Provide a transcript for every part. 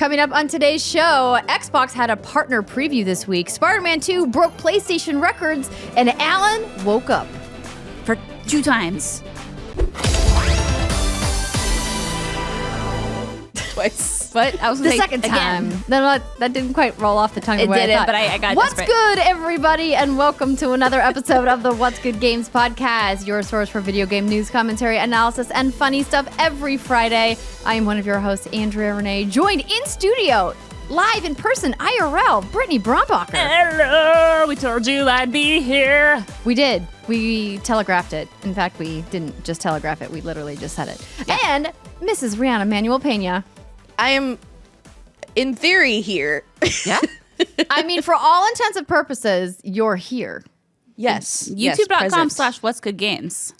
Coming up on today's show, Xbox had a partner preview this week. Spider-Man 2 broke PlayStation records, and Alan woke up. For 2 times. Twice. But I was The second time. No, that didn't quite roll off the tongue. It didn't, but I got What's desperate. good, everybody, and welcome to another episode of the What's Good Games podcast, your source for video game news, commentary, analysis, and funny stuff every Friday. I am one of your hosts, Andrea Renee, joined in studio, live in person, IRL, Brittany Brombacher. Hello, we told you I'd be here. We did. We telegraphed it. In fact, we didn't just telegraph it. We literally just said it. Yeah. And Mrs. Rihanna Manuel-Peña. I am, in theory, here. Yeah. I mean, for all intents and purposes, you're here. Yes. YouTube.com/what'sgoodgames.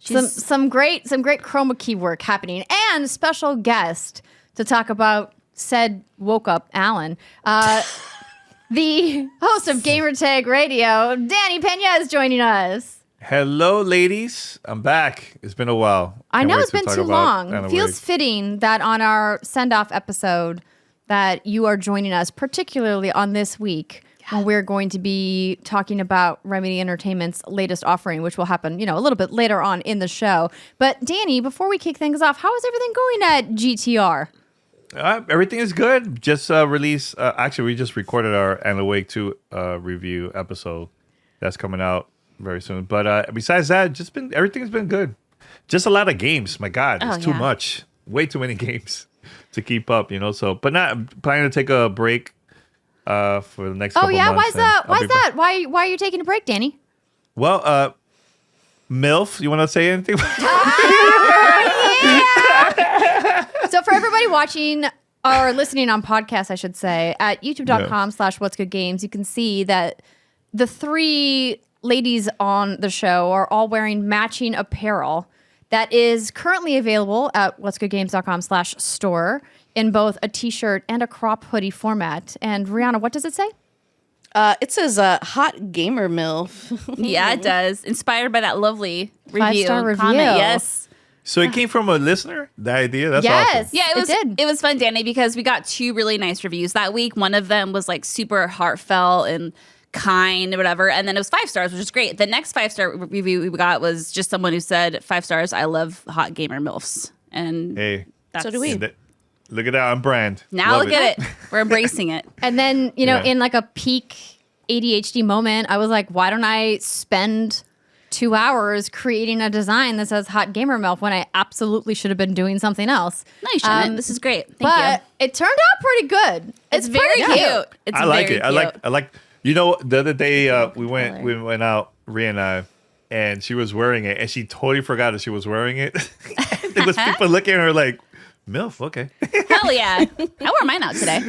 Some great chroma key work happening, and special guest to talk about said woke up Alan. The host of Gamertag Radio, Danny Peña, is joining us. Hello, ladies. I'm back. It's been a while. I Can't know wait it's to been talk too about long. Anna Feels Wig. fitting that on our send-off episode that you are joining us, particularly on this week when we're going to be talking about Remedy Entertainment's latest offering, which will happen, a little bit later on in the show. But Danny, before we kick things off, how is everything going at GTR? Everything is good. Just released. Actually, we just recorded our Anna Wig 2 review episode. That's coming out very soon. But besides that, everything's been good. Just a lot of games. My God, it's too much. Way too many games to keep up. So, but not planning to take a break for the next couple months. Why's that? Why are you taking a break, Danny? Well, MILF, you want to say anything? So for everybody watching or listening on podcast, I should say, at youtube.com/what'sgoodgames, you can see that the 3 ladies on the show are all wearing matching apparel that is currently available at what'sgoodgames.com/store in both a t-shirt and a crop hoodie format. And Rihanna, what does it say? It says hot gamer MILF. Yeah, it does. Inspired by that lovely review. 5-star review. Comment. Yes. So it came from a listener? The idea? That's awesome. Yeah, it was fun, Danny, because we got 2 really nice reviews that week. One of them was like super heartfelt and kind or whatever, and then it was 5 stars, which is great. The next 5-star review we got was just someone who said 5 stars, I love hot gamer MILFs. And Hey, So do we. Look at that on brand. now Love look at it. We're embracing it. And then, in like a peak ADHD moment, I was like, why don't I spend 2 hours creating a design that says hot gamer MILF when I absolutely should have been doing something else? No, you shouldn't. This is great. Thank But you. it turned out pretty good. It's very pretty cute. It's I like very it. cute. I like. The other day we went out, Rhea and I, and she was wearing it, and she totally forgot that she was wearing it. There was people looking at her like, MILF, okay. Hell yeah. I wore mine out today.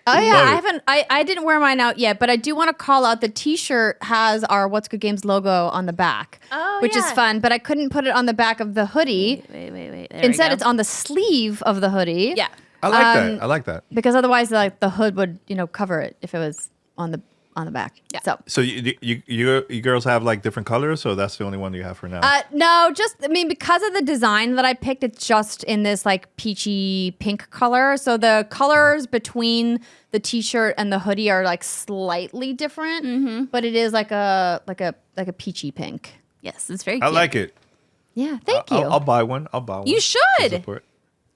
Oh yeah, Love I didn't wear mine out yet, but I do want to call out the t-shirt has our What's Good Games logo on the back, which is fun, but I couldn't put it on the back of the hoodie. Wait. There Instead, we it's on the sleeve of the hoodie. Yeah. I like that. I like that. Because otherwise, like the hood would, cover it if it was on the back. Yeah. So you girls have like different colors, so that's the only one you have for now? No, because of the design that I picked, it's just in this like peachy pink color. So the colors between the t-shirt and the hoodie are like slightly different, but it is like a peachy pink. Yes, it's very I cute. like it. Yeah, thank you. I'll buy one. You should. I support.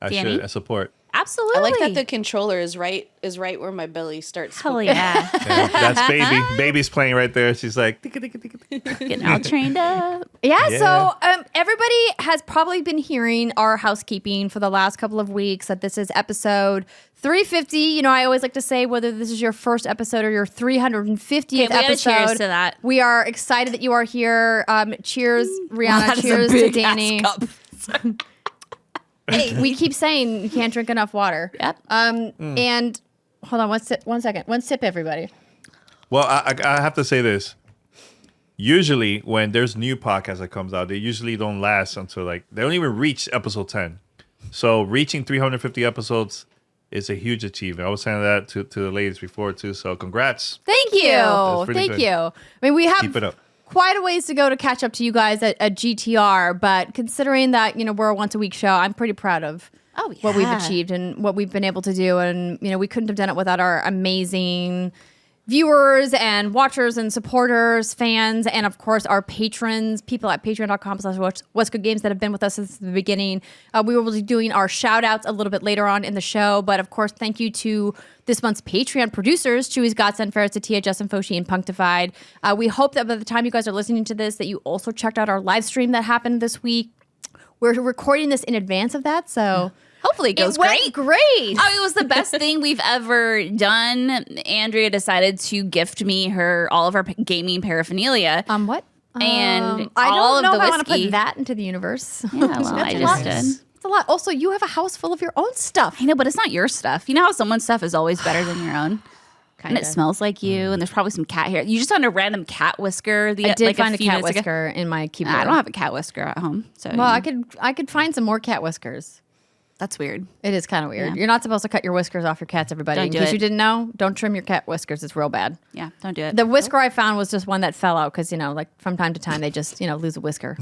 Danny? I support. Absolutely. I like that the controller is right where my belly starts. Hell yeah. Yeah, that's baby. Baby's playing right there. She's like, Getting all trained up. Yeah, Yeah. so everybody has probably been hearing our housekeeping for the last couple of weeks that this is episode 350. I always like to say whether this is your first episode or your 350th Okay, we gotta episode. cheers to that. We are excited that you are here. Cheers, Rihanna. That is a Cheers to big Danny. ass cup. Hey, we keep saying you can't drink enough water. Yep. And hold on, one second. One sip, everybody. Well, I have to say this. Usually, when there's new podcast that comes out, they usually don't last until they don't even reach episode 10. So reaching 350 episodes is a huge achievement. I was saying that to the ladies before too. So congrats. Thank you. That's pretty Thank good. you. I mean, we have Keep it up. quite a ways to go to catch up to you guys at GTR, but considering that we're a once a week show, I'm pretty proud of what we've achieved and what we've been able to do. And, we couldn't have done it without our amazing viewers and watchers and supporters, fans, and of course our patrons, people at patreon.com/what'sgoodgames that have been with us since the beginning. We will be doing our shout outs a little bit later on in the show, but of course, thank you to this month's Patreon producers, Chewy's Godson, Faris Attieh, Justin Foshee, and Punkdefied. We hope that by the time you guys are listening to this, that you also checked out our live stream that happened this week. We're recording this in advance of that, so hopefully it goes great. Oh, it was the best thing we've ever done. Andrea decided to gift me all of our gaming paraphernalia. What? And I all don't know of if the I want to whiskey. put that into the universe. Yeah, well, I just did. It's a lot. Also, you have a house full of your own stuff. I know, but it's not your stuff. You know how someone's stuff is always better than your own? Kinda. And it smells like you, and there's probably some cat hair. You just found a random cat whisker. I did find a few cat minutes ago. whisker in my keyboard. I don't have a cat whisker at home, so Well, I could find some more cat whiskers. that's weird. It is kind of weird. Yeah. You're not supposed to cut your whiskers off your cats, everybody. Don't In do case it. you didn't know, don't trim your cat whiskers. It's real bad. Yeah, don't do it. The whisker I found was just one that fell out because, from time to time they just, lose a whisker.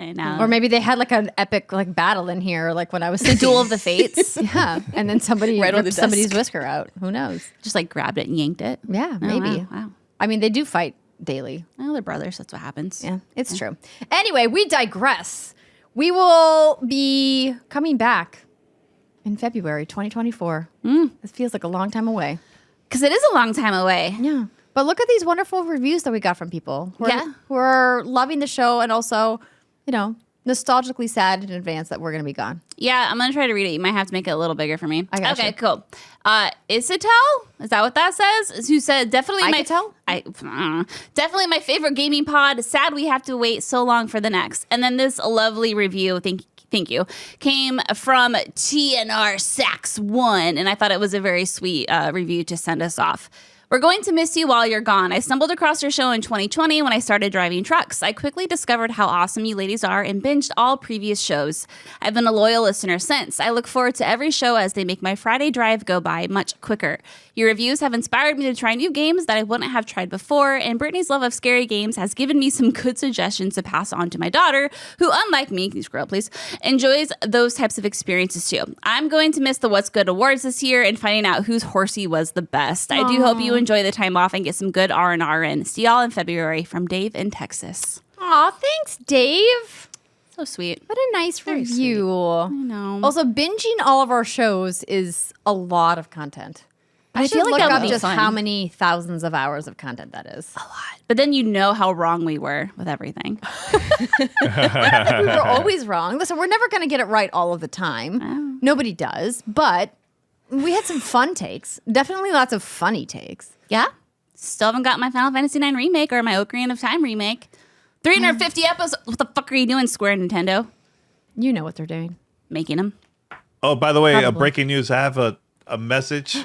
And, Or maybe they had like an epic like battle in here, like when I was the duel of the fates. Yeah, and then somebody Right on the ripped somebody's desk. whisker out. Who knows? Just like grabbed it and yanked it. Yeah, Oh, maybe. Wow. I mean, they do fight daily. Well, they're brothers. That's what happens. Yeah, it's true. Anyway, we digress. We will be coming back in February 2024. This feels like a long time away. Because it is a long time away. Yeah. But look at these wonderful reviews that we got from people who are loving the show and also, nostalgically sad in advance that we're going to be gone. Yeah, I'm going to try to read it. You might have to make it a little bigger for me. I got Okay, you. cool. Isatel? Is that what that says? Who said, definitely definitely my favorite gaming pod. Sad we have to wait so long for the next. And then this lovely review, thank you, came from TNR Sax 1. And I thought it was a very sweet review to send us off. We're going to miss you while you're gone. I stumbled across your show in 2020 when I started driving trucks. I quickly discovered how awesome you ladies are and binged all previous shows. I've been a loyal listener since. I look forward to every show as they make my Friday drive go by much quicker. Your reviews have inspired me to try new games that I wouldn't have tried before, and Brittany's love of scary games has given me some good suggestions to pass on to my daughter, who, unlike me, can you scroll up, please, enjoys those types of experiences too. I'm going to miss the What's Good Awards this year and finding out whose horsey was the best. I do hope you enjoy the time off and get some good R&R in. See y'all in February from Dave in Texas. Aw, thanks, Dave. So sweet. What a nice review. I know. Also, binging all of our shows is a lot of content. I feel should like look that up would be just fun. how many thousands of hours of content that is. A lot. But then you know how wrong we were with everything. We were always wrong. Listen, we're never going to get it right all of the time. Nobody does. But we had some fun takes. Definitely lots of funny takes. Yeah. Still haven't got my Final Fantasy IX remake or my Ocarina of Time remake. 350 episodes. What the fuck are you doing, Square Nintendo? You know what they're doing. Making them. Oh, by the way, Probably. breaking news. I have a message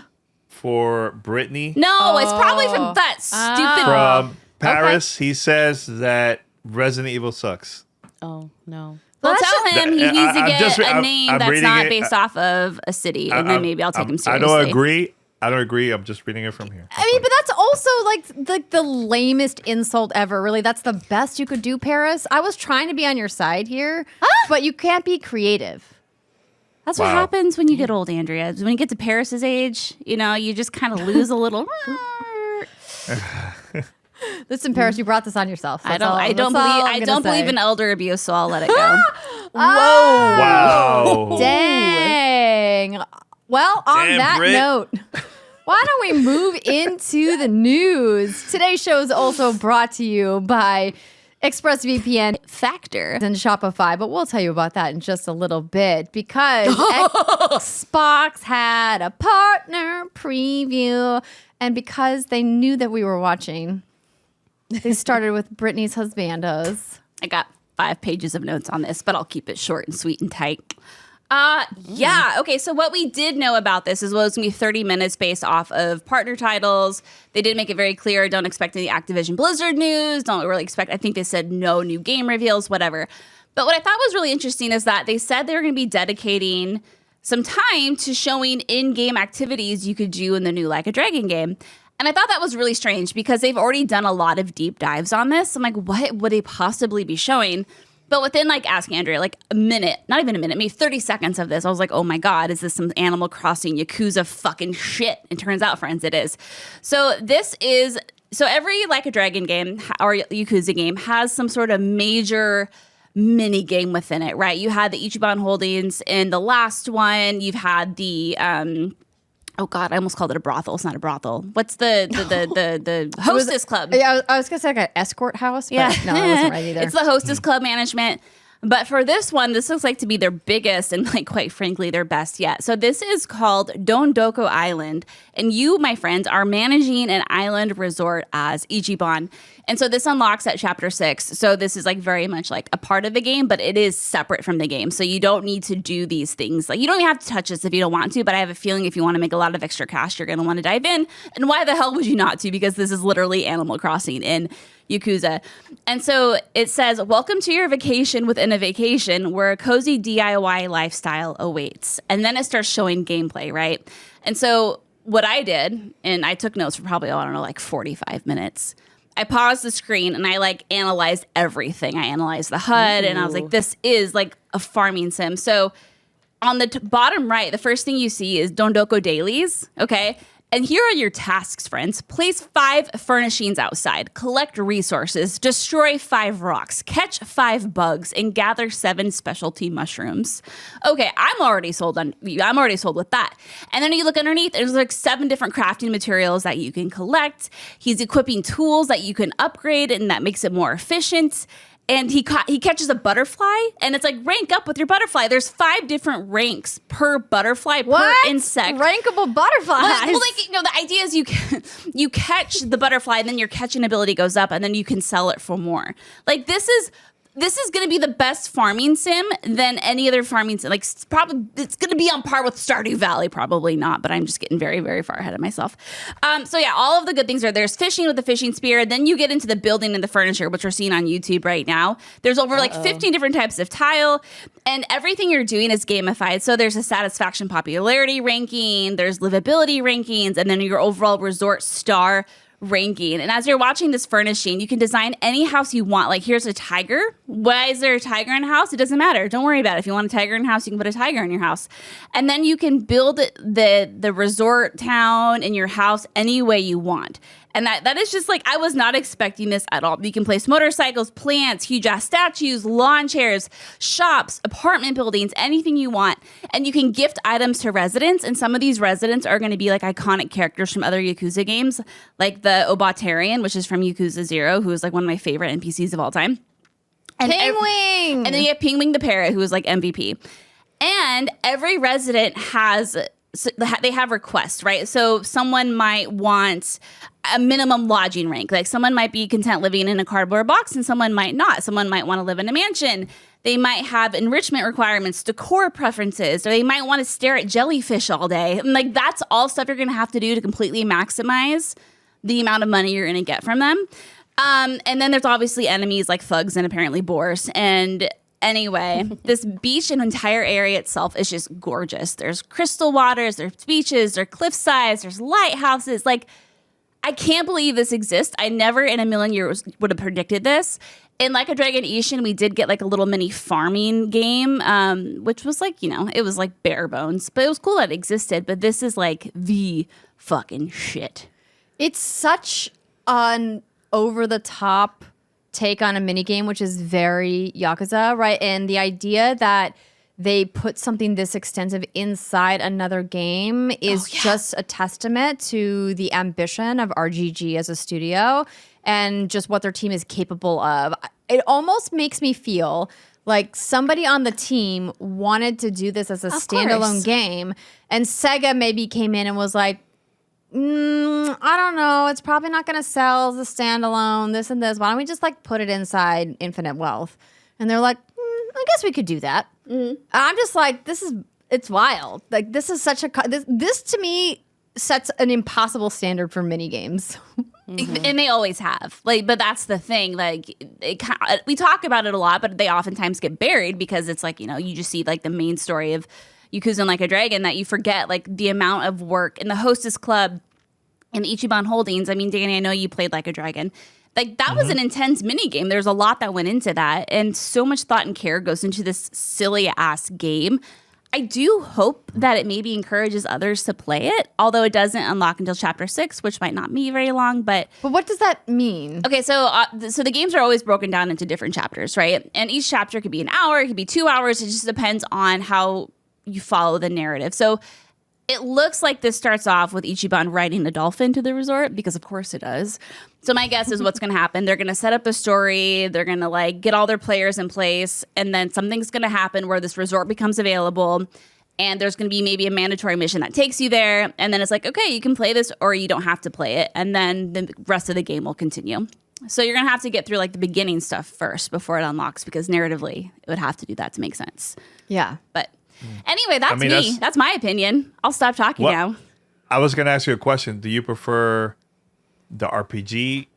for Brittany No, it's probably for that stupid. from Paris. He says that Resident Evil sucks. Oh, no. Well, Well, tell him he that- needs to I'm get just- a I'm- name I'm that's reading not it. based off of a city, and then maybe I'll take him seriously. I don't agree. I'm just reading it from here. I mean, but that's also like the lamest insult ever. Really, that's the best you could do, Paris. I was trying to be on your side here, but you can't be creative. That's what Wow. happens when you get old, Andrea. When you get to Paris's age, you just kind of lose a little. Listen, Paris, you brought this on yourself. I don't believe in elder abuse, so I'll let it go. Wow. Dang. Well, on Damn, that Brit. note, why don't we move into the news? Today's show is also brought to you by ExpressVPN Factor. and Shopify, but we'll tell you about that in just a little bit because Xbox had a partner preview, and because they knew that we were watching, they started with Brittany's husbandos. I got 5 pages of notes on this, but I'll keep it short and sweet and tight. Yeah. Okay. So what we did know about this is, well, it's going to be 30 minutes based off of partner titles. They did make it very clear. Don't expect any Activision Blizzard news. Don't really expect, I think they said no new game reveals, whatever. But what I thought was really interesting is that they said they were going to be dedicating some time to showing in-game activities you could do in the new Like a Dragon game. And I thought that was really strange because they've already done a lot of deep dives on this. I'm like, what would they possibly be showing? But within like asking Andrea, like a minute, not even a minute, maybe 30 seconds of this, I was like, oh my God, is this some Animal Crossing Yakuza fucking shit? And turns out, friends, it is. So every Like a Dragon game or Yakuza game has some sort of major mini game within it, right? You had the Ichiban Holdings in the last one. You've had the oh God, I almost called it a brothel. It's not a brothel. What's the hostess club? Yeah, I was gonna say like an escort house. But yeah, no, it wasn't right either. It's the hostess club management. But for this one, this looks like to be their biggest and, like, quite frankly, their best yet. So this is called Dondoko Island. And you, my friends, are managing an island resort as Ichiban. And so this unlocks at Chapter 6. So this is, like, very much, like, a part of the game, but it is separate from the game. So you don't need to do these things. Like, you don't even have to touch this if you don't want to, but I have a feeling if you want to make a lot of extra cash, you're going to want to dive in. And why the hell would you not to? Because this is literally Animal Crossing in Yakuza. And so it says, welcome to your vacation within a vacation where a cozy DIY lifestyle awaits. And then it starts showing gameplay, right? And so what I did, and I took notes for probably, I don't know, like 45 minutes. I paused the screen and I like analyzed everything. I analyzed the HUD and I was like, this is like a farming sim. So on the bottom right, the first thing you see is Dondoko Dailies, okay? And here are your tasks, friends. Place 5 furnishings outside, collect resources, destroy 5 rocks, catch 5 bugs, and gather 7 specialty mushrooms. Okay, I'm already sold with that. And then you look underneath, there's like 7 different crafting materials that you can collect. He's equipping tools that you can upgrade, and that makes it more efficient. And he catches a butterfly, and it's like rank up with your butterfly. There's 5 different ranks per butterfly, per insect. Rankable butterflies. Well, like, you know, the idea is you catch the butterfly, and then your catching ability goes up, and then you can sell it for more. Like, this is going to be the best farming sim than any other farming sim. Like, probably it's going to be on par with Stardew Valley. Probably not, but I'm just getting very, very far ahead of myself. So yeah, all of the good things are there's fishing with the fishing spear. Then you get into the building and the furniture, which we're seeing on YouTube right now. There's over like 15 different types of tile, and everything you're doing is gamified. So there's a satisfaction popularity ranking, there's livability rankings, and then your overall resort star ranking. And as you're watching this furnishing, you can design any house you want. Like, here's a tiger. Why is there a tiger in a house? It doesn't matter. Don't worry about it. If you want a tiger in a house, you can put a tiger in your house. And then you can build the resort town in your house any way you want. And that is just like, I was not expecting this at all. You can place motorcycles, plants, huge ass statues, lawn chairs, shops, apartment buildings, anything you want. And you can gift items to residents. And some of these residents are going to be like iconic characters from other Yakuza games, like the Obatarian, which is from Yakuza 0, who is like one of my favorite NPCs of all time. And Pingwing! And then you have Pingwing the Parrot, who is like MVP. And every resident they have requests, right? So someone might want a minimum lodging rank. Like, someone might be content living in a cardboard box and someone might not. Someone might want to live in a mansion. They might have enrichment requirements, decor preferences, or they might want to stare at jellyfish all day. And like, that's all stuff you're going to have to do to completely maximize the amount of money you're going to get from them. And then there's obviously enemies like thugs and apparently boars. And anyway, this beach and entire area itself is just gorgeous. There's crystal waters, there's beaches, there's cliffsides, there's lighthouses. Like, I can't believe this exists. I never in a million years would have predicted this. In Like a Dragon Ishin, we did get like a little mini farming game, which was like, you know, it was like bare bones, but it was cool that it existed. But this is like the fucking shit. It's such an over-the-top take on a minigame, which is very Yakuza, right? And the idea that they put something this extensive inside another game is just a testament to the ambition of RGG as a studio and just what their team is capable of. It almost makes me feel like somebody on the team wanted to do this as a standalone game, and Sega maybe came in and was like, I don't know, it's probably not going to sell as a standalone, this and this. Why don't we just like put it inside Infinite Wealth? And they're like, I guess we could do that. I'm just like, it's wild. Like, this is such a, this to me sets an impossible standard for mini games. And they always have. Like, but that's the thing. Like, we talk about it a lot, but they oftentimes get buried because it's like, you know, you just see like the main story of Yakuza and Like a Dragon, that you forget like the amount of work in the Hostess Club and Ichiban Holdings. I mean, Danny, I know you played Like a Dragon. Like that was an intense mini game. There's a lot that went into that, and so much thought and care goes into this silly ass game. I do hope that it maybe encourages others to play it, although it doesn't unlock until chapter 6, which might not be very long. But what does that mean? okay, so the games are always broken down into different chapters, right? And each chapter could be an hour, it could be 2 hours. It just depends on how you follow the narrative. So it looks like this starts off with Ichiban riding a dolphin to the resort, because of course it does. So my guess is what's going to happen. They're going to set up the story. They're going to like get all their players in place. And then something's going to happen where this resort becomes available. And there's going to be maybe a mandatory mission that takes you there. And then it's like, okay, you can play this or you don't have to play it. And then the rest of the game will continue. So you're going to have to get through like the beginning stuff first before it unlocks, because narratively it would have to do that to make sense. Yeah. But anyway, that's me. That's my opinion. I'll stop talking now. I was going to ask you a question. Do you prefer the RPG,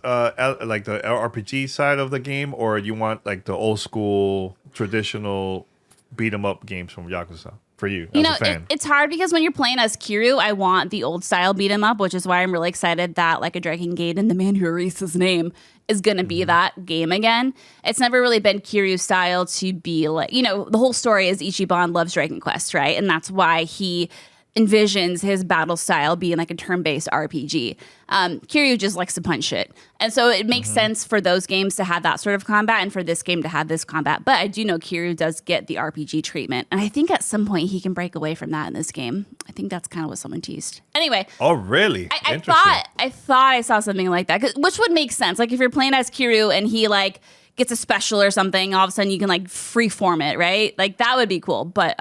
like the RPG side of the game, or you want like the old school traditional beat 'em up games from Yakuza? For you as a fan. It's hard because when you're playing as Kiryu, I want the old style beat 'em up, which is why I'm really excited that Like a Dragon Gaiden, the man who erased his name, is going to be that game again. It's never really been Kiryu style to be like, the whole story is Ichiban loves Dragon Quest, right? And that's why he envisions his battle style being like a turn-based RPG. Kiryu just likes to punch shit. And so it makes sense for those games to have that sort of combat and for this game to have this combat. But I do know Kiryu does get the RPG treatment. And I think at some point he can break away from that in this game. I think that's kind of what someone teased. Anyway. Oh, really? I thought I saw something like that, which would make sense. Like if you're playing as Kiryu and he like gets a special or something, all of a sudden you can like freeform it, right? Like that would be cool. But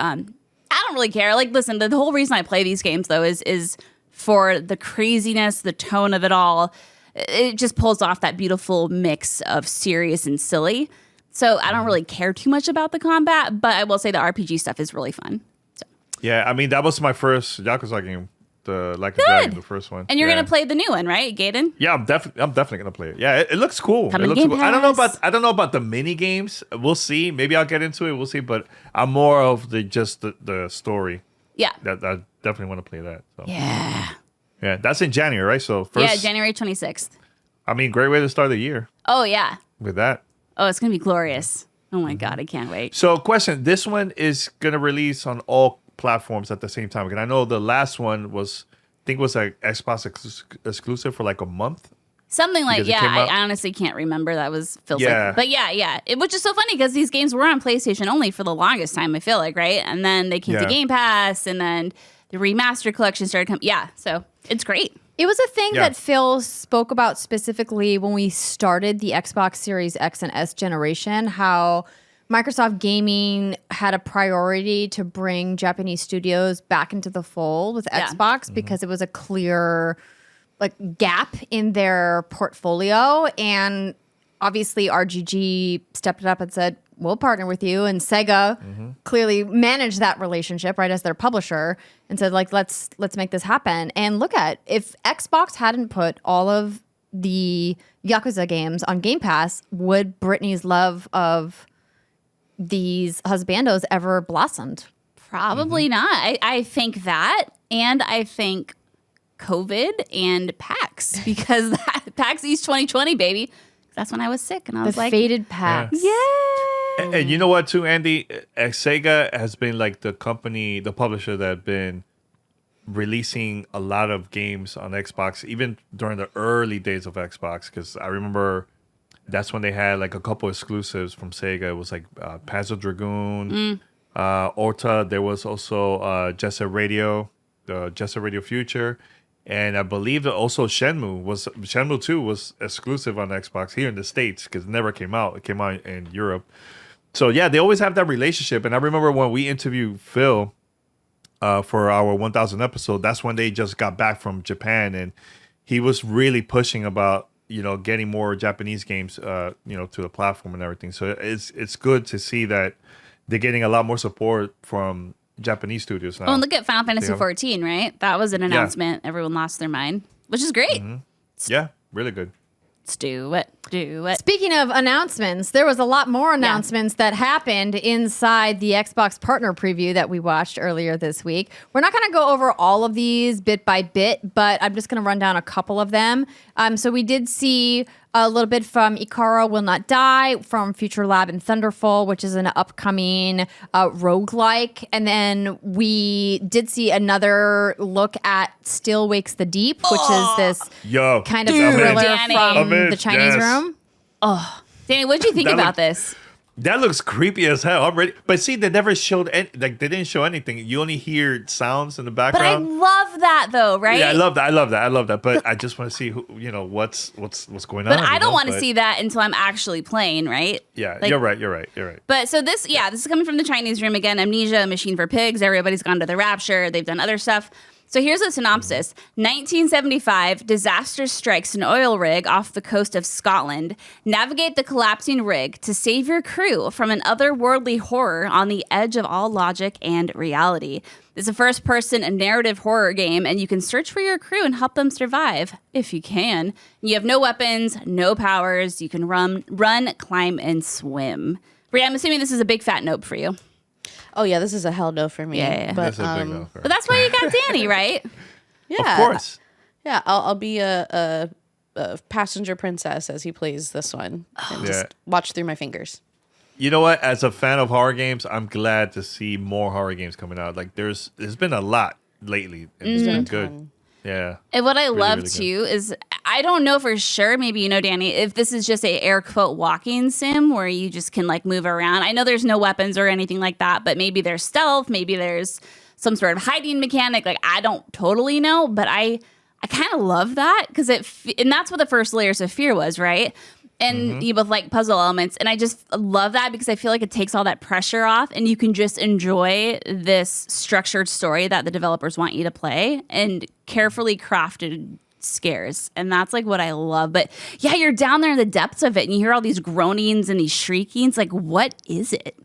I don't really care. Like, listen, the whole reason I play these games, though, is for the craziness, the tone of it all. It just pulls off that beautiful mix of serious and silly. So I don't really care too much about the combat, but I will say the RPG stuff is really fun. So. Yeah, I mean, that was my first Yakuza game, the Like a Dragon, the first one. And you're going to play the new one, right, Gaiden? Yeah, I'm definitely gonna play it. Yeah, it looks cool. Coming it to looks Game cool. Pass. I don't know about the mini games. We'll see. Maybe I'll get into it. We'll see. But I'm more of the story. Yeah. That I definitely want to play that. So. Yeah. That's in January, right? So first. January 26th. I mean, great way to start the year Oh, yeah. with that. Oh, it's going to be glorious. Oh, my God. I can't wait. So, question: this one is gonna release on all platforms at the same time. And I know the last one was. I think it was like Xbox exclusive for like a month. Something like, Because it came out- I honestly can't remember. That feels Yeah. like, but yeah. Which is so funny because these games were on PlayStation only for the longest time, I feel like, right? And then they came to Yeah. Game Pass, and then the remaster collection started coming. Yeah, so it's great. It was a thing Yeah. that Phil spoke about specifically when we started the Xbox Series X and S generation, how Microsoft Gaming had a priority to bring Japanese studios back into the fold with Yeah. Xbox because it was a clear like gap in their portfolio. And obviously RGG stepped it up and said, we'll partner with you. And Sega clearly managed that relationship, right, as their publisher, and said, like, let's make this happen. And look at, if Xbox hadn't put all of the Yakuza games on Game Pass, would Brittany's love of these husbandos ever blossomed? Probably not. I think that, and I think COVID and PAX, because PAX East 2020, baby. That's when I was sick, and I was The like, faded PAX. yeah. And you know what, too, Andy? Sega has been like the publisher that have been releasing a lot of games on Xbox, even during the early days of Xbox. Because I remember that's when they had like a couple exclusives from Sega. It was like Panzer Dragoon, Orta. There was also Jet Set Radio, the Jet Set Radio Future. And I believe that also Shenmue 2 was exclusive on Xbox here in the States because it never came out. It came out in Europe. So, yeah, they always have that relationship. And I remember when we interviewed Phil for our 1000 episode, that's when they just got back from Japan. And he was really pushing about, getting more Japanese games, to the platform and everything. So it's good to see that they're getting a lot more support from Japanese studios now. Oh, and look at Final Fantasy 14, right? That was an announcement. Everyone lost their mind, which is great. Yeah, really good. Let's do it. Do it. Speaking of announcements, there was a lot more announcements that happened inside the Xbox partner preview that we watched earlier this week. We're not going to go over all of these bit by bit, but I'm just going to run down a couple of them. So we did see a little bit from Ikara Will Not Die, from Future Lab and Thunderful, which is an upcoming roguelike. And then we did see another look at Still Wakes the Deep, which is this kind of thriller from the Chinese room. Oh, Danny, what did you think about this? That looks creepy as hell. I'm ready. But see, they never showed they didn't show anything. You only hear sounds in the But I background. love that though, right? Yeah, I love that. But I just want to see who, what's going on. But I don't want to see that until I'm actually playing, right? Yeah, Like- you're right. But so this is coming from the Chinese room again. Amnesia, Machine for Pigs. Everybody's gone to the Rapture. They've done other stuff. So here's a synopsis. 1975, disaster strikes an oil rig off the coast of Scotland. Navigate the collapsing rig to save your crew from an otherworldly horror on the edge of all logic and reality. It's a first-person narrative horror game, and you can search for your crew and help them survive, if you can. You have no weapons, no powers. You can run, climb, and swim. Bria, I'm assuming this is a big fat nope for you. Oh yeah, this is a hell no for me. Yeah. But That's a big no. But that's why you got Danny, right? yeah, Of course. Yeah, I'll be a passenger princess as he plays this one, and just watch through my fingers. You know what? As a fan of horror games, I'm glad to see more horror games coming out. Like there's been a lot lately, and it's been good. Yeah. And what I love really too is I don't know for sure, maybe Danny, if this is just a air quote walking sim where you just can like move around. I know there's no weapons or anything like that, but maybe there's stealth, maybe there's some sort of hiding mechanic. Like I don't totally know, but I kind of love that because and that's what the first layers of fear was, right? And you both like puzzle elements. And I just love that because I feel like it takes all that pressure off and you can just enjoy this structured story that the developers want you to play and carefully crafted scares. And that's like what I love. But yeah, you're down there in the depths of it and you hear all these groanings and these shriekings. Like, what is it?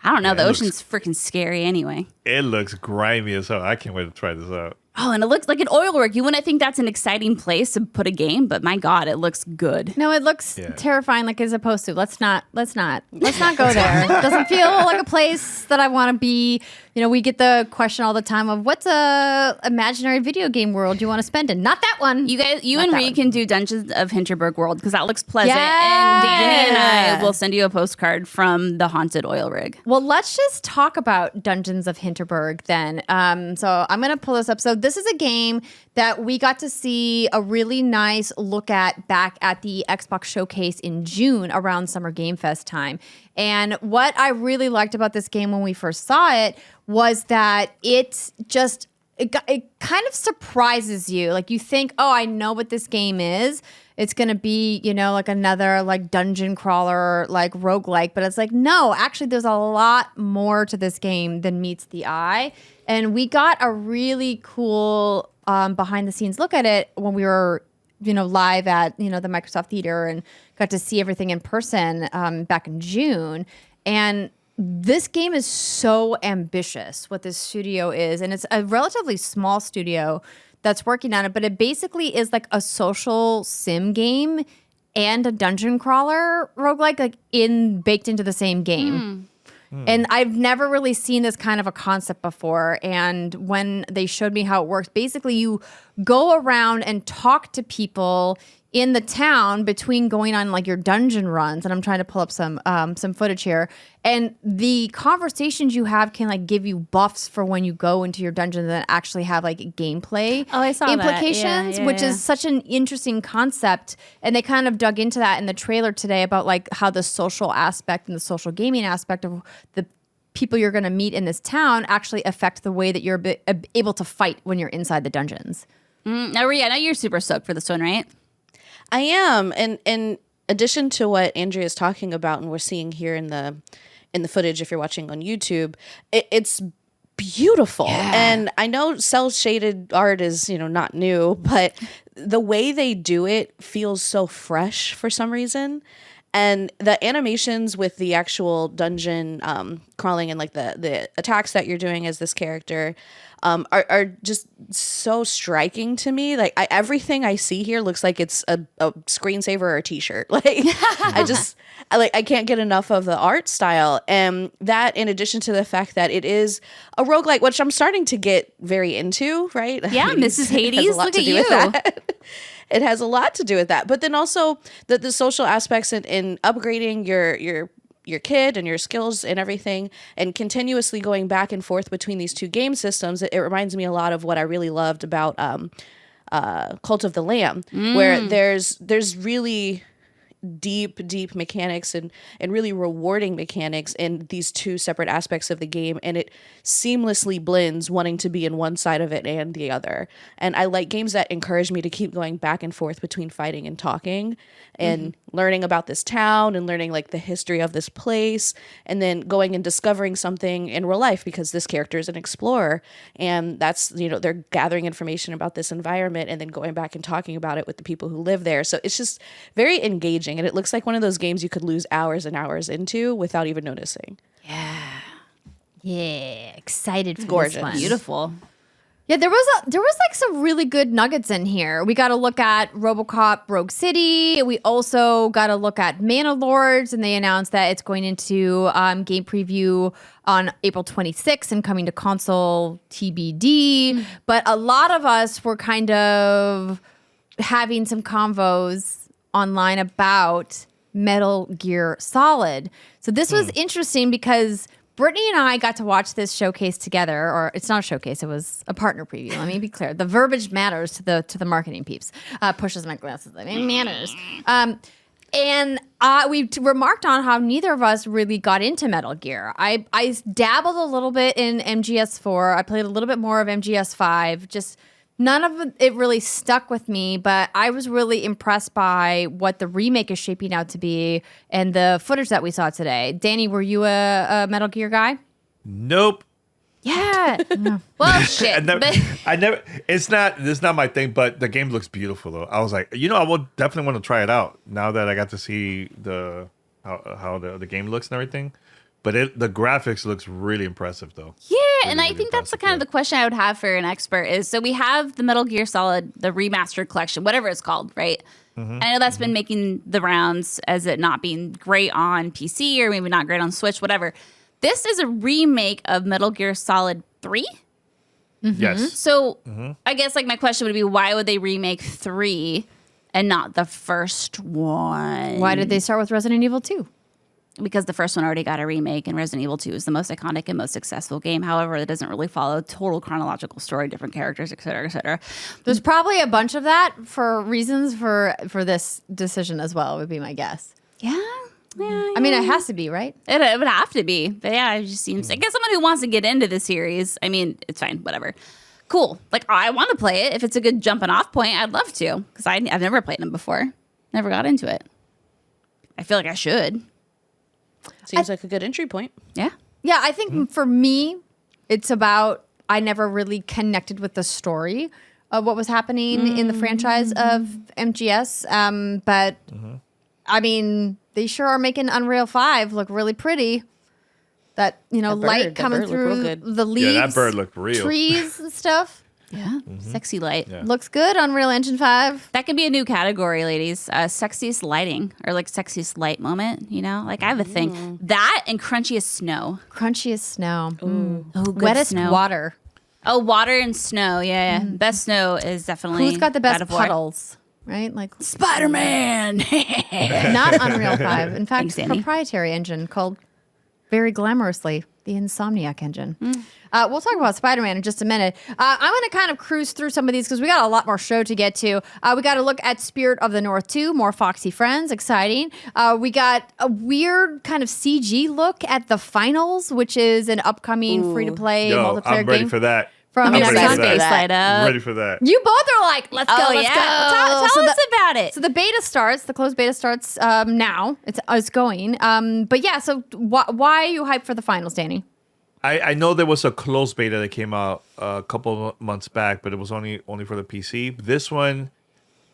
I don't know. The ocean's freaking scary anyway. It looks grimy as hell. I can't wait to try this out. Oh, and it looks like an oil rig. You wouldn't think that's an exciting place to put a game, but my God, it looks good. No, it looks terrifying like it's supposed to. Let's not go there. It doesn't feel like a place that I want to be. We get the question all the time of what's a imaginary video game world you want to spend in? Not that one. You Not and that Ree one. can do Dungeons of Hinterberg World because that looks pleasant. Yes. And Danny and I will send you a postcard from the haunted oil rig. Well, let's just talk about Dungeons of Hinterberg then. So I'm going to pull this up. So this is a game that we got to see a really nice look at back at the Xbox Showcase in June around Summer Game Fest time. And what I really liked about this game when we first saw it was that it kind of surprises you. Like you think, oh, I know what this game is. It's going to be, like another like dungeon crawler, like roguelike. But it's like, no, actually there's a lot more to this game than meets the eye. And we got a really cool behind the scenes look at it when we were, live at, the Microsoft Theater and got to see everything in person back in June. And this game is so ambitious, what this studio is. And it's a relatively small studio that's working on it, but it basically is like a social sim game and a dungeon crawler roguelike, like baked into the same game. And I've never really seen this kind of a concept before. And when they showed me how it works, basically you go around and talk to people in the town between going on like your dungeon runs. And I'm trying to pull up some footage here. And the conversations you have can like give you buffs for when you go into your dungeon that actually have like gameplay implications, which is such an interesting concept. And they kind of dug into that in the trailer today about like how the social aspect and the social gaming aspect of the people you're going to meet in this town actually affect the way that you're able to fight when you're inside the dungeons. Now, Rhea, I know you're super stoked for this one, right? I am, and in addition to what Andrea is talking about, and we're seeing here in the footage, if you're watching on YouTube, it's beautiful. Yeah. And I know cel shaded art is not new, but the way they do it feels so fresh for some reason. And the animations with the actual dungeon crawling and like the attacks that you're doing as this character are just so striking to me. Like everything I see here looks like it's a screensaver or a t-shirt. Like I can't get enough of the art style. And that, in addition to the fact that it is a roguelike, which I'm starting to get very into, right? Yeah, Mrs. Hades, look at you. It has a lot to do with that. But then also the social aspects in upgrading your kid and your skills and everything, and continuously going back and forth between these two game systems. It reminds me a lot of what I really loved about Cult of the Lamb, where there's really deep mechanics and really rewarding mechanics in these two separate aspects of the game, and it seamlessly blends wanting to be in one side of it and the other. And I like games that encourage me to keep going back and forth between fighting and talking and learning about this town and learning like the history of this place, and then going and discovering something in real life because this character is an explorer, and that's, you know, they're gathering information about this environment and then going back and talking about it with the people who live there. So it's just very engaging, and it looks like one of those games you could lose hours and hours into without even noticing. Yeah, excited for gorgeous. this one. Beautiful. Yeah, there was like some really good nuggets in here. We got to look at RoboCop Rogue City. We also got to look at Mana Lords, and they announced that it's going into game preview on April 26th and coming to console TBD. But a lot of us were kind of having some convos online about Metal Gear Solid. So this was interesting because Brittany and I got to watch this showcase together, or it's not a showcase, it was a partner preview. Let me be clear. The verbiage matters to the marketing peeps. Pushes my glasses. It matters. And we remarked on how neither of us really got into Metal Gear. I dabbled a little bit in MGS4. I played a little bit more of MGS5. Just none of it really stuck with me, but I was really impressed by what the remake is shaping out to be and the footage that we saw today. Danny, were you a Metal Gear guy? Nope. Yeah. No. Well, shit. It's not my thing, but the game looks beautiful though. I was like, I will definitely want to try it out now that I got to see how the game looks and everything. But the graphics looks really impressive though. Yeah, Really, and I really think that's the impressive, kind of the question I would have for an expert is, so we have the Metal Gear Solid, the remastered collection, whatever it's called, right? I know that's been making the rounds as it not being great on PC or maybe not great on Switch, whatever. This is a remake of Metal Gear Solid 3? Yes. So I guess like my question would be, why would they remake 3 and not the first one? Why did they start with Resident Evil 2? Because the first one already got a remake, and Resident Evil 2 is the most iconic and most successful game. However, it doesn't really follow total chronological story, different characters, et cetera, et cetera. There's probably a bunch of that for reasons for this decision as well, would be my guess. Yeah. I mean, it has to be, right? It would have to be. But yeah, it just seems, I guess someone who wants to get into the series, I mean, it's fine, whatever. Cool. Like, I want to play it. If it's a good jumping off point, I'd love to. Because I've never played them before. Never got into it. I feel like I should. Seems like a good entry point. Yeah. Yeah, I think for me, it's about I never really connected with the story of what was happening in the franchise of MGS. But I mean, they sure are making Unreal 5 look really pretty. That, light coming through the leaves. Yeah, that bird looked real. Trees and stuff. Yeah. Sexy light. Yeah. Looks good, Unreal Engine 5. That could be a new category, ladies. Sexiest lighting or like sexiest light moment, Like I have a thing. That and crunchiest snow. Crunchiest snow. Oh, good Wettest snow. water. Oh, water and snow. Yeah. Best snow is definitely Who's got the best God of War. puddles? Right? Like Spider-Man. not Unreal 5. In fact, Thanks, Andy. proprietary engine called very glamorously the Insomniac engine. We'll talk about Spider-Man in just a minute. I'm going to kind of cruise through some of these because we got a lot more show to get to. We got to look at Spirit of the North 2, more Foxy Friends, exciting. We got a weird kind of CG look at the finals, which is an upcoming free-to-play multiplayer I'm ready Oh, game. for that. From I'm Next excited Gen. for that. I'm ready for that. You both are like, let's go, Oh, let's yeah. go. Tell us about it. So the beta starts, the closed beta starts now. It's going. But yeah, so why are you hyped for the finals, Danny? I know there was a closed beta that came out a couple of months back, but it was only for the PC. This one,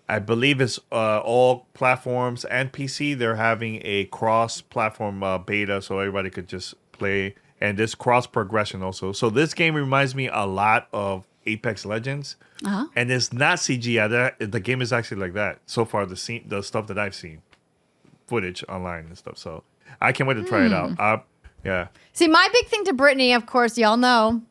I believe it's all platforms and PC. They're having a cross-platform beta, so everybody could just play. And this cross-progression also. So this game reminds me a lot of Apex Legends. And it's not CG. The game is actually like that so far. The stuff that I've seen, footage online and stuff. So I can't wait to try it out. Yeah. See, my big thing to Brittany, of course, y'all know,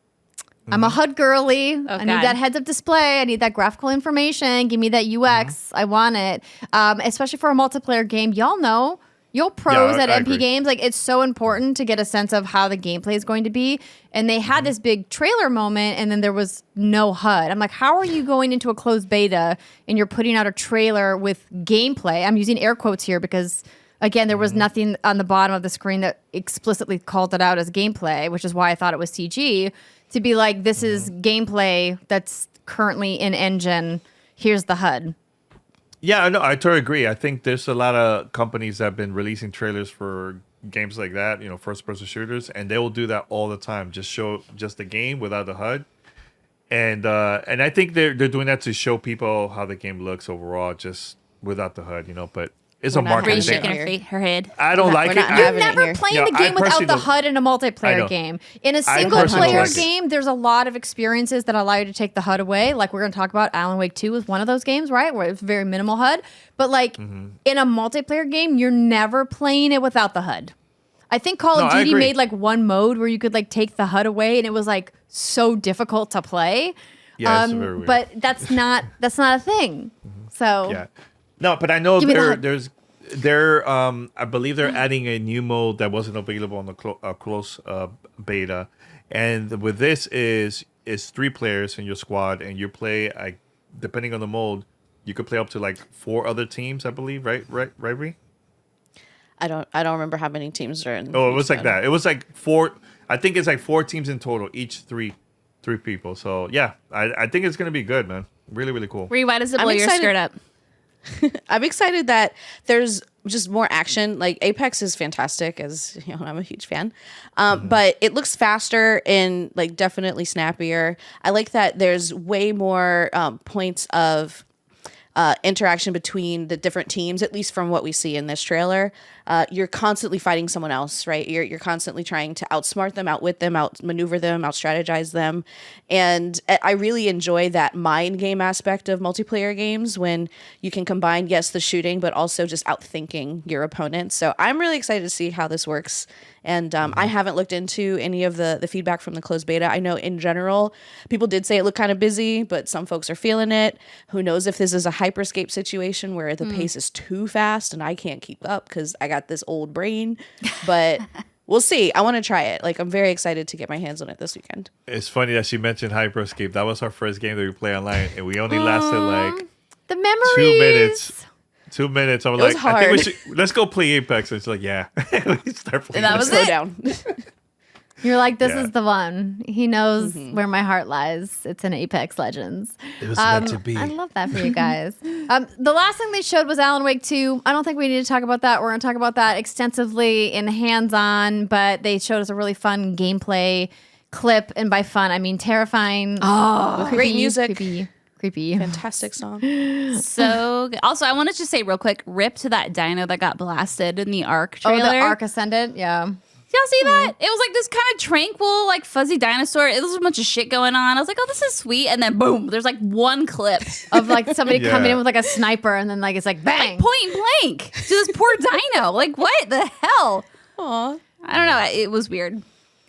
I'm a HUD girly. I need God. that heads-up display. I need that graphical information. Give me that UX. I want it. Especially for a multiplayer game. Y'all know, you're pros at I MP agree. games. Like, it's so important to get a sense of how the gameplay is going to be. And they had this big trailer moment, and then there was no HUD. I'm like, how are you going into a closed beta and you're putting out a trailer with gameplay? I'm using air quotes here because, again, there was nothing on the bottom of the screen that explicitly called it out as gameplay, which is why I thought it was CG. To be like, this is gameplay that's currently in engine. Here's the HUD. Yeah, no, I totally agree. I think there's a lot of companies that have been releasing trailers for games like that, first-person shooters, and they will do that all the time. Just show just the game without the HUD, and I think they're doing that to show people how the game looks overall, just without the HUD. But it's a not marketing Bree's having thing. it shaking her head. I don't like we're it. not I- having You're it never here. playing Yeah, the I game without personally the don't- HUD in a I multiplayer know. game. In a I single personally player don't like it. game, there's a lot of experiences that allow you to take the HUD away. Like we're going to talk about, Alan Wake 2 was one of those games, right? Where it's very minimal HUD. But like in a multiplayer game, you're never playing it without the HUD. I think Call of No, I Duty agree. made like one mode where you could like take the HUD away, and it was like so difficult to play. Yeah, it's very weird. But that's not a thing. So Yeah. No, but I know Give me the HUD. I believe they're adding a new mode that wasn't available on the close beta, and with this is 3 players in your squad, and you play depending on the mode, you could play up to like 4 other teams, I believe, right, Bree? I don't remember how many teams are in. Oh, it each was like squad. that. It was like 4. I think it's like 4 teams in total, each three people. So yeah, I think it's gonna be good, man. Really, really cool. Bree, why does it I'm blow your excited- skirt up? I'm excited that there's just more action. Like Apex is fantastic, as you know, I'm a huge fan. But it looks faster and like definitely snappier. I like that there's way more points of interaction between the different teams, at least from what we see in this trailer. You're constantly fighting someone else, right? You're constantly trying to outsmart them, outwit them, outmaneuver them, outstrategize them. And I really enjoy that mind game aspect of multiplayer games when you can combine, yes, the shooting, but also just outthinking your opponent. So I'm really excited to see how this works. And I haven't looked into any of the feedback from the closed beta. I know in general, people did say it looked kind of busy, but some folks are feeling it. Who knows if this is a hyperscape situation where the pace is too fast and I can't keep up because I got this old brain. But we'll see. I want to try it. Like, I'm very excited to get my hands on it this weekend. It's funny that she mentioned Hyperscape. That was our first game that we played online, and we only lasted like the memories. 2 minutes. 2 minutes. I was was like, I think we hard. should let's go play Apex. And she's like, yeah. We start playing. And that was Slow it. down. You're like, this Yeah. is the one. He knows where my heart lies. It's in Apex Legends. It was meant to be. I love that for you guys. The last thing they showed was Alan Wake 2. I don't think we need to talk about that. We're going to talk about that extensively in hands-on, but they showed us a really fun gameplay clip. And by fun, I mean terrifying. With great music. Creepy. Fantastic song. So good. Also, I wanted to say real quick, rip to that dino that got blasted in the ARK Oh, trailer. the Ark Ascendant? Yeah. Did y'all see that? It was like this kind of tranquil, like fuzzy dinosaur. It was a bunch of shit going on. I was like, oh, this is sweet. And then boom, there's like one clip. Of like somebody Yeah. coming in with like a sniper and then like it's like bang. Point blank to this poor dino. Like, what the hell? Aw. I don't know. It was weird.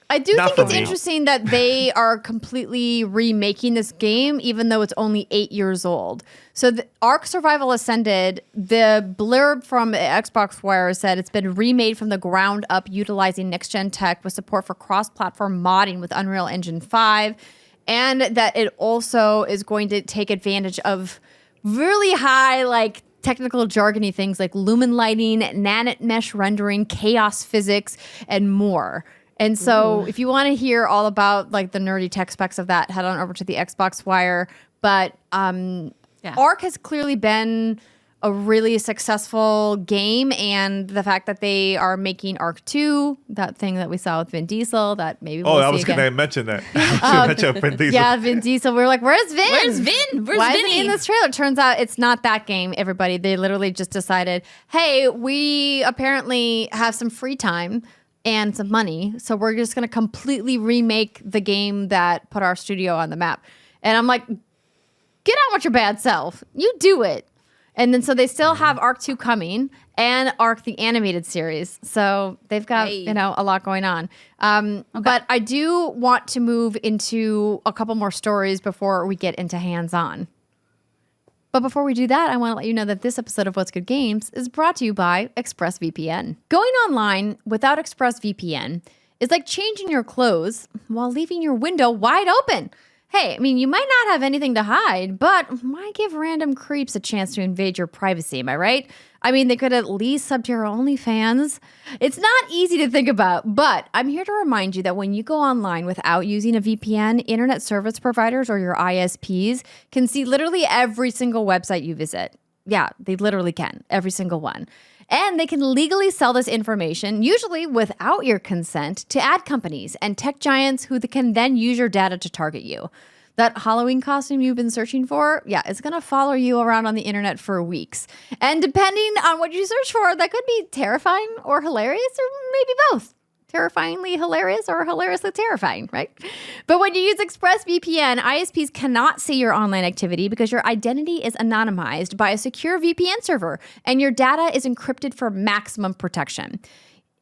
I do Not think for it's me. interesting that they are completely remaking this game, even though it's only 8 years old. So the Ark Survival Ascended, the blurb from Xbox Wire said it's been remade from the ground up, utilizing next-gen tech with support for cross-platform modding with Unreal Engine 5, and that it also is going to take advantage of really high, like, technical jargony things like lumen lighting, nanite mesh rendering, chaos physics, and more. And so if you want to hear all about like the nerdy tech specs of that, head on over to the Xbox Wire. But Yeah. Ark has clearly been a really successful game, and the fact that they are making ARK 2, that thing that we saw with Vin Diesel, that maybe we'll see I was again. going to mention that. Mention Vin Diesel. Yeah, Vin Diesel. We were like, where's Vin? Where's Vin? Where's Why Vinny? isn't he in this trailer? Turns out it's not that game, everybody. They literally just decided, hey, we apparently have some free time and some money, so we're just going to completely remake the game that put our studio on the map. And I'm like, get out with your bad self. You do it. And then so they still have ARK 2 coming and ARK the animated series. So they've got, a lot going on. But I do want to move into a couple more stories before we get into hands-on. But before we do that, I want to let you know that this episode of What's Good Games is brought to you by ExpressVPN. Going online without ExpressVPN is like changing your clothes while leaving your window wide open. Hey, I mean, you might not have anything to hide, but why give random creeps a chance to invade your privacy, am I right? I mean, they could at least sub to your OnlyFans. It's not easy to think about, but I'm here to remind you that when you go online without using a VPN, internet service providers or your ISPs can see literally every single website you visit. Yeah, they literally can, every single one. And they can legally sell this information, usually without your consent, to ad companies and tech giants who can then use your data to target you. That Halloween costume you've been searching for, it's going to follow you around on the internet for weeks. And depending on what you search for, that could be terrifying or hilarious, or maybe both. Terrifyingly hilarious or hilariously terrifying, right? But when you use ExpressVPN, ISPs cannot see your online activity because your identity is anonymized by a secure VPN server and your data is encrypted for maximum protection.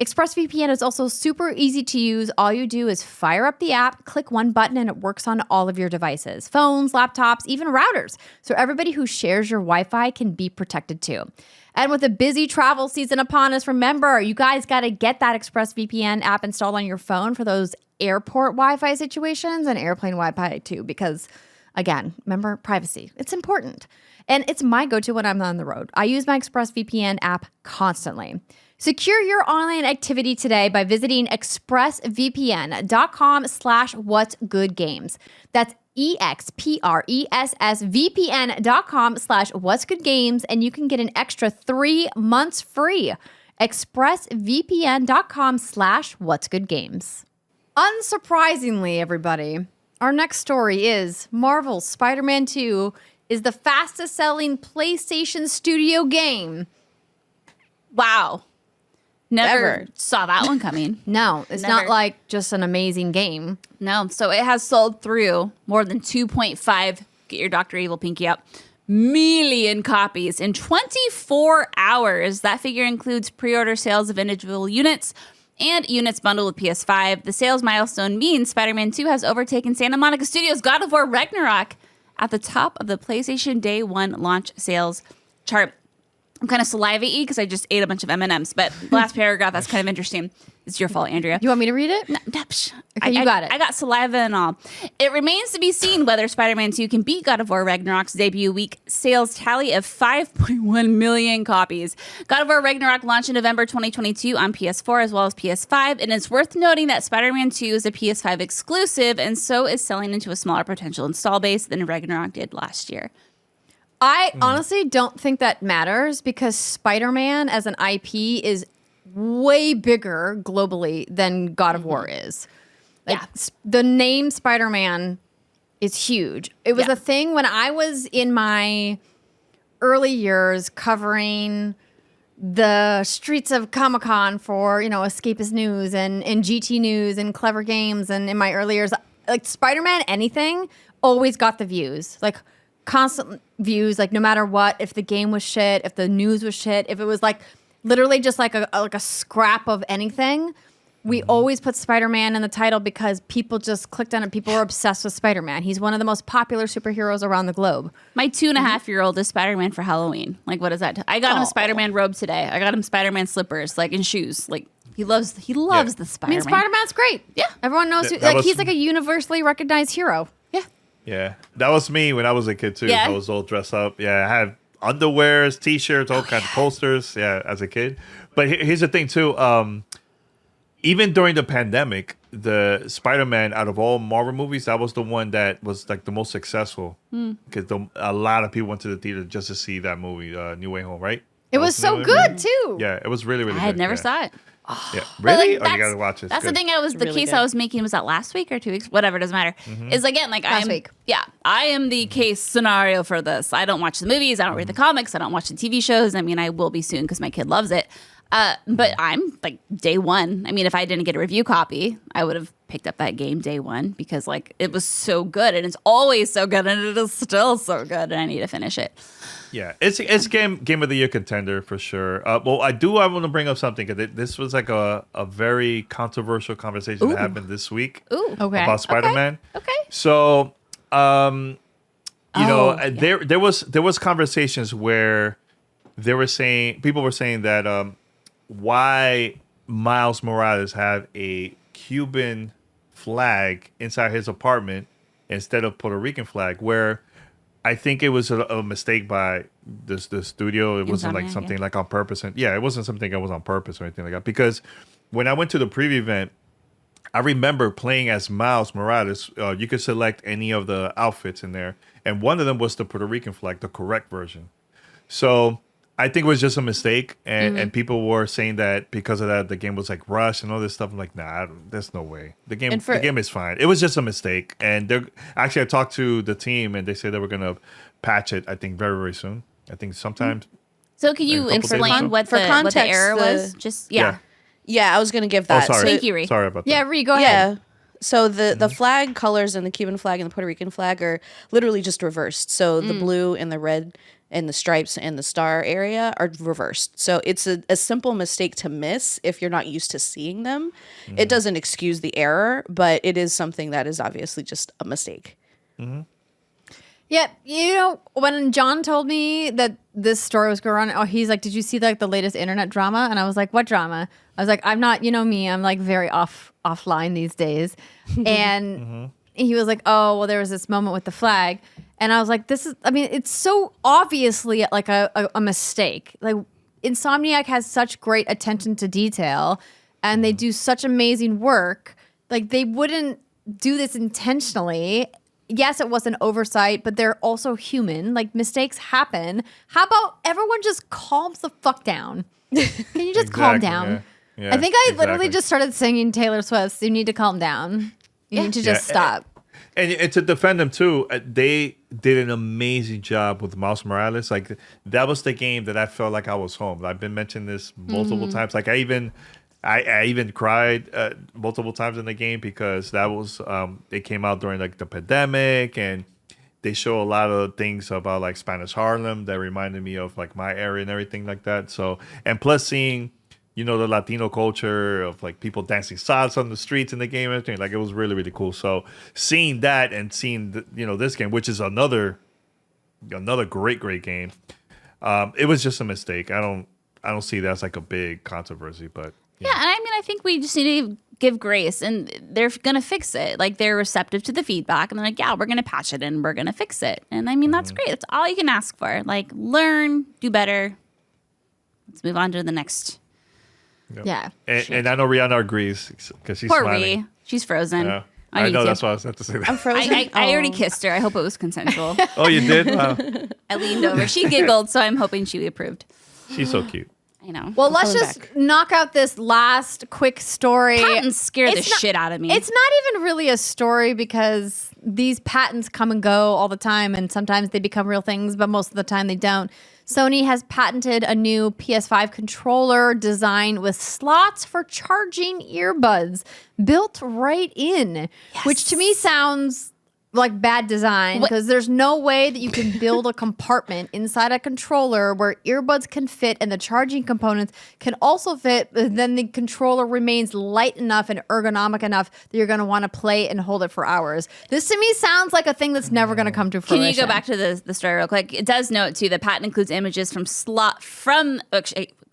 ExpressVPN is also super easy to use. All you do is fire up the app, click one button, and it works on all of your devices, phones, laptops, even routers. So everybody who shares your Wi-Fi can be protected too. And with a busy travel season upon us, remember, you guys got to get that ExpressVPN app installed on your phone for those airport Wi-Fi situations and airplane Wi-Fi too, because again, remember, privacy. It's important. And it's my go-to when I'm on the road. I use my ExpressVPN app constantly. Secure your online activity today by visiting expressvpn.com/whatsgoodgames. That's expressvpn.com/whatsgoodgames, and you can get an extra 3 months free. expressvpn.com/whatsgoodgames. Unsurprisingly, everybody, our next story is Marvel's Spider-Man 2 is the fastest selling PlayStation Studio game. Wow. Never Ever. saw that one coming. No, it's not like just an amazing game. No. So it has sold through more than 2.5, get your Dr. Evil pinky up, million copies in 24 hours. That figure includes pre-order sales of individual units and units bundled with PS5. The sales milestone means Spider-Man 2 has overtaken Santa Monica Studios' God of War Ragnarok at the top of the PlayStation Day 1 launch sales chart. I'm kind of salivating because I just ate a bunch of M&Ms, but the last paragraph, that's kind of interesting. It's your fault, Andrea. You want me to read it? No, Okay, you got it. I got saliva and all. It remains to be seen whether Spider-Man 2 can beat God of War Ragnarok's debut week sales tally of 5.1 million copies. God of War Ragnarok launched in November 2022 on PS4 as well as PS5, and it's worth noting that Spider-Man 2 is a PS5 exclusive and so is selling into a smaller potential install base than Ragnarok did last year. I honestly don't think that matters because Spider-Man as an IP is way bigger globally than God of War is. Like, the name Spider-Man is huge. It was a thing when I was in my early years covering the streets of Comic-Con for, Escapist News and GT News and Clever Games. And in my early years, like Spider-Man, anything always got the views. Like, constant views, like no matter what, if the game was shit, if the news was shit, if it was like literally just like a scrap of anything, we always put Spider-Man in the title because people just clicked on it. People were obsessed with Spider-Man. He's one of the most popular superheroes around the globe. My 2.5-year-old is Spider-Man for Halloween. Like, what is that? I got him a Spider-Man robe today. I got him Spider-Man slippers, like, and shoes. Like, he loves the Spider-Man. I mean, Spider-Man's great. Yeah. Everyone knows he's like a universally recognized hero. Yeah, that was me when I was a kid too. Yeah. I was all dressed up. Yeah, I had underwears, t-shirts, all kinds of posters. Yeah, as a kid. But here's the thing too. Even during the pandemic, the Spider-Man out of all Marvel movies, that was the one that was like the most successful because a lot of people went to the theater just to see that movie, New Way Home, right? It was so good too. Yeah, it was really, really I good. had never saw it. Yeah, But, really? like, Oh, you gotta watch it. That's the thing. The really case good. I was making was that last week or 2 weeks, whatever. Doesn't matter. Is again like Last week. Yeah, I am the case scenario for this. I don't watch the movies. I don't read the comics. I don't watch the TV shows. I mean, I will be soon because my kid loves it. But I'm like day one. I mean, if I didn't get a review copy, I would have picked up that game day one because like it was so good and it's always so good and it is still so good and I need to finish it. Yeah, it's game of the year contender for sure. Well, I want to bring up something because this was like a very controversial conversation that happened this week. Ooh, Okay. About Spider-Man. Okay. So, there was conversations where people were saying that why Miles Morales had a Cuban flag inside his apartment instead of Puerto Rican flag, where I think it was a mistake by the studio. It wasn't like Insomniac, something like on purpose. And it wasn't something that was on purpose or anything like that. Because when I went to the preview event, I remember playing as Miles Morales. You could select any of the outfits in there. And one of them was the Puerto Rican flag, the correct version. So I think it was just a mistake. And people were saying that because of that, the game was like rushed and all this stuff. I'm like, nah, there's no way. The game is fine. It was just a mistake. And I talked to the team and they said they were going to patch it, I think, very, very soon. I think sometime. So can you Like a couple days or explain so? what For the context, error was? the- Just Yeah. Yeah, I was going to give that. Oh, sorry. Thank you, Ree. Sorry about that. Yeah, Ree, go ahead. Yeah. So the flag colors and the Cuban flag and the Puerto Rican flag are literally just reversed. So the blue and the red and the stripes and the star area are reversed. So it's a simple mistake to miss if you're not used to seeing them. It doesn't excuse the error, but it is something that is obviously just a mistake. Yeah, you know, when John told me that this story was going on, he's like, "Did you see like the latest internet drama?" And I was like, "What drama?" I was like, "I'm not, you know me, I'm like very offline these days." And he was like, "Oh, well, there was this moment with the flag," and I was like, it's so obviously like a mistake. Like Insomniac has such great attention to detail, and they do such amazing work. Like they wouldn't do this intentionally. Yes, it was an oversight, but they're also human. Like mistakes happen. How about everyone just calms the fuck down? Can you just calm down? Yeah, I think I literally exactly. just started singing Taylor Swift's "You Need to Calm Down." You need to just stop. And to defend them too, they did an amazing job with Miles Morales. Like that was the game that I felt like I was home. I've been mentioning this multiple times. Like I even cried multiple times in the game because that was it came out during like the pandemic, and they show a lot of things about like Spanish Harlem that reminded me of like my area and everything like that. So, and plus seeing, you know, the Latino culture of like people dancing salsa on the streets in the game and everything, like it was really, really cool. So seeing that and seeing this game, which is another great game, it was just a mistake. I don't see that as like a big controversy, but Yeah, and I mean, I think we just need to give grace, and they're gonna fix it. Like they're receptive to the feedback, and they're like, "Yeah, we're gonna patch it, and we're gonna fix it." And I mean, that's great. That's all you can ask for. Like, learn, do better. Let's move on to the next. Yep. Yeah. And I know Rihanna agrees because she's Poor smiling. Ree, she's frozen. Yeah. on I know YouTube. that's why I was have to say that. I'm frozen. I already kissed her. I hope it was consensual. Oh, you did? Wow. I leaned over. She giggled, so I'm hoping she approved. She's so cute. I know. Well, let's coming just back. knock out this last quick story. patents scare the It's not- shit out of me. It's not even really a story because these patents come and go all the time, and sometimes they become real things, but most of the time they don't. Sony has patented a new PS5 controller designed with slots for charging earbuds built right in, which to me sounds like bad design because there's no way that you can build a compartment inside a controller where earbuds can fit and the charging components can also fit, but then the controller remains light enough and ergonomic enough that you're going to want to play and hold it for hours. This to me sounds like a thing that's never going to come to fruition. Can you go back to the story real quick? It does note too the patent includes images go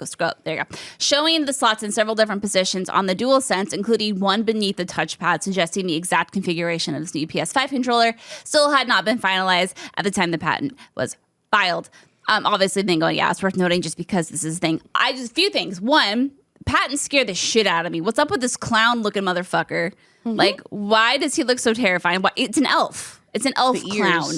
scroll up. There you go. Showing the slots in several different positions on the DualSense, including one beneath the touchpad, suggesting the exact configuration of this new PS5 controller still had not been finalized at the time the patent was filed. Obviously, then going, yeah, it's worth noting just because this is a thing. A few things. One, patents scare the shit out of me. What's up with this clown-looking motherfucker Like, why does he look so terrifying? Why? It's an elf. It's an elf clown.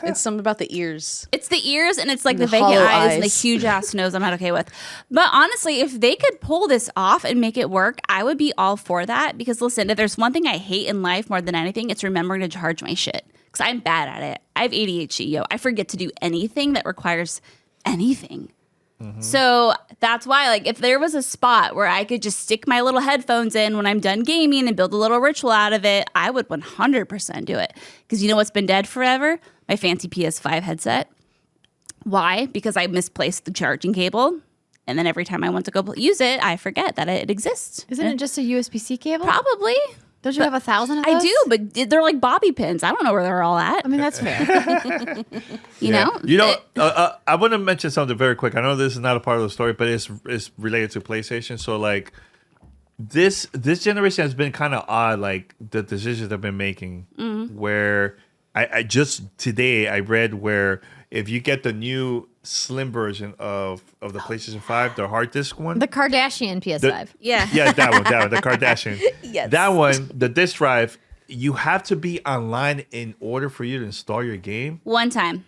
It's something about the ears. It's the ears and it's like And the the vacant hollow eyes and the eyes. huge ass nose I'm not okay with. But honestly, if they could pull this off and make it work, I would be all for that. Because listen, if there's one thing I hate in life more than anything, it's remembering to charge my shit. Because I'm bad at it. I have ADHD, yo. I forget to do anything that requires anything. So that's why, like, if there was a spot where I could just stick my little headphones in when I'm done gaming and build a little ritual out of it, I would 100% do it. Because you know what's been dead forever? My fancy PS5 headset. Why? Because I misplaced the charging cable. And then every time I want to go use it, I forget that it exists. Isn't it just a USB-C cable? Probably. Don't you have 1,000 of those? I do, but they're like bobby pins. I don't know where they're all at. I mean, that's fair. You know? I want to mention something very quick. I know this is not a part of the story, but it's related to PlayStation. So like this generation has been kind of odd, like the decisions they've been making. Where I just today I read where if you get the new slim version of the PlayStation 5, the hard disk one, The Kardashian PS5. Yeah. yeah, that one, the Kardashian. Yes. That one, the disk drive, you have to be online in order for you to install your game. One time.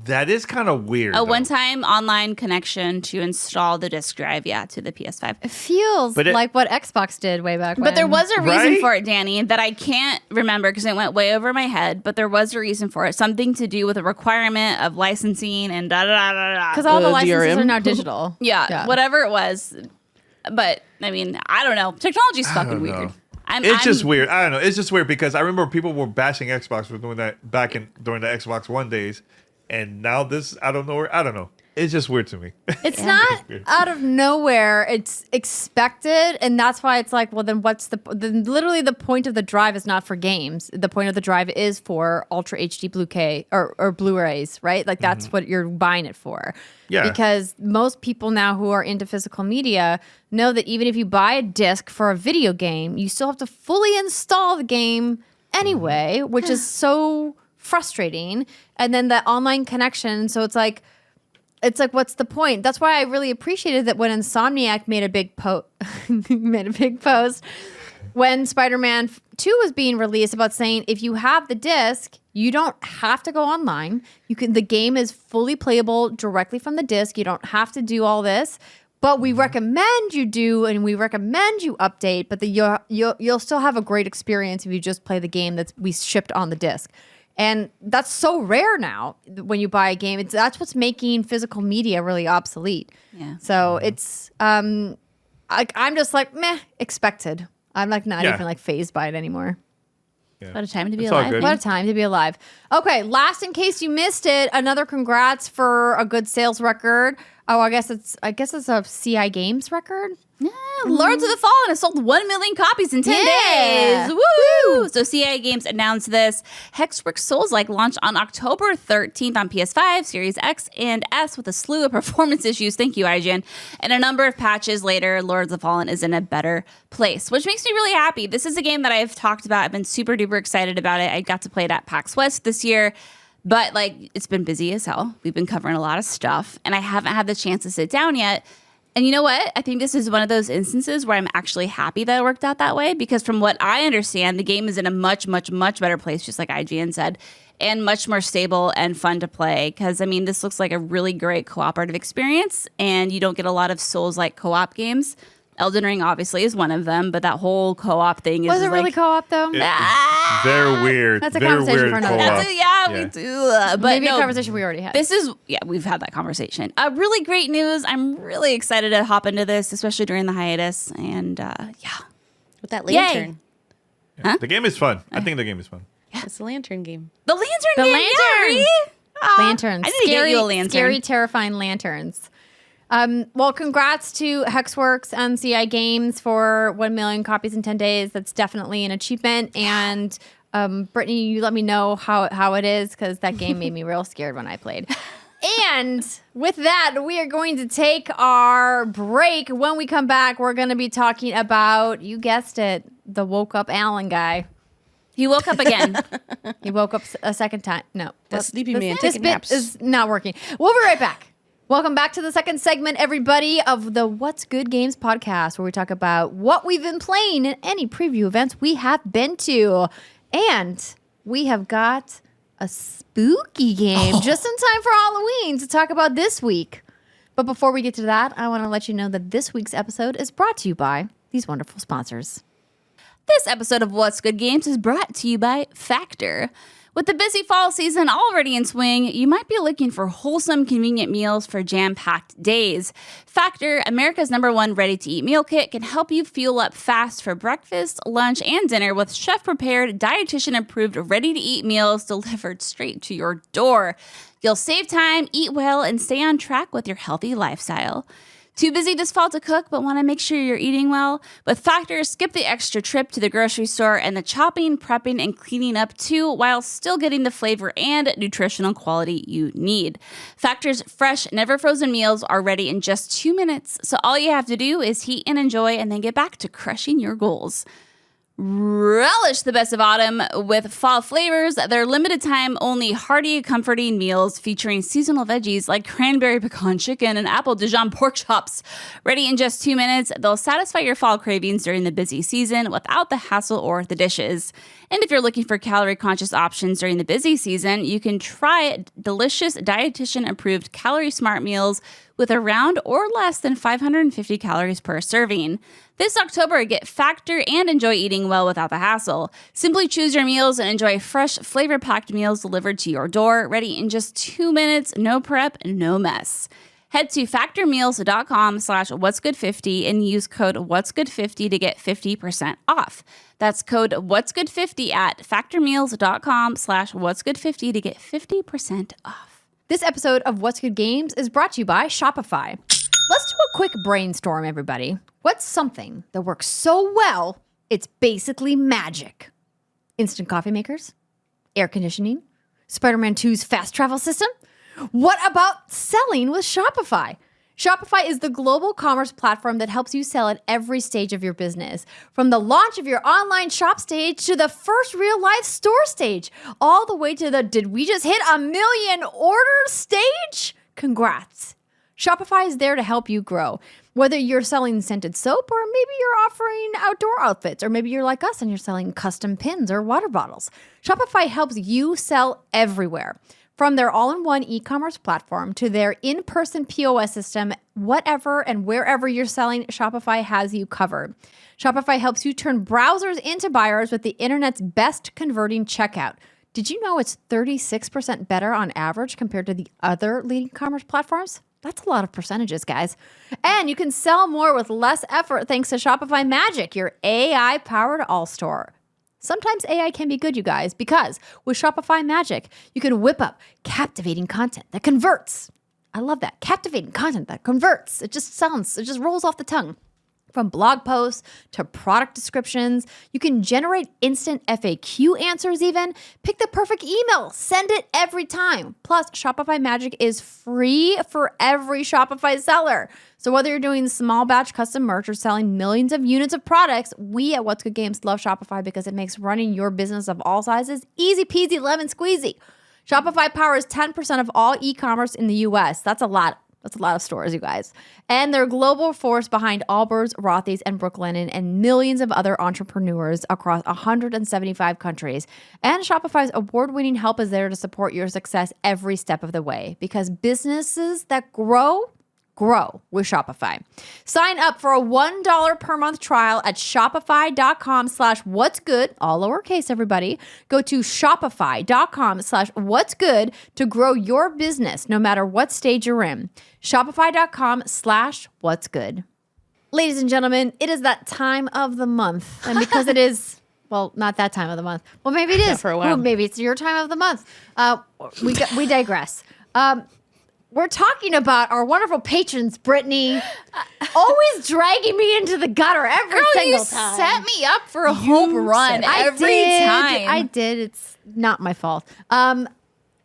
That is kind of weird. A though. one-time online connection to install the disk drive, to the PS5. It feels But it- like what Xbox did way back when. But there was a reason Right? for it, Danny, that I can't remember because it went way over my head. But there was a reason for it. Something to do with a requirement of licensing and da-da-da-da-da. Because all the licenses DRM? are now digital. Yeah, whatever it was. But, I mean, I don't know. Technology's fucking don't weird. know. It's just weird. I don't know. It's just weird because I remember people were bashing Xbox for doing that during the Xbox One days. And now this out of nowhere, I don't know. It's just weird to me. It's not out of nowhere. It's expected, and that's why it's like, well, then what's then literally the point of the drive is not for games. The point of the drive is for Ultra HD Blu-ray or Blu-rays, right? Like that's what you're buying it for. Yeah. Because most people now who are into physical media know that even if you buy a disc for a video game, you still have to fully install the game anyway, which is so frustrating. And then the online connection, so it's like what's the point? That's why I really appreciated that when Insomniac made a big post when Spider-Man 2 was being released about saying if you have the disc, you don't have to go online. The game is fully playable directly from the disc. You don't have to do all this. But we recommend you do, and we recommend you update. But you'll still have a great experience if you just play the game that we shipped on the disc. And that's so rare now when you buy a game. That's what's making physical media really obsolete. Yeah. So it's I'm just like meh, expected. I'm like not even like phased by it anymore. What a time to be It's all alive. good. What a time to be alive. Okay, last in case you missed it, another congrats for a good sales record. Oh, I guess it's a CI Games record. Yeah, Lords of the Fallen has sold 1 million copies in 10 Yeah. days. Woo! So CI Games announced this. Hexworks Souls-like launched on October 13th on PS5, Series X, and S with a slew of performance issues. Thank you, IGN. And a number of patches later, Lords of the Fallen is in a better place, which makes me really happy. This is a game that I've talked about. I've been super duper excited about it. I got to play it at PAX West this year. But like, it's been busy as hell. We've been covering a lot of stuff, and I haven't had the chance to sit down yet. And you know what? I think this is one of those instances where I'm actually happy that it worked out that way, because from what I understand, the game is in a much, much, much better place, just like IGN said, and much more stable and fun to play. Because, I mean, this looks like a really great cooperative experience, and you don't get a lot of Souls-like co-op games. Elden Ring obviously is one of them, but that whole co-op thing is Was it really like, co-op though? It's very weird. That's a very conversation weird for another co-op. day. we do. But Maybe no, a conversation we already had. this is, we've had that conversation. Really great news. I'm really excited to hop into this, especially during the hiatus. And With that lantern. Yeah. The game is fun. I think the game is fun. It's a lantern game. the lantern The game. lantern. Yeah, Ree. Aw, Lanterns. I need to get you a lantern. Scary, terrifying lanterns. Well, congrats to Hexworks and CI Games for 1 million copies in 10 days. That's definitely an achievement. And Brittany, you let me know how it is, because that game made me real scared when I played. And with that, we are going to take our break. When we come back, we're going to be talking about, you guessed it, the woke up Alan guy. He woke up again. He woke up a second time. No. That sleepy man This taking bit naps. is not working. We'll be right back. Welcome back to the second segment, everybody, of the What's Good Games podcast, where we talk about what we've been playing and any preview events we have been to. And we have got a spooky game just in time for Halloween to talk about this week. But before we get to that, I want to let you know that this week's episode is brought to you by these wonderful sponsors. This episode of What's Good Games is brought to you by Factor. With the busy fall season already in swing, you might be looking for wholesome, convenient meals for jam-packed days. Factor, America's #1 ready-to-eat meal kit, can help you fuel up fast for breakfast, lunch, and dinner with chef-prepared, dietitian-approved, ready-to-eat meals delivered straight to your door. You'll save time, eat well, and stay on track with your healthy lifestyle. Too busy this fall to cook, but want to make sure you're eating well? With Factor, skip the extra trip to the grocery store and the chopping, prepping, and cleaning up too, while still getting the flavor and nutritional quality you need. Factor's fresh, never frozen meals are ready in just 2 minutes, so all you have to do is heat and enjoy and then get back to crushing your goals. Relish the best of autumn with fall flavors. They're limited time only hearty, comforting meals featuring seasonal veggies like cranberry pecan chicken and apple Dijon pork chops. Ready in just 2 minutes, they'll satisfy your fall cravings during the busy season without the hassle or the dishes. And if you're looking for calorie-conscious options during the busy season, you can try delicious dietitian-approved calorie-smart meals with around or less than 550 calories per serving. This October, get Factor and enjoy eating well without the hassle. Simply choose your meals and enjoy fresh, flavor-packed meals delivered to your door, ready in just 2 minutes, no prep, no mess. Head to factormeals.com/whatsgood50 and use code whatsgood50 to get 50% off. That's code whatsgood50 at factormeals.com/whatsgood50 to get 50% off. This episode of What's Good Games is brought to you by Shopify. Let's do a quick brainstorm, everybody. What's something that works so well, it's basically magic? Instant coffee makers? Air conditioning? Spider-Man 2's fast travel system? What about selling with Shopify? Shopify is the global commerce platform that helps you sell at every stage of your business. From the launch of your online shop stage to the first real-life store stage, all the way to the did we just hit 1 million orders stage? Congrats. Shopify is there to help you grow. Whether you're selling scented soap or maybe you're offering outdoor outfits, or maybe you're like us and you're selling custom pins or water bottles, Shopify helps you sell everywhere. From their all-in-one e-commerce platform to their in-person POS system, whatever and wherever you're selling, Shopify has you covered. Shopify helps you turn browsers into buyers with the internet's best converting checkout. Did you know it's 36% better on average compared to the other leading commerce platforms? That's a lot of percentages, guys. And you can sell more with less effort thanks to Shopify Magic, your AI-powered all-store. Sometimes AI can be good, you guys, because with Shopify Magic, you can whip up captivating content that converts. I love that. Captivating content that converts. It just rolls off the tongue. From blog posts to product descriptions, you can generate instant FAQ answers even. Pick the perfect email. Send it every time. Plus, Shopify Magic is free for every Shopify seller. So whether you're doing small batch custom merch or selling millions of units of products, we at What's Good Games love Shopify because it makes running your business of all sizes easy peasy lemon squeezy. Shopify powers 10% of all e-commerce in the US. That's a lot. That's a lot of stores, you guys. And they're global force behind Allbirds, Rothy's, and Brooklinen, and millions of other entrepreneurs across 175 countries. And Shopify's award-winning help is there to support your success every step of the way. Because businesses that grow with Shopify. Sign up for a $1 per month trial at shopify.com/whatsgood, all lowercase, everybody. Go to shopify.com/whatsgood to grow your business no matter what stage you're in. Shopify.com/whatsgood. Ladies and gentlemen, it is that time of the month. And because it is, well, not that time of the month. Well, maybe it is. for a while. Well, maybe it's your time of the month. We digress. We're talking about our wonderful patrons, Brittany, always dragging me into the gutter every single time. You set me up for a home run every time. I did. It's not my fault.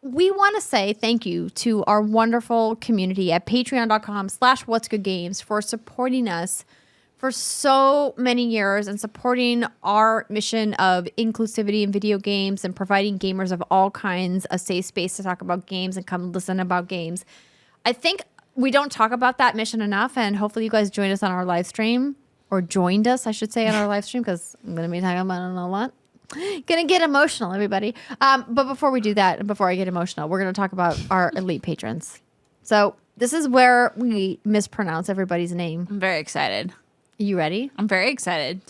We want to say thank you to our wonderful community at patreon.com/whatsgoodgames for supporting us for so many years and supporting our mission of inclusivity in video games and providing gamers of all kinds a safe space to talk about games and come listen about games. I think we don't talk about that mission enough, and hopefully you guys joined us on our live stream, or joined us, I should say, on our live stream, because I'm going to be talking about it a lot. Gonna get emotional, everybody. But before we do that, and before I get emotional, we're going to talk about our elite patrons. So this is where we mispronounce everybody's name. I'm very excited. You ready? I'm very excited.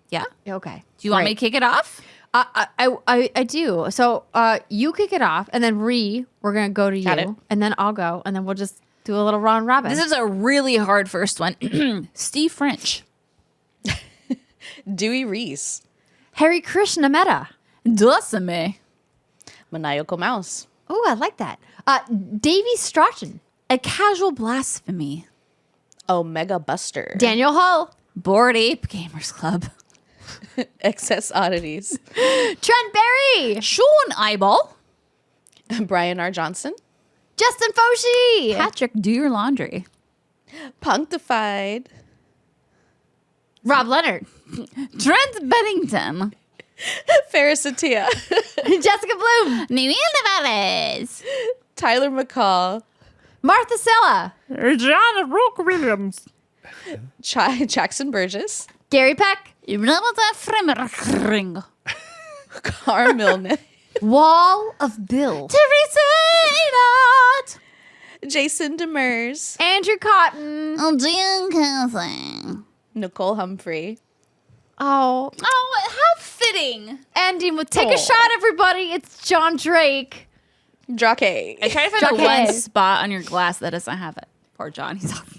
Yeah. Okay. Do you want me to kick it off? I do. So you kick it off, and then we're gonna go to Got it. you, and then I'll go, and then we'll just do a little round robin. This is a really hard first one. Steve French. Dewey Reese. Harry Krishna Mehta. Dosame. Maniacal Mouse. Oh, I like that. Davy Strachan. A Casual Blasphemy. Omega Buster. Daniel Hull. Bored Ape Gamers Club. Excess Oddities. Trent Berry. Sean Eyeball. Brian R. Johnson. Justin Foshee. Patrick, do your laundry. Punkdefied. Rob Leonard. Trent Bennington. Faris Attieh. Jessica Bloom. Miguel Nevares. Tyler McCall. Martha Sella. John Rook Williams. Jackson Burgess. Gary Peck. Ring. Carl Milne. Wall of Bill. Teresa Adot. Jason Demers. Andrew Cotton. Jan Cousin. Nicole Humphrey. Oh, Oh, how fitting. ending with take a shot, everybody. It's John Drake. Drake. I tried to find Jack the one Hay. spot on your glass that doesn't have it. Poor John. He's off.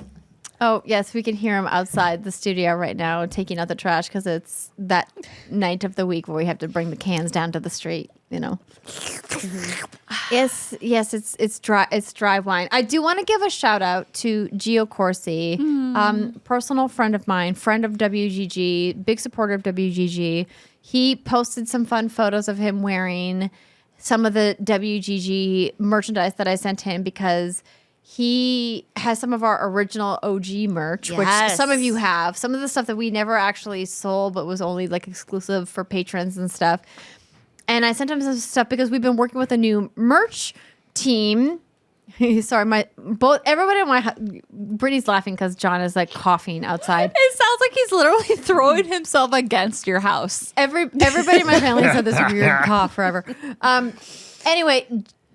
Oh, yes, we can hear him outside the studio right now taking out the trash because it's that night of the week where we have to bring the cans down to the street, you know. Yes, it's dry wine. I do want to give a shout out to Gio Corsi, personal friend of mine, friend of WGG, big supporter of WGG. He posted some fun photos of him wearing some of the WGG merchandise that I sent him because he has some of our original OG merch, which Yes. some of you have. Some of the stuff that we never actually sold, but was only like exclusive for patrons and stuff. And I sent him some stuff because we've been working with a new merch team. Sorry, everybody in my Brittany's laughing because John is like coughing outside. It sounds like he's literally throwing himself against your house. Everybody in my family has had this weird cough forever. Anyway,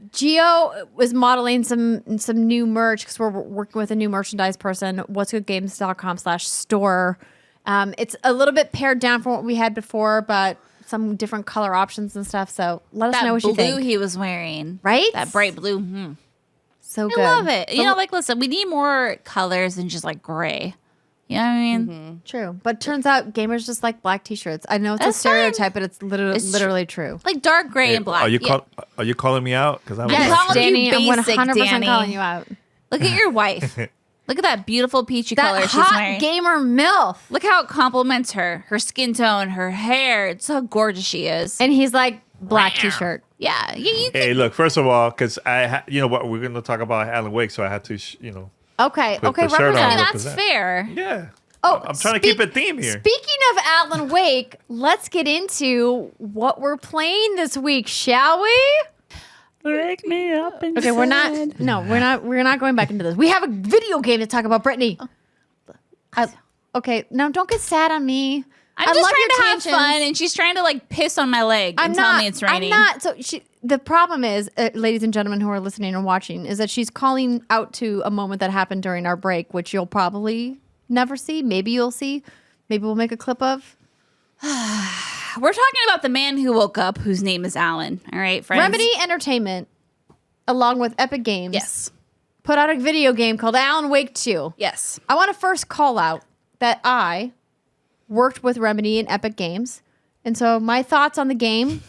Gio was modeling some new merch because we're working with a new merchandise person. whatsgoodgames.com/store. It's a little bit pared down from what we had before, but some different color options and stuff. So let us know what you blue think. he was wearing. Right? That bright blue. So I good. love it. You know, like, listen, we need more colors than just like gray. You know what I mean? True. But turns out gamers just like black t-shirts. I know it's That's a stereotype, but it's literally true. Like dark gray and black. Are you Yeah. are you calling me out? Because I'm Yes, calling you Danny, I'm basic, 100% Danny. calling you out. Look at your wife. Look at that beautiful peachy color That she's hot wearing. gamer MILF. Look how it complements her skin tone, her hair. It's how gorgeous she is. And he's like, black t-shirt. Yeah, you can, Hey, look. First of all, because you know what, we're going to talk about Alan Wake, so I had to, Okay, Put okay, the shirt on. represent. that's represent. fair. yeah. Oh, I'm trying to keep a theme here. Speaking of Alan Wake, let's get into what we're playing this week, shall we? Wake me up and Okay, we're not going back into this. We have a video game to talk about, Brittany. Okay, no, don't get sad on me. I'm I just love trying your to have tangents. fun, and she's trying to like piss on my leg and tell me it's raining. I'm not. So the problem is, ladies and gentlemen who are listening and watching, is that she's calling out to a moment that happened during our break, which you'll probably never see. Maybe you'll see. Maybe we'll make a clip of. We're talking about the man who woke up, whose name is Alan. All right, friends. Remedy Entertainment, along with Epic Games, Yes. put out a video game called Alan Wake 2. Yes. I want to first call out that I worked with Remedy and Epic Games. And so my thoughts on the game,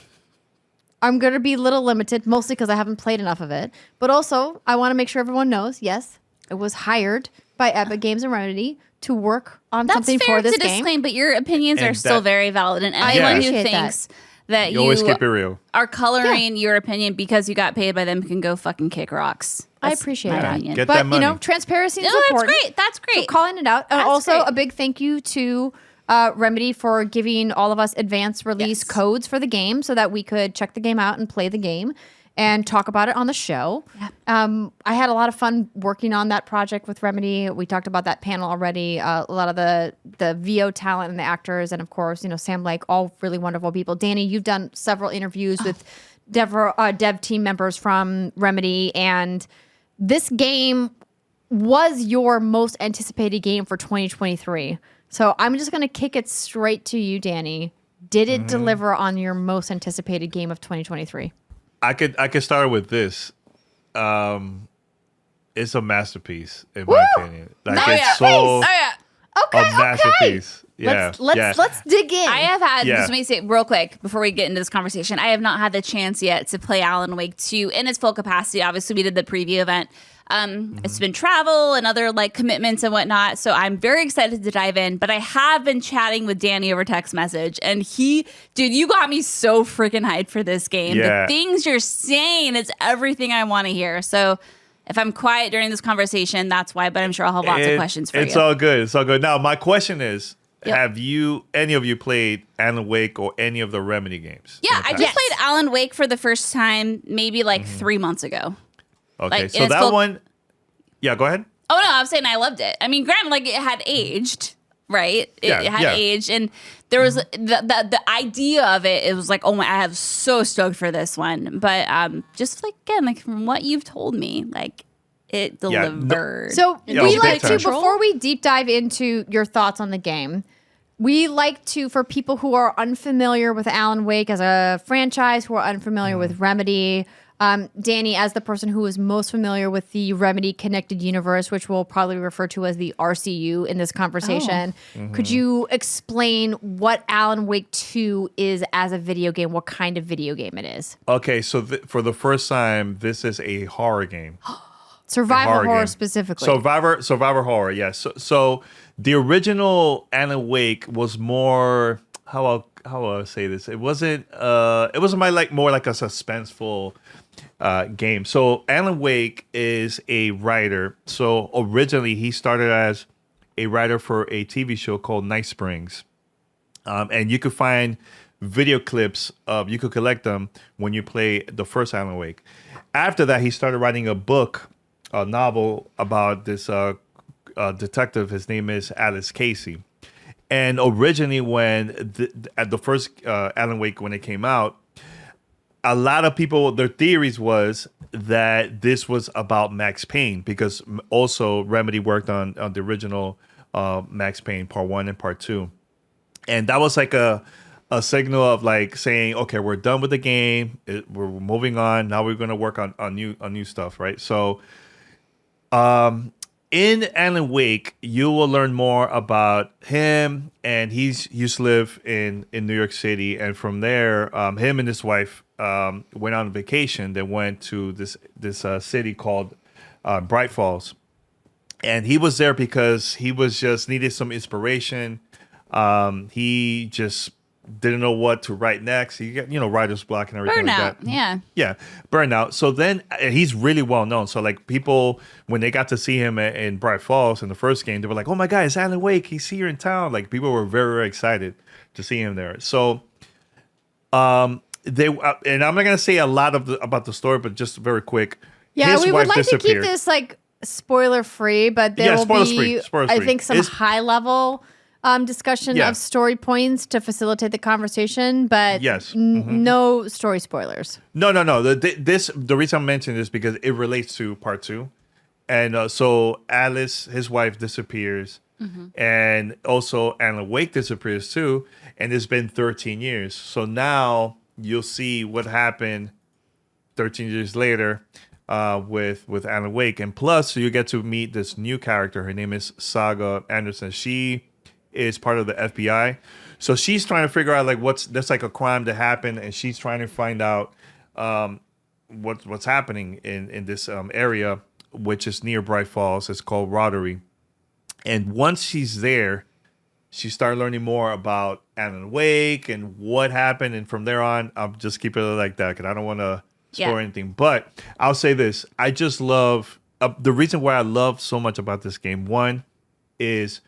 I'm going to be a little limited, mostly because I haven't played enough of it. But also, I want to make sure everyone knows, yes, it was hired by Epic Games and Remedy to work on That's something fair for this to game. disclaim, but your opinions And are still that- very valid. And anyone who appreciate that. thinks that You always keep it real. are coloring your opinion because you got paid by them can go fucking kick rocks. I That's appreciate my that. opinion. Get But, that money. transparency is No, that's important. great. That's great. So calling it out. And That's also great. a big thank you to Remedy for giving all of us advanced release Yes. codes for the game so that we could check the game out and play the game. and talk about it on the show. Yeah. I had a lot of fun working on that project with Remedy. We talked about that panel already. A lot of the VO talent and the actors, and of course, Sam Lake, all really wonderful people. Danny, you've done several interviews with dev team members from Remedy, and this game was your most anticipated game for 2023. So I'm just going to kick it straight to you, Danny. Did it deliver on your most anticipated game of 2023? I could start with this. It's a masterpiece in my opinion. Like it's so Okay, a masterpiece. Yeah. Let's dig in. I have had, just let me say real quick before we get into this conversation, I have not had the chance yet to play Alan Wake 2 in its full capacity. Obviously, we did the preview event. It's been travel and other like commitments and whatnot. So I'm very excited to dive in. But I have been chatting with Danny over text message. And you got me so freaking hyped for this game. Yeah. The things you're saying, it's everything I want to hear. So if I'm quiet during this conversation, that's why. But I'm sure I'll have lots of questions for you. It's all good. It's all good. Now, my question is, Yep. have any of you played Alan Wake or any of the Remedy games? Yeah, I just played Alan Wake for the first time maybe like 3 months ago. Okay, like, so that one... Yeah, go ahead. Oh, no, I was saying I loved it. I mean, granted, like, it had aged, right? It had aged, and there was the idea of it. It was like, oh my, I am so stoked for this one. But just like, again, like from what you've told me, like it delivered. So Yeah, we big like time. to, before we deep dive into your thoughts on the game, we like to, for people who are unfamiliar with Alan Wake as a franchise, who are unfamiliar with Remedy, Danny, as the person who is most familiar with the Remedy Connected Universe, which we'll probably refer to as the RCU in this conversation, could you explain what Alan Wake 2 is as a video game, what kind of video game it is? Okay, so for the first time, this is a horror game. Survival horror game. specifically. Survivor horror, yes. So the original Alan Wake was more how I'll say this. It wasn't more like a suspenseful game. So Alan Wake is a writer. So originally he started as a writer for a TV show called Night Springs. And you could find video clips you could collect them when you play the first Alan Wake. After that, he started writing a novel about this detective. His name is Alice Casey. And originally, when at the first Alan Wake, when it came out, a lot of people, their theories was that this was about Max Payne, because also Remedy worked on the original Max Payne Part 1 and Part 2. And that was like a signal of like saying, okay, we're done with the game. We're moving on. Now we're going to work on new stuff, right? So in Alan Wake, you will learn more about him, and he used to live in New York City. And from there, him and his wife went on vacation. They went to this city called Bright Falls. And he was there because he was just needed some inspiration. He just didn't know what to write next. He got, writer's block and everything Burnout, like that. yeah. Yeah, burnout. So then he's really well known. So like people, when they got to see him in Bright Falls in the first game, they were like, oh my God, it's Alan Wake. He's here in town. Like people were very, very excited to see him there. So they, and I'm not going to say a lot about the story, but just very quick. Yeah, his we would wife like to keep disappeared. this like spoiler free, but there will be, I think, some high level discussion of story points to facilitate the conversation, but yes. No story spoilers. No. The reason I'm mentioning this because it relates to Part 2. And so Alice, his wife, disappears. And also Alan Wake disappears too. And it's been 13 years. So now you'll see what happened 13 years later with Alan Wake. And plus, you get to meet this new character. Her name is Saga Anderson. She is part of the FBI. So she's trying to figure out like there's like a crime that happened, and she's trying to find out what's happening in this area, which is near Bright Falls. It's called Rotary. And once she's there, she started learning more about Alan Wake and what happened. And from there on, I'll just keep it like that because I don't want to spoil anything. But I'll say this. I just love the reason why I love so much about this game. One is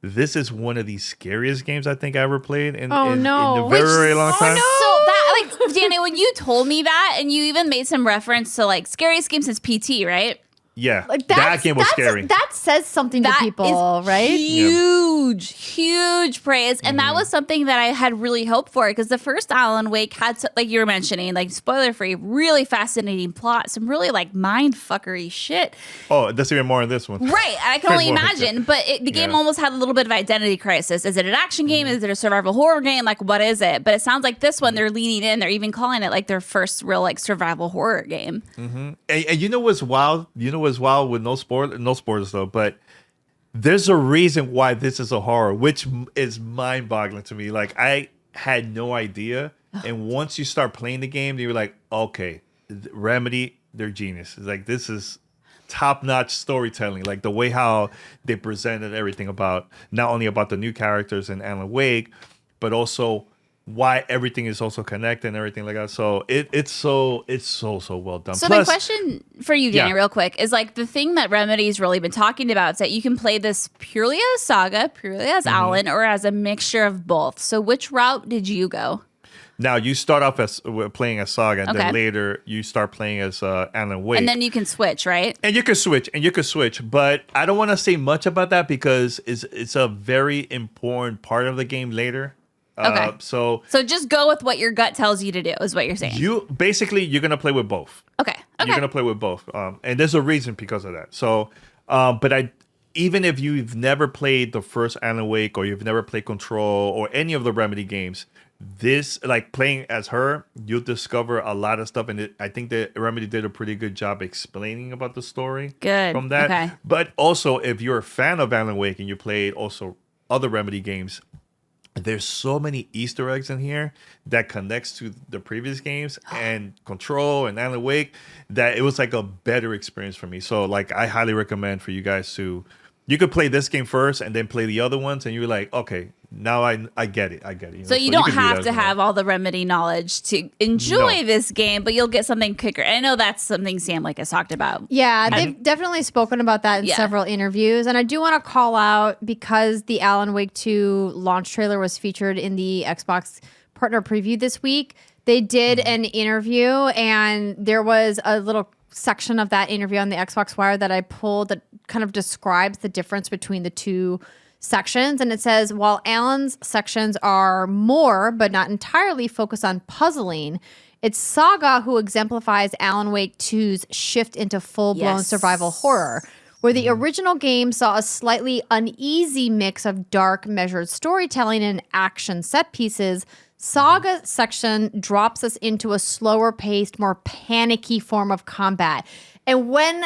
this is one of the scariest games I think I ever played in a very, very long time. So that, like, Danny, when you told me that, and you even made some reference to like scariest game since PT, right? Yeah, Like that game was scary. That says something That to people, right? Huge praise. And that was something that I had really hoped for, because the first Alan Wake had, like you were mentioning, like spoiler free, really fascinating plot, some really like mind fuckery shit. Oh, there's even more in this one. Right. I can only More. imagine. But the game almost had a little bit of identity crisis. Is it an action game? Is it a survival horror game? Like, what is it? But it sounds like this one, they're leaning in. They're even calling it like their first real like survival horror game. And you know what's wild? You know what's wild with no spoilers though, but there's a reason why this is a horror, which is mind-boggling to me. Like, I had no idea. And once you start playing the game, you're like, okay, Remedy, they're genius. It's like, this is top-notch storytelling. Like, the way how they presented everything about, not only about the new characters in Alan Wake, but also why everything is also connected and everything like that. So it's so well done. So Plus, the question for you, Danny, real quick, is like the thing that Remedy's really been talking about is that you can play this purely as Saga, purely as Alan, or as a mixture of both. So which route did you go? now you start off as playing as Saga, and Okay. then later you start playing as Alan Wake. And then you can switch, right? And you can switch, but I don't want to say much about that because it's a very important part of the game later. Okay. So just go with what your gut tells you to do, is what you're saying. you're gonna play with both. Okay. You're gonna play with both, and there's a reason because of that. So, but even if you've never played the first Alan Wake or you've never played Control or any of the Remedy games, this, like, playing as her, you'll discover a lot of stuff, and I think that Remedy did a pretty good job explaining about the story. Good. From that. Okay. But also, if you're a fan of Alan Wake and you played also other Remedy games, there's so many Easter eggs in here that connects to the previous games and Control and Alan Wake that it was like a better experience for me. So, like, I highly recommend for you guys to, you could play this game first and then play the other ones, and you're like, okay, now I get it. You know? So you don't can do have that to as well. have all the Remedy knowledge to enjoy this game, but you'll get something quicker. I know that's something Sam has talked about. Yeah, they've definitely spoken about that in Yeah. several interviews. And I do want to call out, because the Alan Wake 2 launch trailer was featured in the Xbox partner preview this week, they did an interview, and there was a little section of that interview on the Xbox Wire that I pulled that kind of describes the difference between the two sections. And it says, while Alan's sections are more, but not entirely, focused on puzzling, it's Saga who exemplifies Alan Wake 2's shift into full-blown survival horror, where the original game saw a slightly uneasy mix of dark, measured storytelling and action set pieces. Saga section drops us into a slower paced, more panicky form of combat. And when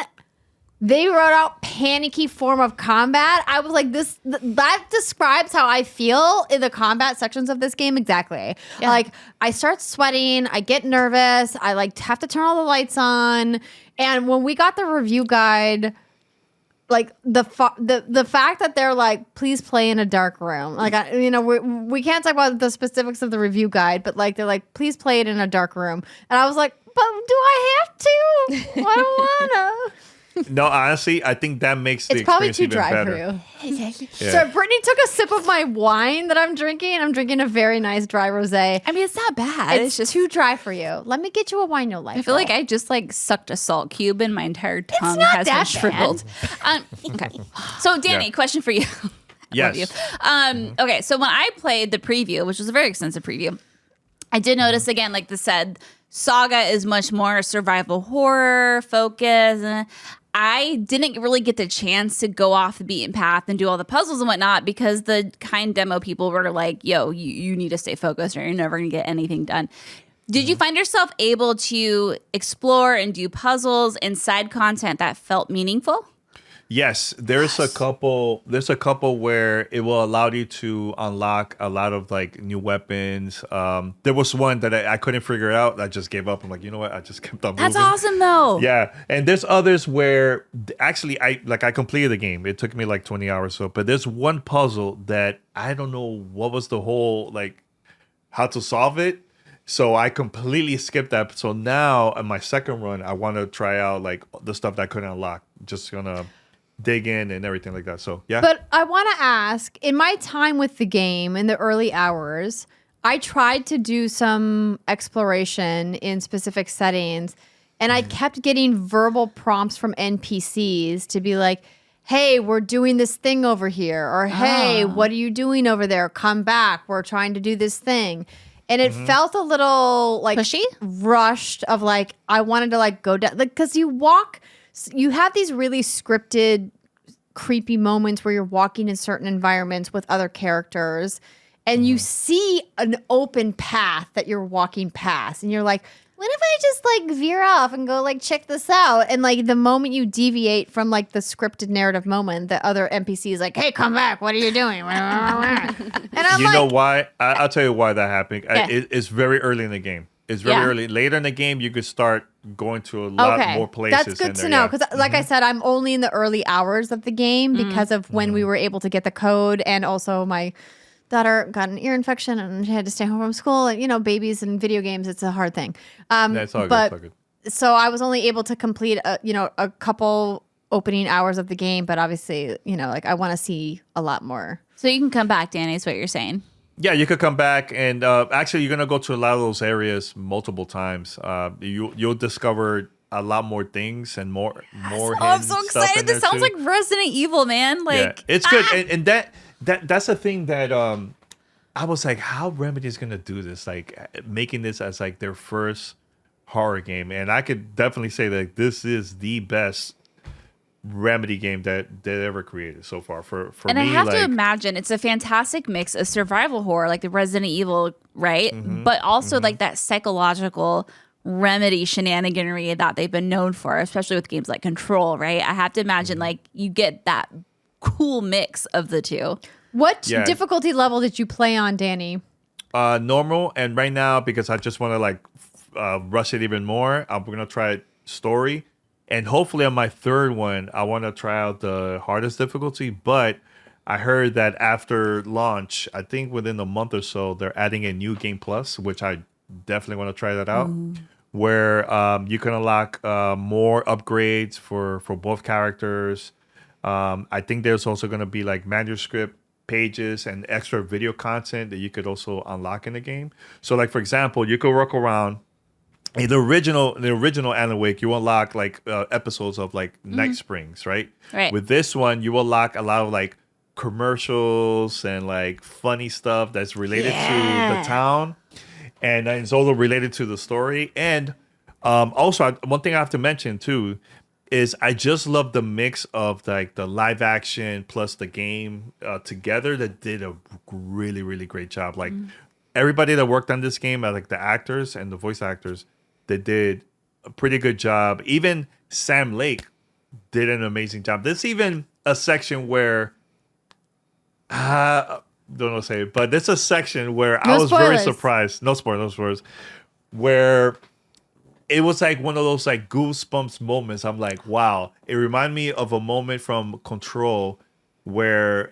they wrote out panicky form of combat, I was like, that describes how I feel in the combat sections of this game exactly. Yeah. Like, I start sweating, I get nervous, I like have to turn all the lights on. And when we got the review guide, like the fact that they're like, please play in a dark room. Like, we can't talk about the specifics of the review guide, but like, they're like, please play it in a dark room. And I was like, but do I have to? I don't wanna. No, honestly, I think that makes the It's probably experience too even dry better. for you. Yeah. So Brittany took a sip of my wine that I'm drinking. I'm drinking a very nice dry rosé. I mean, it's not bad. It's just too dry for you. Let me get you a wine you'll like. I feel like I just like sucked a salt cube and my entire tongue not has been that shriveled. Okay. So Danny, Yeah. question for you. Yes. You. Okay, so when I played the preview, which was a very extensive preview, I did notice again, like this said, Saga is much more survival horror focused. I didn't really get the chance to go off the beaten path and do all the puzzles and whatnot because the kind demo people were like, yo, you need to stay focused or you're never going to get anything done. Did you find yourself able to explore and do puzzles and side content that felt meaningful? Yes, there's a couple where it will allow you to unlock a lot of like new weapons. There was one that I couldn't figure out. I just gave up. I'm like, you know what? I just kept on moving. That's awesome though. Yeah, and there's others where actually I completed the game. It took me like 20 hours or so, but there's one puzzle that I don't know what was the whole like how to solve it. So I completely skipped that. So now in my second run, I want to try out like the stuff that I couldn't unlock. Just gonna dig in and everything like that. So yeah. But I want to ask, in my time with the game in the early hours, I tried to do some exploration in specific settings, and I kept getting verbal prompts from NPCs to be like, hey, we're doing this thing over here, or hey, what are you doing over there? Come back. We're trying to do this thing. And it felt a little like Pushy? rushed of like, I wanted to like go down, like, because you have these really scripted, creepy moments where you're walking in certain environments with other characters and you see an open path that you're walking past and you're like, what if I just like veer off and go like check this out? And like the moment you deviate from like the scripted narrative moment, the other NPC is like, hey, come back. What are you doing? And I'm You like, know why? I'll tell you why that happened. Yeah. It's very early in the game. It's very early. Later in the game, you could start going to a lot more places. That's good in to there, know yeah. because, like I said, I'm only in the early hours of the game because of when we were able to get the code, and also my daughter got an ear infection and she had to stay home from school. And you know, babies and video games, it's a hard thing. That's all but, good. So I was only able to complete, a couple opening hours of the game, but obviously, like I want to see a lot more. So you can come back, Danny, is what you're saying. Yeah, you could come back, and actually, you're gonna go to a lot of those areas multiple times. You'll discover a lot more things and more. Oh, I'm so excited! This sounds like Resident Evil, man. Like, it's good, and that's the thing that I was like, how Remedy is gonna do this, like making this as like their first horror game, and I could definitely say that this is the best Remedy game that they ever created so far for and me. I have like, to imagine it's a fantastic mix of survival horror, like the Resident Evil, right? But also like that psychological Remedy shenaniganry that they've been known for, especially with games like Control, right? I have to imagine like you get that cool mix of the two. What difficulty level did you play on, Danny? normal, and right now because I just want to like rush it even more, I'm gonna try story. And hopefully on my third one, I want to try out the hardest difficulty. But I heard that after launch, I think within a month or so, they're adding a new game plus, which I definitely want to try that out. Where you can unlock more upgrades for both characters. I think there's also going to be like manuscript pages and extra video content that you could also unlock in the game. So like, for example, you could walk around. In the original Alan Wake, you unlock like episodes of like Night Springs, right? Right. With this one, you unlock a lot of like commercials and like funny stuff that's related to the town, and it's also related to the story. And also, one thing I have to mention too is I just love the mix of like the live action plus the game together. That did a really, really great job. Like everybody that worked on this game, like the actors and the voice actors, they did a pretty good job. Even Sam Lake did an amazing job. There's even a section where don't know say it, but there's a section where I was very surprised. No spoilers. Where it was like one of those like goosebumps moments. I'm like, wow. It reminded me of a moment from Control where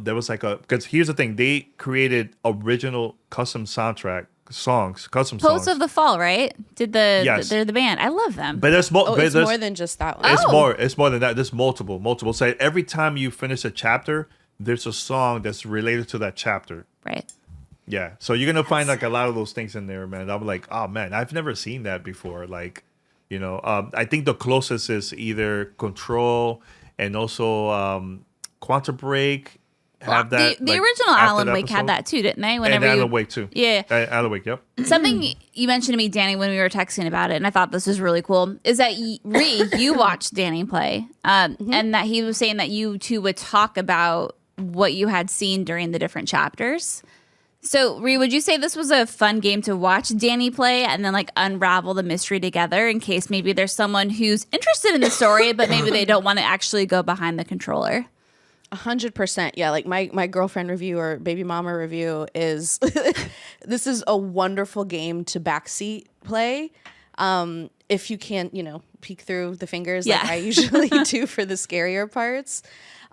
there was like because here's the thing, they created original custom soundtrack songs, custom songs. Post of the Fall, right? They're the band. I love them. Oh, But there's it's more than just that one. It's more than that. There's multiple. So every time you finish a chapter, there's a song that's related to that chapter. Right. Yeah. So you're gonna find like a lot of those things in there, man. I'm like, oh man, I've never seen that before. Like, I think the closest is either Control and also Quantum Break. Have that the original Alan Wake had that too, didn't they? And Alan Wake too. Yeah. Alan Wake, yep. Something you mentioned to me, Danny, when we were texting about it, and I thought this was really cool, is that you watched Danny play, and that he was saying that you two would talk about what you had seen during the different chapters. So, Ree, would you say this was a fun game to watch Danny play and then like unravel the mystery together in case maybe there's someone who's interested in the story, but maybe they don't want to actually go behind the controller? 100%. Yeah, like my girlfriend review or baby mama review is this is a wonderful game to backseat play. If you can't, peek through the fingers like I usually do for the scarier parts.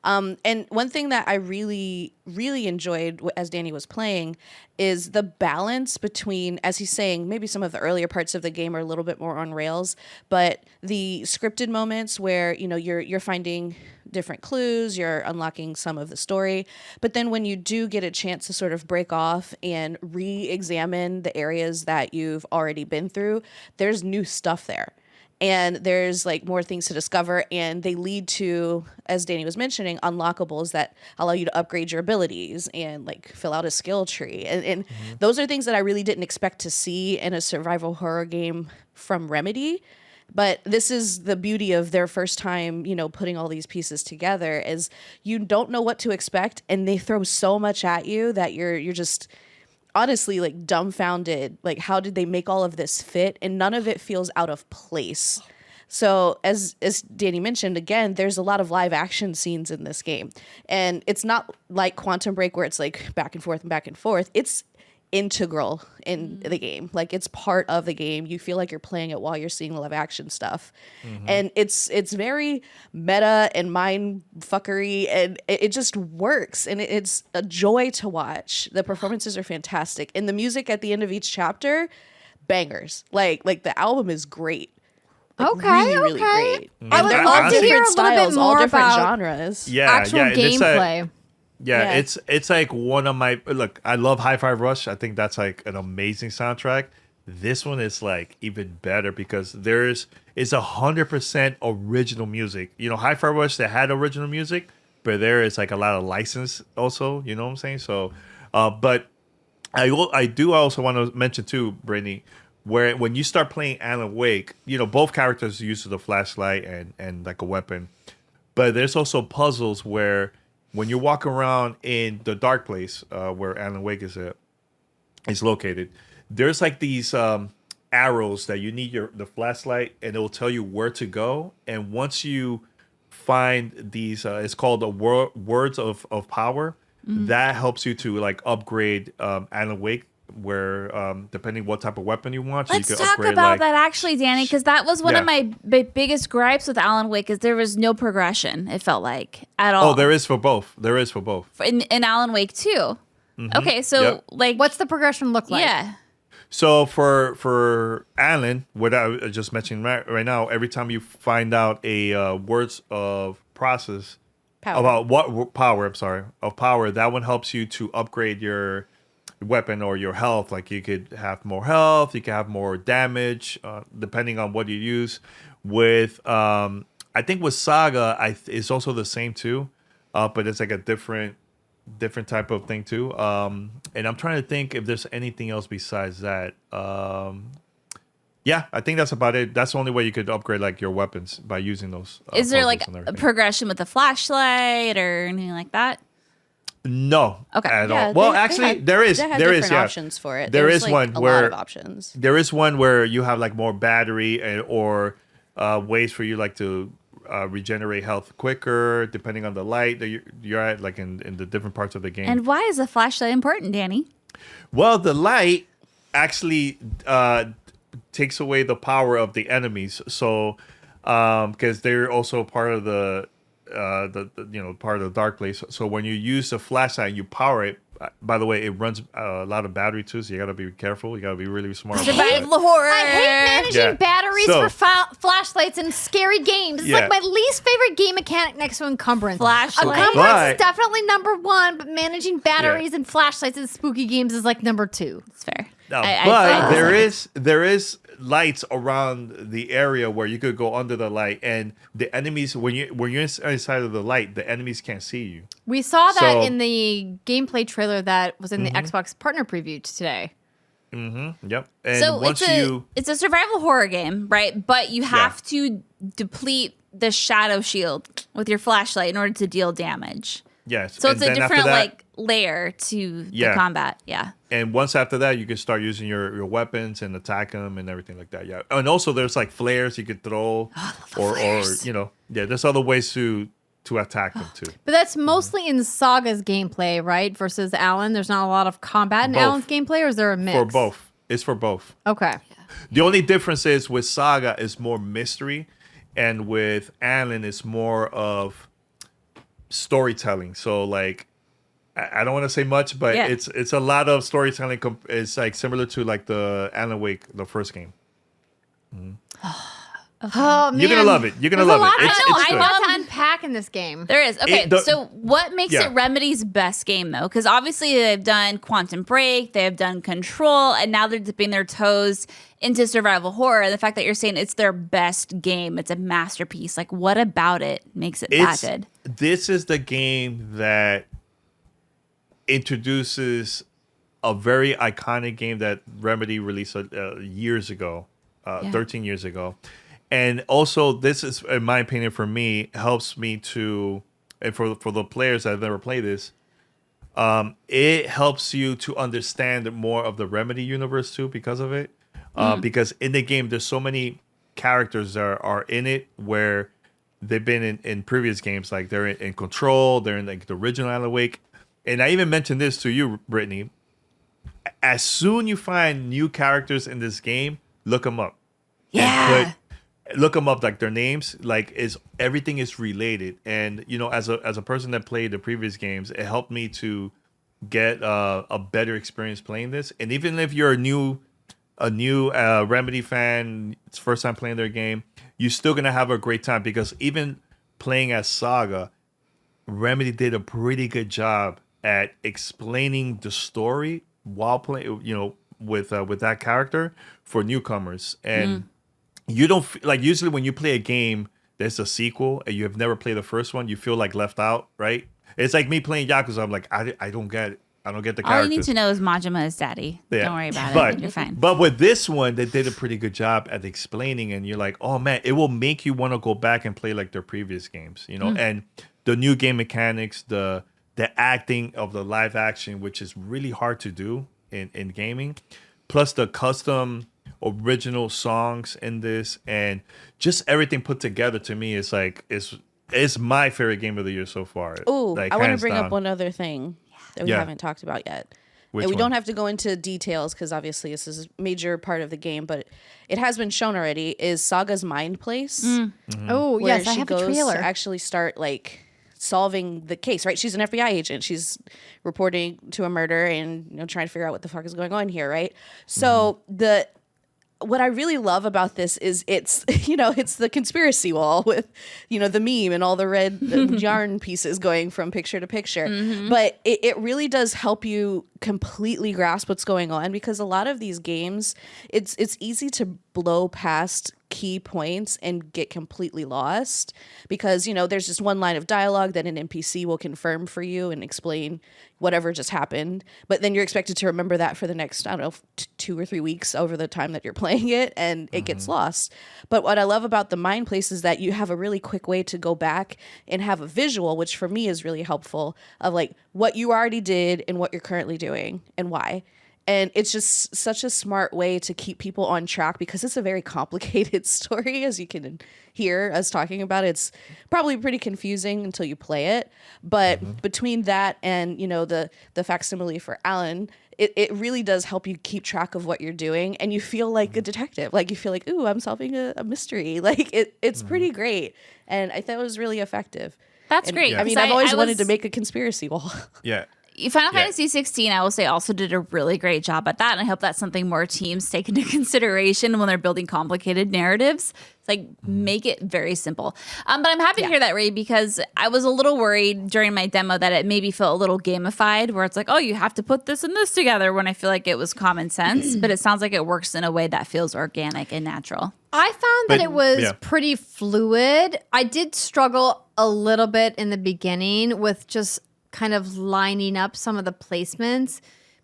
And one thing that I really, really enjoyed as Danny was playing is the balance between, as he's saying, maybe some of the earlier parts of the game are a little bit more on rails, but the scripted moments where, you know, you're finding different clues, you're unlocking some of the story, but then when you do get a chance to sort of break off and re-examine the areas that you've already been through, there's new stuff there. And there's like more things to discover, and they lead to, as Danny was mentioning, unlockables that allow you to upgrade your abilities and like fill out a skill tree. And those are things that I really didn't expect to see in a survival horror game from Remedy. But this is the beauty of their first time, you know, putting all these pieces together, is you don't know what to expect, and they throw so much at you that you're just honestly like dumbfounded. Like, how did they make all of this fit? And none of it feels out of place. So as Danny mentioned, again, there's a lot of live action scenes in this game, and it's not like Quantum Break where it's like back and forth and back and forth. It's integral in the game. Like, it's part of the game. You feel like you're playing it while you're seeing the live action stuff. And it's very meta and mind fuckery, and it just works, and it's a joy to watch. The performances are fantastic, and the music at the end of each chapter, bangers. Like the album is great. Like, really great. I would love to hear a little bit more all different about genres. actual gameplay. Yeah, it's like one of my look. I love Hi-Fi Rush. I think that's like an amazing soundtrack. This one is like even better because it's 100% original music. You know, Hi-Fi Rush, they had original music, but there is like a lot of license also. You know what I'm saying? So, but I do also want to mention too, Brittany, where when you start playing Alan Wake, you know, both characters use the flashlight and like a weapon, but there's also puzzles where when you walk around in the dark place where Alan Wake is located, there's like these arrows that you need the flashlight, and it will tell you where to go. And once you find these, it's called the words of power. That helps you to like upgrade Alan Wake, where depending what type of weapon you want, Let's you can talk upgrade, about that actually, Danny, because that was one of my biggest gripes with Alan Wake, is there was no progression, it felt like, at all. Oh, there is for both. In Alan Wake too. Okay, so like, What's the progression look like? yeah. So for Alan, what I was just mentioning right now, every time you find out a words of process about what power, that one helps you to upgrade your weapon or your health. Like, you could have more health, you can have more damage, depending on what you use. With I think with Saga, it's also the same too, but it's like a different type of thing too. And I'm trying to think if there's anything else besides that. Yeah, I think that's about it. That's the only way you could upgrade like your weapons, by using those. Is there like puzzles and a everything. progression with the flashlight or anything like that? No. Okay. At Yeah, all. Well, they actually, had- there is. They had There different is. Yeah. options for it. There There's, is like, one a where lot of options. There is one where you have like more battery or ways for you like to regenerate health quicker, depending on the light that you're at, like in the different parts of the game. And why is a flashlight important, Danny? Well, the light actually takes away the power of the enemies. So, because they're also part of the part of the dark place. So when you use the flashlight and you power it, by the way, it runs a lot of battery too. So you gotta be careful. You gotta be really smart. about that. Survival horror. I hate managing Yeah. batteries So- for flashlights in scary games. It's Yeah. like my least favorite game mechanic next to encumbrance. Flashlight. Encumbrance But- is definitely number one, but managing batteries and flashlights in spooky games is like number two. It's fair. No, I- but I- there is lights around the area where you could go under the light, and the enemies when you're inside of the light, the enemies can't see you. We saw that So- in the gameplay trailer that was in the Xbox partner preview today. Yep. And So once it's a survival horror game, right? But you have to deplete the shadow shield with your flashlight in order to deal damage. yes, So and it's a then after different that- like layer to the Yeah. combat. Yeah. And once after that, you can start using your weapons and attack them and everything like that. Yeah. And also, there's like flares you could throw, or there's other ways to attack them too. But that's mostly in Saga's gameplay, right? Versus Alan. There's not a lot of combat in Both. Alan's gameplay, or is there a mix? For both, it's for both. Okay. The only difference is with Saga is more mystery, and with Alan it's more of storytelling. So like, I don't want to say much, but it's a lot of storytelling. It's like similar to like the Alan Wake, the first game. Oh man, You're gonna love it. You're gonna There's love a it. lot, It's I good. know, a lot to unpack in this game. There is. Okay, so what makes Yeah. it Remedy's best game, though? Because obviously they've done Quantum Break, they've done Control, and now they're dipping their toes into survival horror. And the fact that you're saying it's their best game, it's a masterpiece. Like, what about it makes it that good? This is the game that introduces a very iconic game that Remedy released years ago, 13 years ago. And also, this is, in my opinion, for me, helps me to, and for the players that have never played this, it helps you to understand more of the Remedy universe too because of it. Because in the game, there's so many characters that are in it where they've been in previous games. Like they're in Control, they're in like the original Alan Wake. And I even mentioned this to you, Brittany. As soon you find new characters in this game, look them up. Yeah. Look them up, like their names, like everything is related. And you know, as a person that played the previous games, it helped me to get a better experience playing this. And even if you're a new Remedy fan, it's first time playing their game, you're still gonna have a great time because even playing as Saga, Remedy did a pretty good job at explaining the story while playing, you know, with that character for newcomers. And you don't like, usually when you play a game there's a sequel and you have never played the first one, you feel like left out, right? It's like me playing Yakuza. I'm like, I don't get it. I don't get the character. All you need to know is Majima is daddy. Yeah. Don't worry about But it. You're fine. But with this one, they did a pretty good job at explaining, and you're like, oh man, it will make you want to go back and play like their previous games, you know? And the new game mechanics, the acting of the live action, which is really hard to do in gaming, plus the custom original songs in this, and just everything put together, to me is like it's my favorite game of the year so far. Ooh, like, I want to hands bring down. up one other thing that we haven't talked about yet. Which And we one? don't have to go into details because obviously this is a major part of the game, but it has been shown already, is Saga's mind place. Oh Where yes, I she have a goes trailer. to actually start like solving the case, right? She's an FBI agent. She's reporting to a murder and, you know, trying to figure out what the fuck is going on here, right? So what I really love about this is it's, you know, it's the conspiracy wall with, you know, the meme and all the red yarn pieces going from picture to picture. But it really does help you completely grasp what's going on, because a lot of these games, it's easy to blow past key points and get completely lost because, you know, there's just one line of dialogue that an NPC will confirm for you and explain whatever just happened, but then you're expected to remember that for the next, I don't know, 2 or 3 weeks over the time that you're playing it, and it gets lost. But what I love about the mind place is that you have a really quick way to go back and have a visual, which for me is really helpful, of like what you already did and what you're currently doing and why. And it's just such a smart way to keep people on track, because it's a very complicated story, as you can hear us talking about. It's probably pretty confusing until you play it. But between that and, you know, the facsimile for Alan, it really does help you keep track of what you're doing, and you feel like a detective. Like you feel like, ooh, I'm solving a mystery. Like it's pretty great. And I thought it was really effective. That's great. I mean, I've always wanted to make a conspiracy wall. Yeah. Final Fantasy 16, I will say, also did a really great job at that. And I hope that's something more teams take into consideration when they're building complicated narratives. It's like, make it very simple. But I'm happy to hear that, Ray, because I was a little worried during my demo that it maybe felt a little gamified, where it's like, oh, you have to put this and this together, when I feel like it was common sense. But it sounds like it works in a way that feels organic and natural. I found that it was pretty fluid. I did struggle a little bit in the beginning with just kind of lining up some of the placements,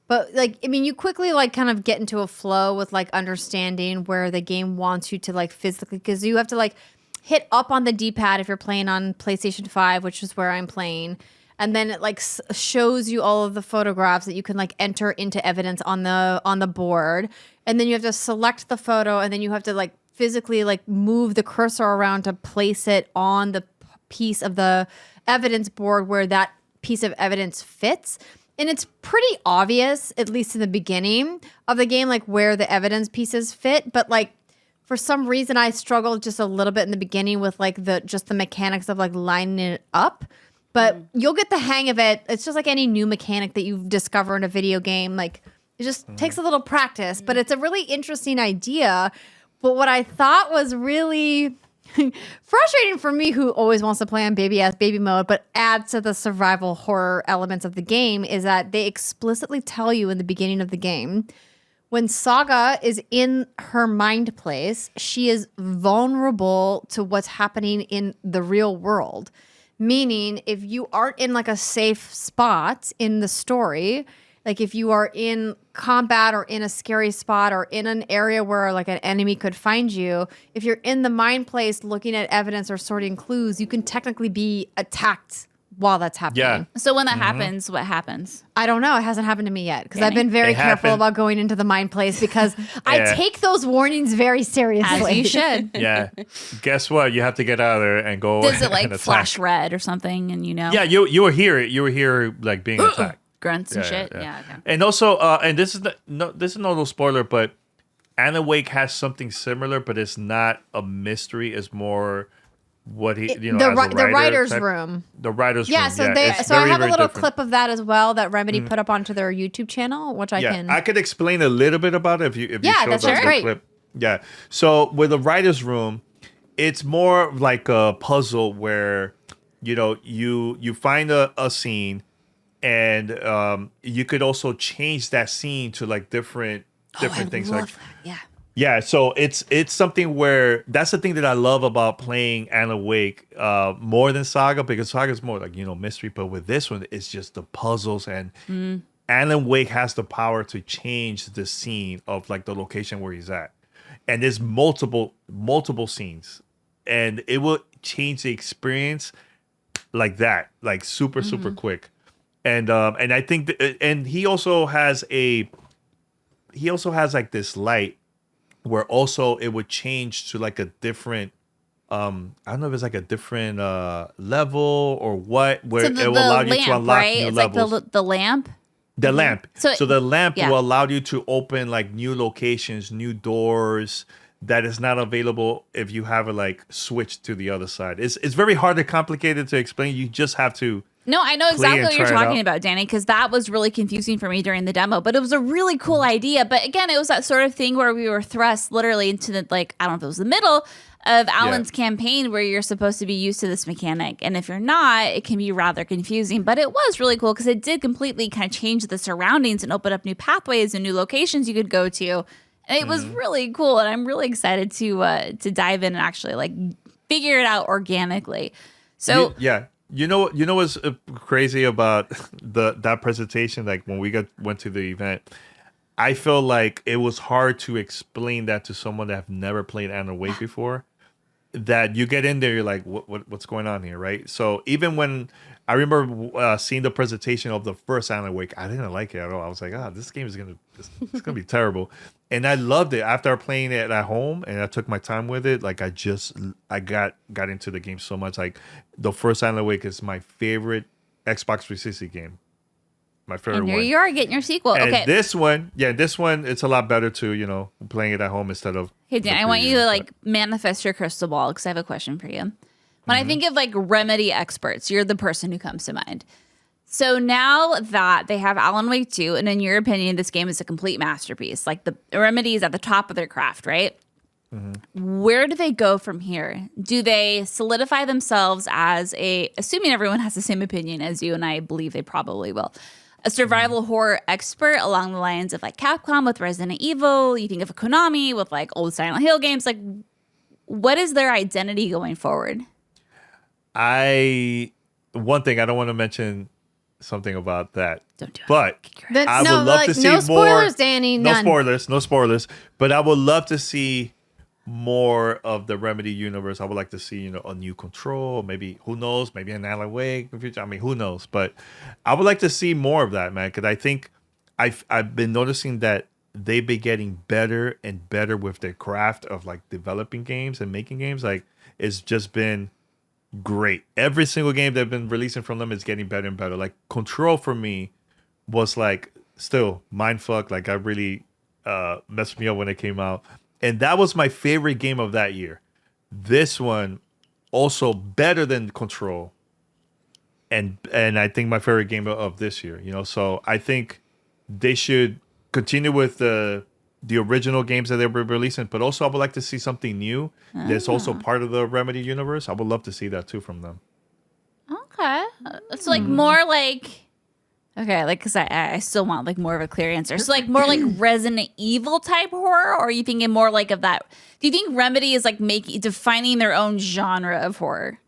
but like, I mean, you quickly like kind of get into a flow with like understanding where the game wants you to like physically, because you have to like hit up on the D-pad if you're playing on PlayStation 5, which is where I'm playing, and then it like shows you all of the photographs that you can like enter into evidence on the board, and then you have to select the photo, and then you have to like physically like move the cursor around to place it on the piece of the evidence board where that piece of evidence fits. And it's pretty obvious, at least in the beginning of the game, like where the evidence pieces fit. But like for some reason I struggled just a little bit in the beginning with like the mechanics of like lining it up. But you'll get the hang of it. It's just like any new mechanic that you discover in a video game. Like it just takes a little practice, but it's a really interesting idea. But what I thought was really frustrating for me, who always wants to play on baby mode, but adds to the survival horror elements of the game, is that they explicitly tell you in the beginning of the game, when Saga is in her mind place, she is vulnerable to what's happening in the real world. Meaning, if you aren't in like a safe spot in the story, like if you are in combat or in a scary spot or in an area where like an enemy could find you, if you're in the mind place looking at evidence or sorting clues, you can technically be attacked while that's happening. Yeah. So when that happens, what happens? I don't know. It hasn't happened to me yet because I've Danny? been very It careful happened. about going into the mind place because I take those warnings very seriously. As you should. Yeah. Guess what? You have to get out of there and go. Does it like and attack. flash red or something? And Yeah, you will hear it. You will hear like being attacked. grunts and shit. Yeah. Okay. And also, and this is no spoiler, but Alan Wake has something similar, but it's not a mystery. It's more what he, you know, the, as a the writer writer's type- room. The writer's Yeah, room. so it's so I very, have a very little different. clip of that as well that Remedy put up onto their YouTube channel, which I can. I could explain a little bit about it if you Yeah, showed that's us the great. clip. Yeah. So with the writer's room, it's more like a puzzle where you find a scene, and you could also change that scene to like different things. Like Yeah. yeah, so it's something where that's the thing that I love about playing Alan Wake more than Saga, because Saga's more like mystery, but with this one it's just the puzzles, and Alan Wake has the power to change the scene of like the location where he's at, and there's multiple scenes, and it will change the experience like that, like super quick, and I think and he also has like this light where also it would change to like a different I don't know if it's like a different level or what, where So it will allow you to unlock right? new It's levels. like the lamp. The lamp. So- the lamp yeah. will allow you to open like new locations, new doors that is not available if you have it like switched to the other side. It's very hard and complicated to explain. You just have to. No, I know Play exactly and what you're try it talking out. about, Danny, because that was really confusing for me during the demo. But it was a really cool idea. But again, it was that sort of thing where we were thrust literally into the, like, I don't know if it was the middle of Alan's campaign where you're supposed to be used to this mechanic. And if you're not, it can be rather confusing. But it was really cool because it did completely kind of change the surroundings and open up new pathways and new locations you could go to. And it was really cool. And I'm really excited to dive in and actually like figure it out organically. So You know what's crazy about that presentation? Like when we went to the event, I feel like it was hard to explain that to someone that have never played Alan Wake before. That you get in there, you're like, what's going on here, right? So even when I remember seeing the presentation of the first Alan Wake, I didn't like it at all. I was like, this game is it's gonna be terrible, and I loved it after playing it at home, and I took my time with it. Like I got into the game so much. Like the first Alan Wake is my favorite Xbox 360 game. My favorite and here one. you are getting your sequel. And Okay. this one, it's a lot better too, playing it at home instead of. Hey, Dan, the I want you preview, to but- like manifest your crystal ball because I have a question for you. When I think of like Remedy experts, you're the person who comes to mind. So now that they have Alan Wake 2, and in your opinion, this game is a complete masterpiece, like the Remedy is at the top of their craft, right? Where do they go from here? Do they solidify themselves as assuming everyone has the same opinion as you, and I believe they probably will, a survival horror expert along the lines of like Capcom with Resident Evil? You think of a Konami with like old Silent Hill games. Like, what is their identity going forward? One thing I don't want to mention something about that. Don't do it. But Then- I no, would love like, to see no more. spoilers, Danny, none. No spoilers. But I would love to see more of the Remedy universe. I would like to see, a new Control, maybe, who knows, maybe an Alan Wake in the future. I mean, who knows? But I would like to see more of that, man, because I think I've been noticing that they've been getting better and better with their craft of like developing games and making games. Like it's just been great. Every single game they've been releasing from them is getting better and better. Like Control for me was like still mindfuck. Like I really messed me up when it came out. And that was my favorite game of that year. This one also better than Control. and I think my favorite game of this year. So I think they should continue with the original games that they were releasing, but also I would like to see something new that's also part of the Remedy universe. I would love to see that too from them. Okay. It's like more like, okay, like, because I still want like more of a clear answer. So like more like Resident Evil type horror, or are you thinking more like of that? Do you think Remedy is like defining their own genre of horror?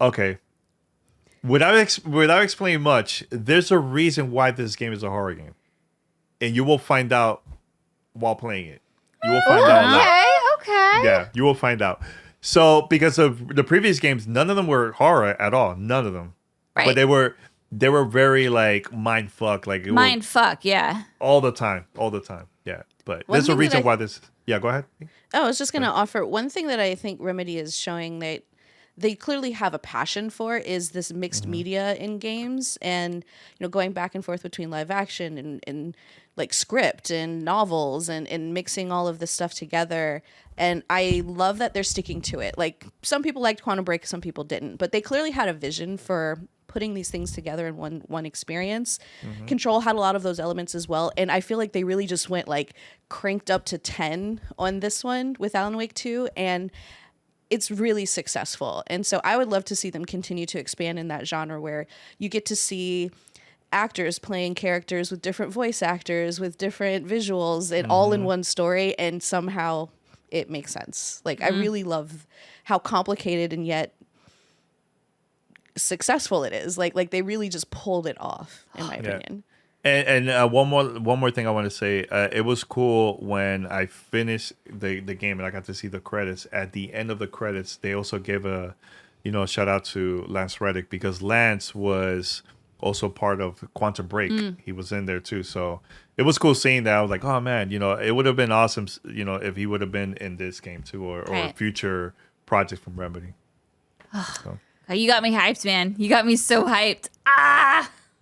Okay. Without explaining much, there's a reason why this game is a horror game. And you will find out while playing it. You will find out. Okay. Yeah, you will find out. So, because of the previous games, none of them were horror at all. None of them. Right. But they were very like mind fuck, like Mind fuck, yeah. all the time. Yeah. But One there's a thing reason that why this. Yeah, go ahead. Oh, I was just going to offer one thing that I think Remedy is showing that they clearly have a passion for is this mixed media in games, and going back and forth between live action and like script and novels and mixing all of this stuff together. And I love that they're sticking to it. Like, some people liked Quantum Break, some people didn't, but they clearly had a vision for putting these things together in one experience. Control had a lot of those elements as well, and I feel like they really just went like cranked up to 10 on this one with Alan Wake 2, and it's really successful. And so I would love to see them continue to expand in that genre where you get to see actors playing characters with different voice actors, with different visuals, and all in one story, and somehow it makes sense. Like, I really love how complicated and yet successful it is. Like they really just pulled it off, in my opinion. And one more thing I want to say. It was cool when I finished the game and I got to see the credits. At the end of the credits, they also gave a shout out to Lance Reddick, because Lance was also part of Quantum Break. He was in there too. So it was cool seeing that. I was like, oh man, it would have been awesome, if he would have been in this game too, or future projects from Remedy. So. You got me hyped, man. You got me so hyped.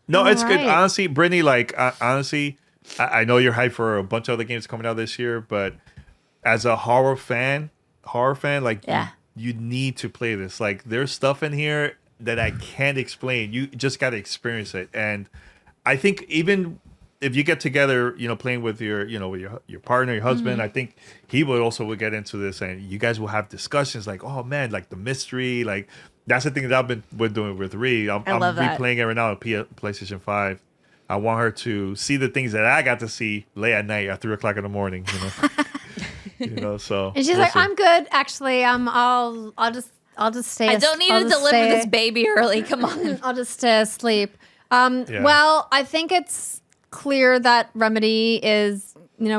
No, it's good. Honestly, Brittany, like, honestly, I know you're hyped for a bunch of other games coming out this year, but as a horror fan, like, you need to play this. Like, there's stuff in here that I can't explain. You just got to experience it. And I think even if you get together, playing with your partner, your husband, I think he would get into this, and you guys will have discussions like, oh man, like the mystery, like, that's the thing that I've been doing with Ree. I'm replaying it right now on PlayStation 5. I want her to see the things that I got to see late at night at 3:00 in the morning. So. And she's like, I'm good. Actually, I'll just stay. I don't need to deliver this baby early. Come on. I'll just stay asleep. Well, I think it's clear that Remedy is,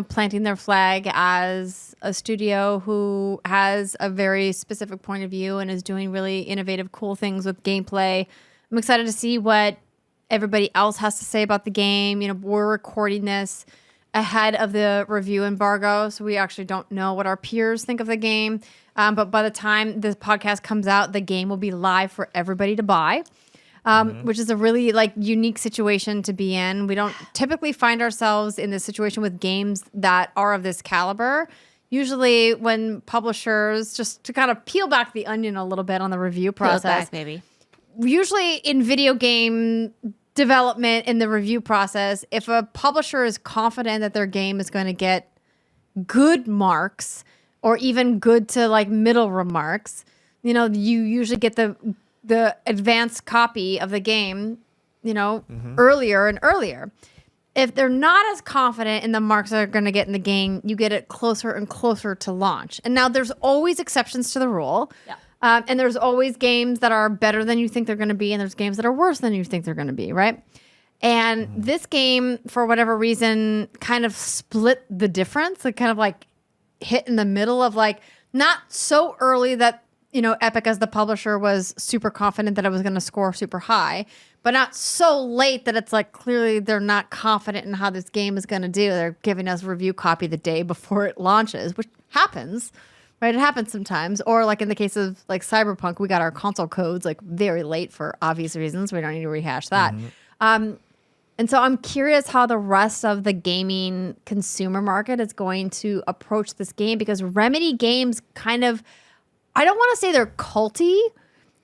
planting their flag as a studio who has a very specific point of view and is doing really innovative, cool things with gameplay. I'm excited to see what everybody else has to say about the game. We're recording this ahead of the review embargo, so we actually don't know what our peers think of the game. But by the time this podcast comes out, the game will be live for everybody to buy. Which is a really unique situation to be in. We don't typically find ourselves in this situation with games that are of this caliber. Usually when publishers, just to kind of peel back the onion a little bit on the review process, baby. Usually in video game development, in the review process, if a publisher is confident that their game is going to get good marks or even good to middle remarks, you usually get the advanced copy of the game, earlier and earlier. If they're not as confident in the marks that they're going to get in the game, you get it closer and closer to launch. And now there's always exceptions to the rule. Yeah. And there's always games that are better than you think they're going to be, and there's games that are worse than you think they're going to be, right? And this game, for whatever reason, kind of split the difference. It kind of hit in the middle of not so early that Epic as the publisher was super confident that it was going to score super high, but not so late that it's clearly they're not confident in how this game is going to do. They're giving us review copy the day before it launches, which happens, right? It happens sometimes. Or in the case of Cyberpunk, we got our console codes very late for obvious reasons. We don't need to rehash that. And so I'm curious how the rest of the gaming consumer market is going to approach this game, because Remedy games kind of, I don't want to say they're culty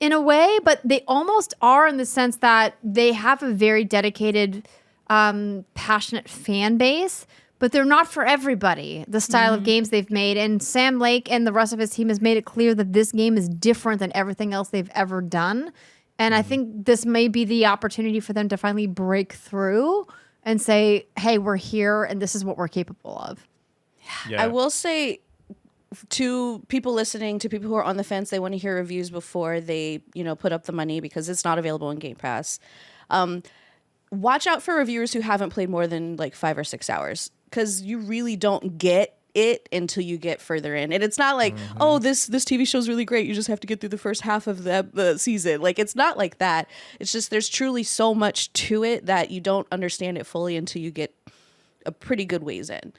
in a way, but they almost are in the sense that they have a very dedicated, passionate fan base, but they're not for everybody, the style of games they've made. And Sam Lake and the rest of his team has made it clear that this game is different than everything else they've ever done. And I think this may be the opportunity for them to finally break through and say, hey, we're here and this is what we're capable of. Yeah. I will say to people listening, to people who are on the fence, they want to hear reviews before they, put up the money because it's not available in Game Pass. Watch out for reviewers who haven't played more than like 5 or 6 hours, because you really don't get it until you get further in. And it's not like, oh, this TV show's really great, you just have to get through the first half of the season. Like, it's not like that. It's just there's truly so much to it that you don't understand it fully until you get a pretty good ways in.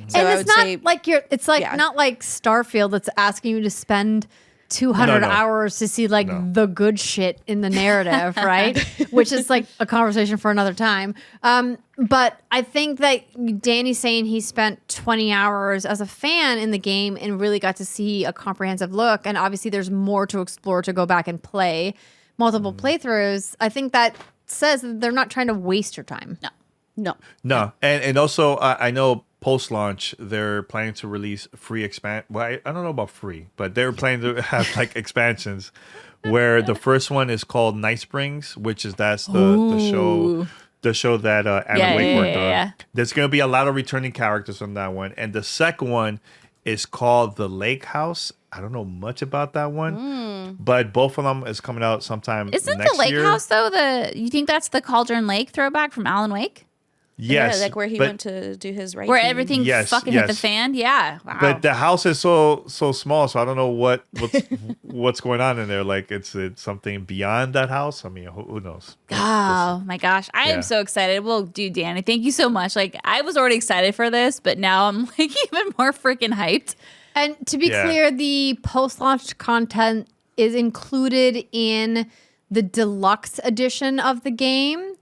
So And I it's would not say, like it's like yeah. not like Starfield that's asking you to spend 200 No. hours to see like the good shit in the narrative, right? Which is like a conversation for another time. But I think that Danny's saying he spent 20 hours as a fan in the game and really got to see a comprehensive look. And obviously there's more to explore, to go back and play multiple playthroughs. I think that says that they're not trying to waste your time. no. And also I know post-launch they're planning to release free well, I don't know about free, but they're planning to have like expansions where the first one is called Night Springs, which is the show that Anna Wake worked on. Yeah. There's going to be a lot of returning characters on that one, and the second one is called The Lake House. I don't know much about that one, but both of them is coming out sometime Isn't next the lake year. house though you think that's the Cauldron Lake throwback from Alan Wake? Yes, Yeah, like where he went to do his writing. Where everything Yes, fucking hit the yes. fan? Yeah. Wow. But the house is so small, so I don't know what's going on in there. Like it's something beyond that house. I mean, who knows? Oh my gosh. I Yeah. am so excited. Well, dude, Danny, thank you so much. Like, I was already excited for this, but now I'm like even more freaking hyped. And to be Yeah. clear, the post-launch content is included in the deluxe edition of the game.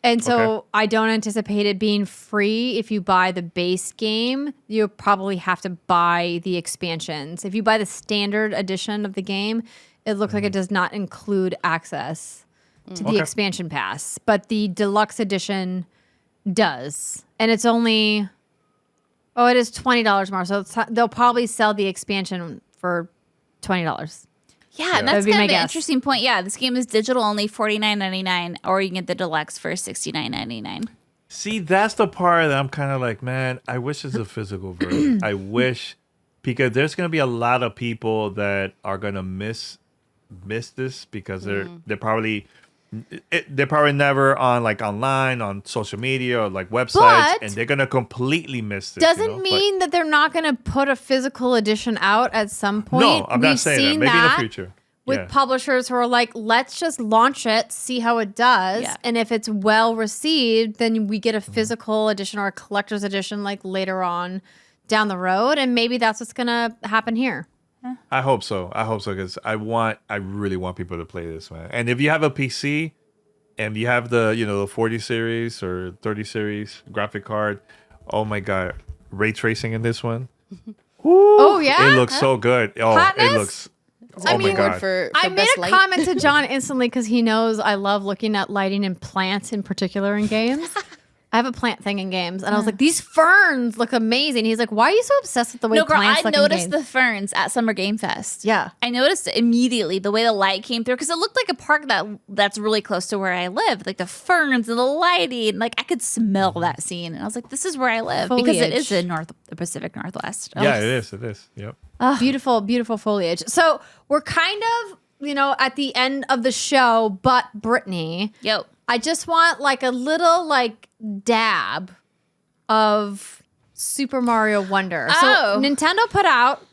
And so Okay. I don't anticipate it being free. If you buy the base game, you'll probably have to buy the expansions. If you buy the standard edition of the game, it looks like it does not include access to the Okay. expansion pass. But the deluxe edition does. And it's only... Oh, it is $20 more. So they'll probably sell the expansion for $20. Yeah, and That that's would be kind my of an guess. interesting point. Yeah, this game is digital only $49.99, or you can get the deluxe for $69.99. See, that's the part that I'm kind of like, man, I wish it's a physical version. I wish, because there's going to be a lot of people that are going to miss this because they're probably never on like online, on social media or like websites, But and they're going to completely miss this. Doesn't mean that they're not going to put a physical edition out at some point. No, I'm not We've saying that. seen Maybe in the that future. with Yeah. publishers who are like, let's just launch it, see how it does. Yeah. And if it's well received, then we get a physical edition or a collector's edition like later on down the road. And maybe that's what's going to happen here. I hope so. Because I really want people to play this, man. And if you have a PC and you have the 40 series or 30 series graphic card, oh my God, ray tracing in this one. Oh, yeah? It looks so good. Oh, Hotness? it looks. I Oh mean, my God. For I made best a light. comment to John instantly because he knows I love looking at lighting and plants in particular in games. I have a plant thing in games, and I was like, "These ferns look amazing." He's like, "Why are you so obsessed with the way No, girl, plants I look in noticed games?" the ferns at Summer Game Fest. Yeah. I noticed immediately the way the light came through because it looked like a park that's really close to where I live. Like the ferns and the lighting, like I could smell that scene, and I was like, "This is where I live," because it is the Pacific Northwest. Yeah, it is. It is. Yep. Beautiful, beautiful foliage. So we're kind of, at the end of the show, but Brittany, Yo, I just want like a little like dab of Super Mario Wonder. Oh. So Nintendo put out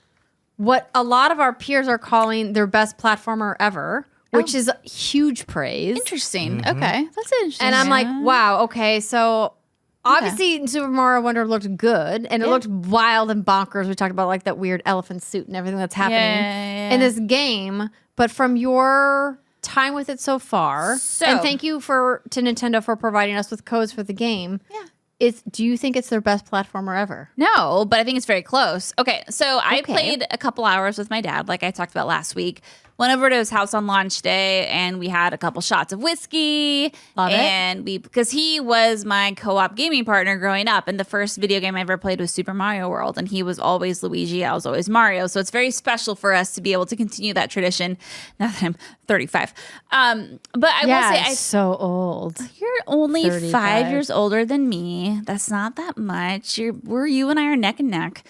what a lot of our peers are calling their best platformer ever, which is huge praise. interesting. Okay, that's interesting. And I'm like, wow, okay, so obviously Super Mario Wonder looked good and it looked wild and bonkers. We talked about like that weird elephant suit and everything that's happening Yeah. in this game. But from your time with it so far, and thank you to Nintendo for providing us with codes for the game. Yeah. Do you think it's their best platformer ever? No, but I think it's very close. Okay, so I played a couple hours with my dad, like I talked about last week. went over to his house on launch day, and we had a couple shots of whiskey. Love it. And because he was my co-op gaming partner growing up, and the first video game I ever played was Super Mario World, and he was always Luigi, I was always Mario. So it's very special for us to be able to continue that tradition. Now that I'm 35, but I will say, so old. you're only 35. 5 years older than me. That's not that much. You and I are neck and neck.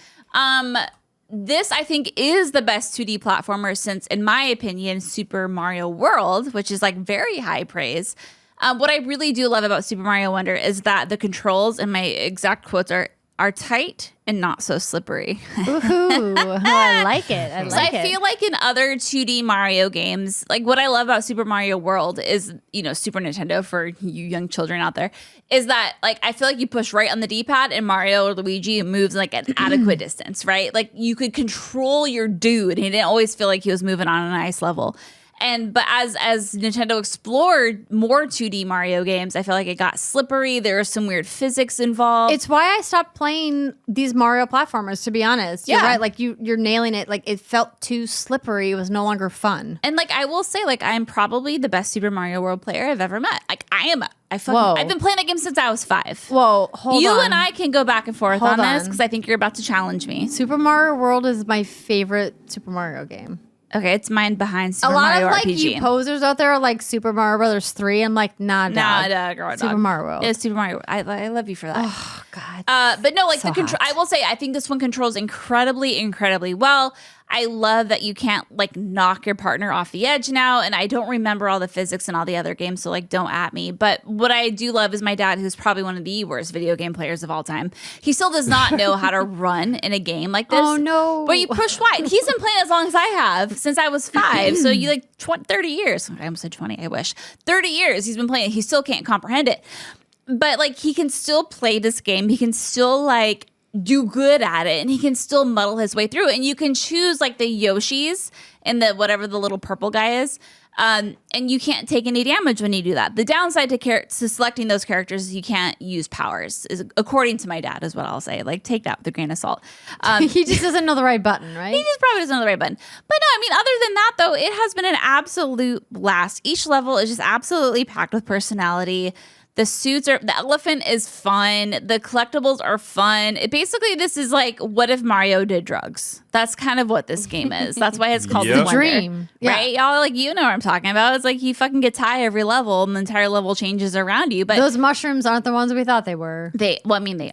This, I think, is the best 2D platformer since, in my opinion, Super Mario World, which is like very high praise. What I really do love about Super Mario Wonder is that the controls, and my exact quotes are tight and not so slippery. Ooh, I like it. I feel like in other 2D Mario games, like what I love about Super Mario World is, Super Nintendo for you young children out there, is that like I feel like you push right on the D-pad and Mario or Luigi moves like an adequate distance, right? Like you could control your dude. He didn't always feel like he was moving on an ice level. But as Nintendo explored more 2D Mario games, I feel like it got slippery. There was some weird physics involved. It's why I stopped playing these Mario platformers, to be honest. You're right. Like you're nailing it. Like it felt too slippery. It was no longer fun. And like I will say, like I'm probably the best Super Mario World player I've ever met. Like I am. I've been playing that game since I was 5. Whoa, hold on. You and I can go back and forth Hold on this on. because I think you're about to challenge me. Super Mario World is my favorite Super Mario game. Okay, it's mine behind Super A lot Mario of like RPG. you posers out there are like Super Mario Brothers 3. I'm like, nah, girl, Super Mario World. Yeah, Super Mario. I love you for that. Oh God. But no, like so the control. hot. I will say, I think this one controls incredibly well. I love that you can't like knock your partner off the edge now, and I don't remember all the physics in all the other games, so like don't at me. But what I do love is my dad, who's probably one of the worst video game players of all time. He still does not know how to run in a game like this. Oh, no. Where you push wide. He's been playing as long as I have since I was 5. So you like 30 years. I almost said 20. I wish 30 years he's been playing. He still can't comprehend it. But like he can still play this game. He can still like do good at it, and he can still muddle his way through it. And you can choose like the Yoshis and the whatever the little purple guy is, and you can't take any damage when you do that. The downside to selecting those characters is you can't use powers, is according to my dad, is what I'll say. Like take that with a grain of salt. He just doesn't know the right button, right? He just probably doesn't know the right button. But no, I mean, other than that, though, it has been an absolute blast. Each level is just absolutely packed with personality. The elephant is fun. The collectibles are fun. Basically, this is like, what if Mario did drugs? That's kind of what this game is. That's why it's called Yep. The The Wonder, dream. Yeah. right? Y'all, like, you know what I'm talking about. It's like he fucking gets high every level, and the entire level changes around you. But Those mushrooms aren't the ones we thought they were. they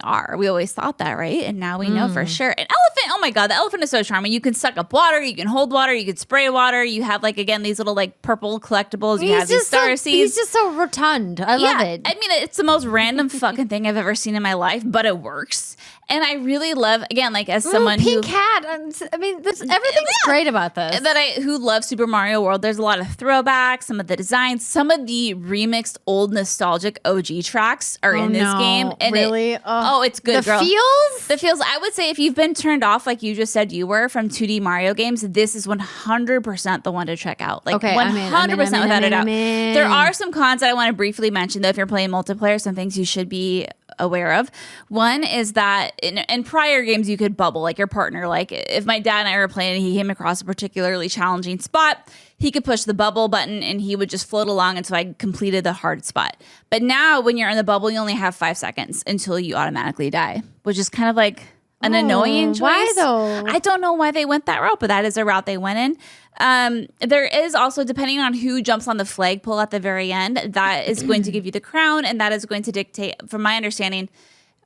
are. We always thought that, right? And now we know for sure. An elephant, oh my God, the elephant is so charming. You can suck up water, you can hold water, you can spray water. You have, like, again, these little, like, purple collectibles. You have these star seeds. He's just so rotund. I love it. I mean, it's the most random fucking thing I've ever seen in my life, but it works. And I really love, again, like as someone pink hat. I mean, everything's great about this. who loves Super Mario World, there's a lot of throwbacks, some of the designs, some of the remixed old nostalgic OG tracks are in this game. And really? It's good, the girl. feels? The feels, I would say if you've been turned off, like you just said you were, from 2D Mario games, this is 100% the one to check out. Like Okay, 100% without a doubt. I'm in. There are some cons that I want to briefly mention, though, if you're playing multiplayer, some things you should be aware of. One is that in prior games you could bubble, like your partner. Like if my dad and I were playing and he came across a particularly challenging spot, he could push the bubble button and he would just float along until I completed the hard spot. But now when you're in the bubble, you only have 5 seconds until you automatically die, which is kind of like an annoying choice. Why though? I don't know why they went that route, but that is a route they went in. There is also, depending on who jumps on the flagpole at the very end, that is going to give you the crown, and that is going to dictate, from my understanding,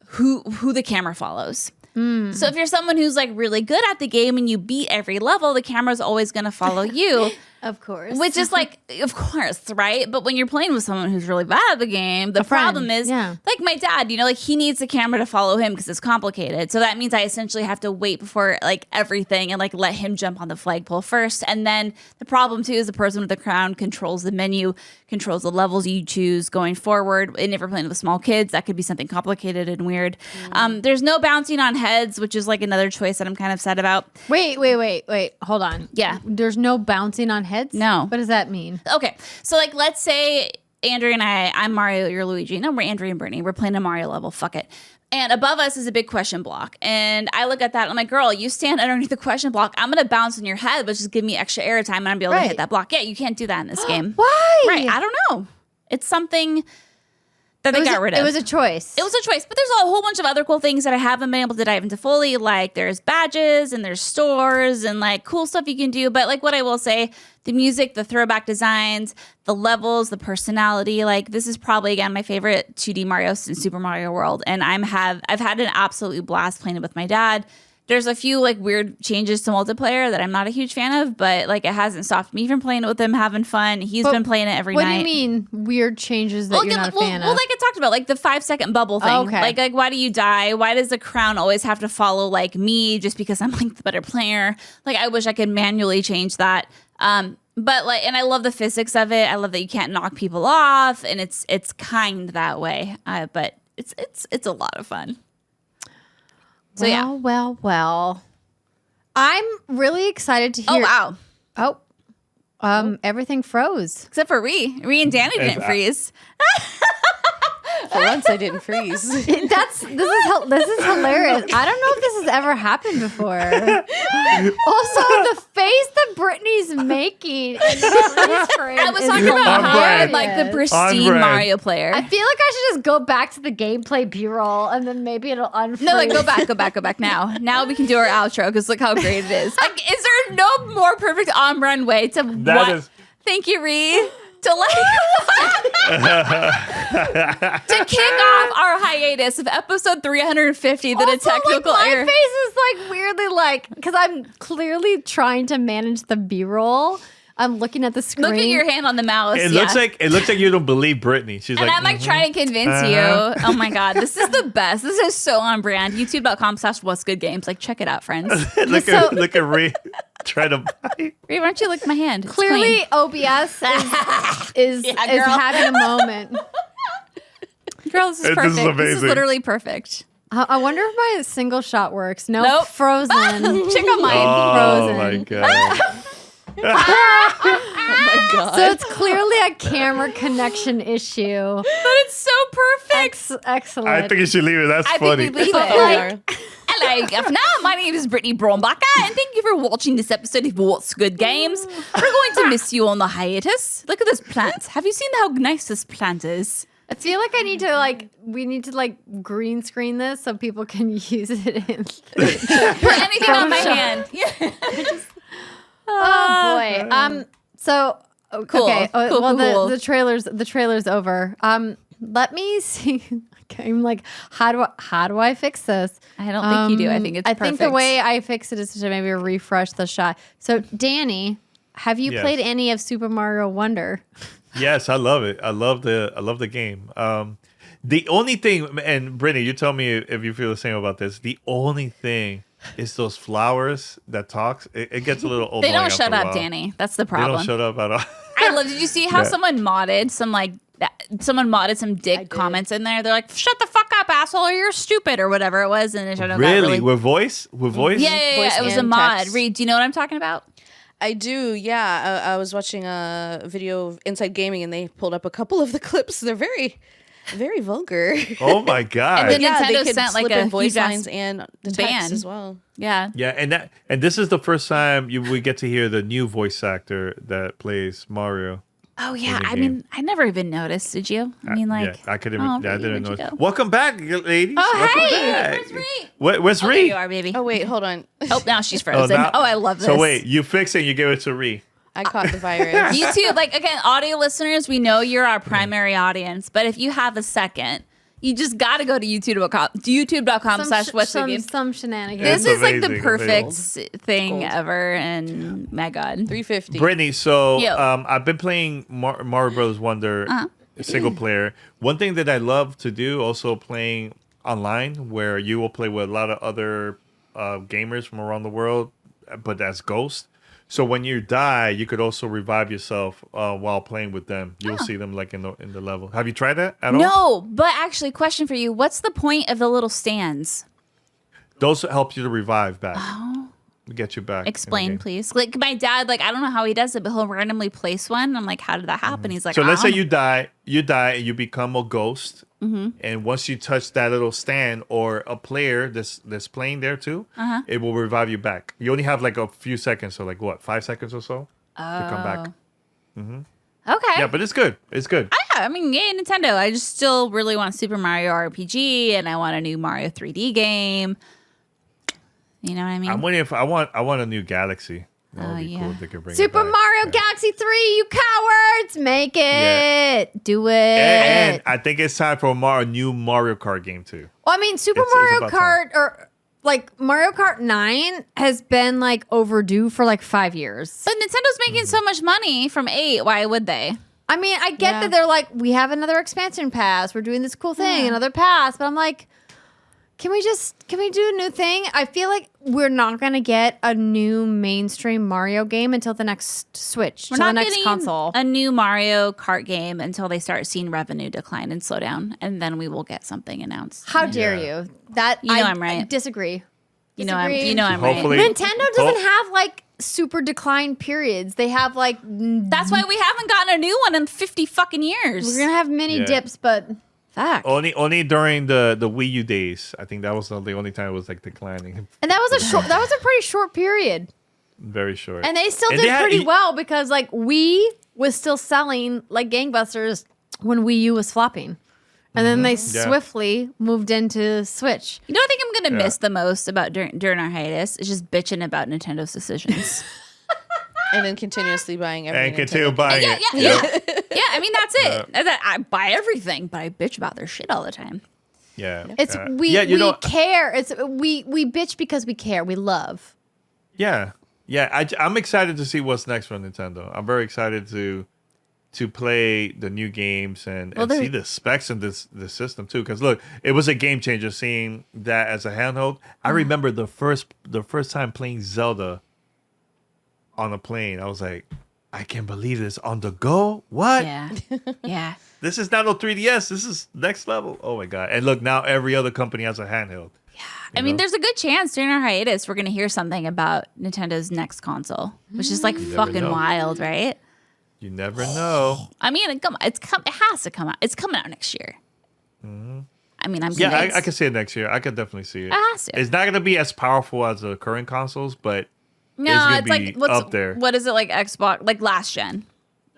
who the camera follows. So if you're someone who's like really good at the game and you beat every level, the camera's always going to follow you. Of course. Which is like, of course, right? But when you're playing with someone who's really bad at the game, the problem is, like my dad, like he needs the camera to follow him because it's complicated. So that means I essentially have to wait before like everything and like let him jump on the flagpole first. And then the problem too is the person with the crown controls the menu, controls the levels you choose going forward. And if you're playing with small kids, that could be something complicated and weird. There's no bouncing on heads, which is like another choice that I'm kind of sad about. Wait. Hold on. Yeah. There's no bouncing on heads? No. What does that mean? Okay. So like, let's say Andrea and I'm Mario, you're Luigi. No, we're Andrea and Brittany. We're playing a Mario level. Fuck it. And above us is a big question block. And I look at that and I'm like, girl, you stand underneath the question block. I'm going to bounce in your head, but just give me extra airtime and I'll be able to hit that block. Yeah, you can't do that in this game. Why? Right. I don't know. It's something that they got rid of. It was a choice. It was a choice, but there's a whole bunch of other cool things that I haven't been able to dive into fully. Like there's badges and there's stores and like cool stuff you can do. But like what I will say, the music, the throwback designs, the levels, the personality, like this is probably again my favorite 2D Mario since Super Mario World. And I've had an absolute blast playing it with my dad. There's a few like weird changes to multiplayer that I'm not a huge fan of, but like it hasn't stopped me from playing it with him, having fun. He's been playing it every night. What do you mean weird changes that you're not a fan of? Well, like I talked about, like the 5-second bubble thing. Oh, okay. Like why do you die? Why does the crown always have to follow like me just because I'm like the better player? Like I wish I could manually change that. But like, and I love the physics of it. I love that you can't knock people off, and it's kind that way. But it's a lot of fun. So Well. I'm really excited to hear. Oh wow. Everything froze. Except for Ree and Danny didn't freeze. For once, I didn't freeze. This is hilarious. I don't know if this has ever happened before. Also, the face that Brittany's making in the frame. I was talking about how like the pristine Mario player. I feel like I should just go back to the gameplay B-roll and then maybe it'll unfreeze. No, like go back now. Now we can do our outro because look how great it is. Like, is there no more perfect on-run way to Thank you, Ree. To to kick off our hiatus of episode 350 that a technical my face is like weirdly like because I'm clearly trying to manage the B-roll. I'm looking at the screen. Look at your hand on the mouse. It looks like you don't believe Brittany. She's and like, I'm like trying to convince you. Oh my god, this is the best. This is so on brand. YouTube.com/what'sgoodgames. Like check it out, friends. look at Ree try to bite. Ree, why don't you lick my hand? It's clearly, clean. OBS is having a moment. Girl, this is perfect. This is amazing. This is literally perfect. I wonder if my single shot works. Nope. Frozen. Check on mine. Frozen. Oh my god. Oh my god. So it's clearly a camera connection issue. But it's so perfect. Excellent. I think you should leave it. That's funny. Think we leave it. Hello, Governor. My name is Brittany Brombacher, and thank you for watching this episode of What's Good Games. We're going to miss you on the hiatus. Look at this plant. Have you seen how nice this plant is? I feel like we need to green screen this so people can use it in Put anything on my hand. Oh boy. So cool. Okay. Cool. The trailer's over. Let me see. I'm like, how do I fix this? I don't think you do. I think it's perfect. I think the way I fix it is to maybe refresh the shot. So Danny, have you played any of Super Mario Wonder? Yes, I love it. I love the game. The only thing, and Brittany, you tell me if you feel the same about this. The only thing is those flowers that talks. It gets a little old. They don't shut up, Danny. That's the problem. They don't shut up at all. I love. Did you see how someone modded some dick comments in there? They're like, "Shut the fuck up, asshole! Or you're stupid," or whatever it was, and it shut up. Really, with voice? Yeah. Voice It was a and mod. text. Reed, do you know what I'm talking about? I do, yeah. I was watching a video of Inside Gaming, and they pulled up a couple of the clips. They're very, very vulgar. Oh my god! And then yeah, Nintendo they could sent like slip a in voice huge ass lines and the ban. text as well. Yeah. Yeah, and this is the first time we get to hear the new voice actor that plays Mario. Oh yeah. the I game. mean, I never even noticed. Did you? I mean, like, I couldn't. oh, I Reed, didn't where'd you know. go? Welcome back, ladies. Oh, Welcome hey! back. Where's Reed? Where's Oh, Ree? there you are, baby. Oh wait, hold on. Oh, now she's frozen. now- I love this. So wait, you fix it and you give it to Ree. I caught the virus. YouTube, like again, audio listeners, we know you're our primary audience, but if you have a second, you just got to go to youtube.com/what's some shenanigans. This It's is like the amazing, perfect thing Gold. ever, and my God. 350. Brittany, so Yo. I've been playing Mario Bros. Wonder single player. One thing that I love to do, also playing online, where you will play with a lot of other gamers from around the world, but as ghosts. So when you die, you could also revive yourself while playing with them. You'll see them like in the level. Have you tried that at all? No, but actually, question for you: what's the point of the little stands? Those help you to revive back. get you back. in the Explain, game. please. Like my dad, like I don't know how he does it, but he'll randomly place one. I'm like, how did that happen? He's like, So let's I say don't you die, and you become a ghost, and once you touch that little stand or a player that's playing there too, it will revive you back. You only have like a few seconds, so like what, 5 seconds or so to come back. Okay. Yeah, but it's good. It's good. Yeah, I mean, yay, Nintendo. I just still really want Super Mario RPG, and I want a new Mario 3D game. You know what I mean? I'm waiting for. I want a new Galaxy. That would be yeah. cool if they could bring it Super back. Mario Yeah. Galaxy 3, you cowards! Make it! Yeah. Do it! And I think it's time for a new Mario Kart game too. Well, I mean, Super It's Mario about Kart or like Mario Kart 9 has been like overdue for like 5 years. But Nintendo's making so much money from 8. Why would they? I mean, I get that they're like, we have another expansion pass. We're doing this cool thing, another pass. But I'm like, can we do a new thing? I feel like we're not going to get a new mainstream Mario game until the next Switch, We're till not the next getting console. a new Mario Kart game until they start seeing revenue decline and slow down, and then we will get something announced. How dare Yeah. you? That You know I I'm right. disagree. You know I'm Hopefully- right. Nintendo doesn't have like super decline periods. They have like That's why we haven't gotten a new one in 50 fucking years. we're gonna have mini Yeah. dips, but fuck. Only during the Wii U days. I think that was the only time it was like declining. And that was a pretty short period. Very short. And they still And did they had- pretty well because like Wii was still selling like gangbusters when Wii U was flopping. And then they Yeah. swiftly moved into Switch. You know what I think I'm going to Yeah. miss the most about during our hiatus? Is just bitching about Nintendo's decisions. And then continuously buying everything. And continue buying it. Yeah, I mean, that's it. I buy everything, but I bitch about their shit all the time. Yeah. It's we care. It's we bitch because we care. We love. Yeah. Yeah. I'm excited to see what's next from Nintendo. I'm very excited to play the new games and see the specs in this system too. Because look, it was a game changer seeing that as a handheld. I remember the first time playing Zelda on a plane. I was like, I can't believe this on the go. What? Yeah. Yeah. This is not no 3DS. This is next level. Oh my god! And look, now every other company has a handheld. I mean, there's a good chance during our hiatus we're going to hear something about Nintendo's next console, which is like never fucking know. wild, right? You never know. I mean, it has to come out. It's coming out next year. I mean, I'm Yeah, convinced. I can see it next year. I could definitely see it. It has to. It's not going to be as powerful as the current consoles, but No, gonna it's like be what's up there. What is it like Xbox? Like last gen.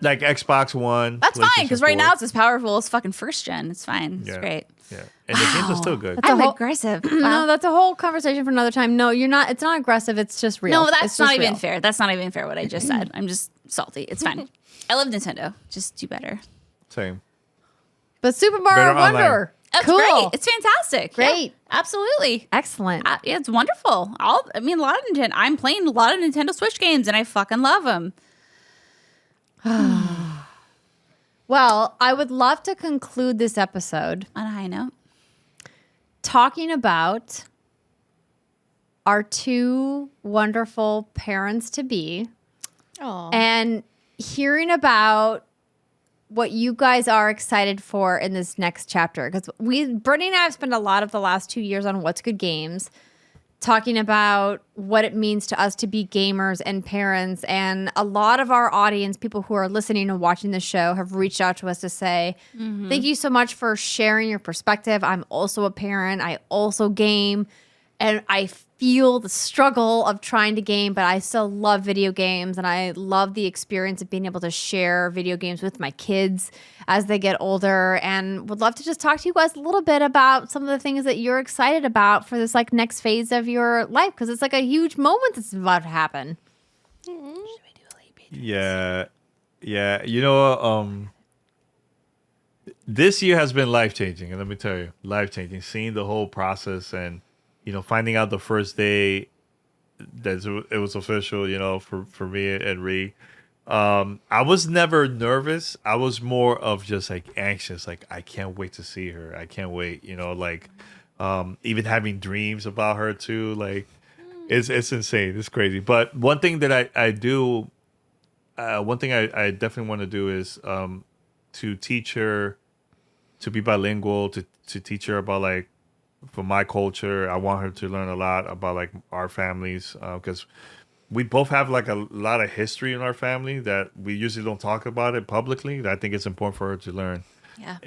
like Xbox One. That's fine because right PlayStation now 4. it's as powerful as fucking first gen. It's fine. It's Yeah. great. Yeah, and the games are still good. That's a I'm whole- aggressive. No, that's a whole conversation for another time. No, you're not. It's not aggressive. It's just real. No, It's that's just not even real. fair. That's not even fair what I just said. I'm just salty. It's fine. I love Nintendo. Just do better. Same. But Super Mario Better online. Wonder, That's cool. great. It's fantastic. Yeah, Great. absolutely. Excellent. Yeah, it's wonderful. I mean, a lot of Nintendo. I'm playing a lot of Nintendo Switch games, and I fucking love them. Well, I would love to conclude this episode On a high note. talking about our two wonderful parents to be Aw. and hearing about what you guys are excited for in this next chapter. Because Brittany and I have spent a lot of the last 2 years on What's Good Games, talking about what it means to us to be gamers and parents. And a lot of our audience, people who are listening and watching the show, have reached out to us to say, thank you so much for sharing your perspective. I'm also a parent. I also game. And I feel the struggle of trying to game, but I still love video games. And I love the experience of being able to share video games with my kids as they get older. And would love to just talk to you guys a little bit about some of the things that you're excited about for this like next phase of your life. Because it's like a huge moment that's about to happen. Yeah. Yeah. You know, this year has been life-changing. And let me tell you, life-changing. Seeing the whole process and, you know, finding out the first day that it was official, you know, for me and Ree. I was never nervous. I was more of just like anxious. Like, I can't wait to see her. I can't wait, you know, like even having dreams about her too. Like, it's insane. It's crazy. But one thing that I do, one thing I definitely want to do is to teach her to be bilingual, to teach her about like my culture. I want her to learn a lot about like our families because we both have like a lot of history in our family that we usually don't talk about it publicly. That I think it's important for her to learn. Yeah.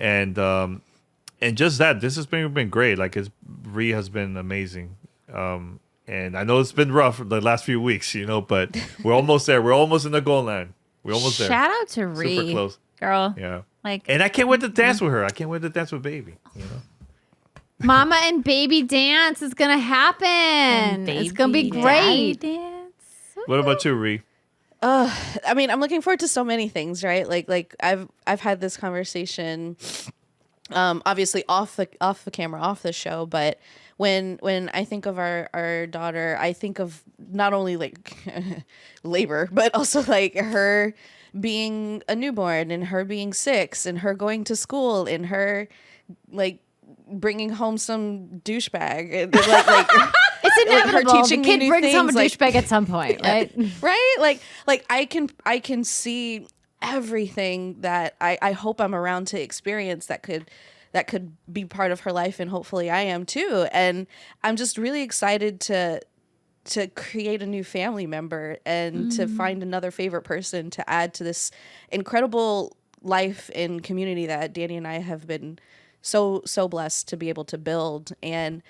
And just that, this has been great. Like Ree has been amazing. And I know it's been rough the last few weeks, but we're almost there. We're almost in the goal line. We're almost there. Shout out to Ree. Super close. Girl. Yeah. And I can't wait to dance with her. I can't wait to dance with baby. Mama and baby dance is gonna happen. It's gonna be great. What about you, Ree? I mean, I'm looking forward to so many things, right? Like I've had this conversation, obviously off the camera, off the show, but when I think of our daughter, I think of not only like labor, but also like her being a newborn and her being 6 and her going to school and her like bringing home some douchebag. It's inevitable. Her teaching the kid me new brings home a things, douchebag at some point, right? Right? Like I can see everything that I hope I'm around to experience that could be part of her life, and hopefully I am too. And I'm just really excited to create a new family member and to find another favorite person to add to this incredible life and community that Danny and I have been so blessed to be able to build. And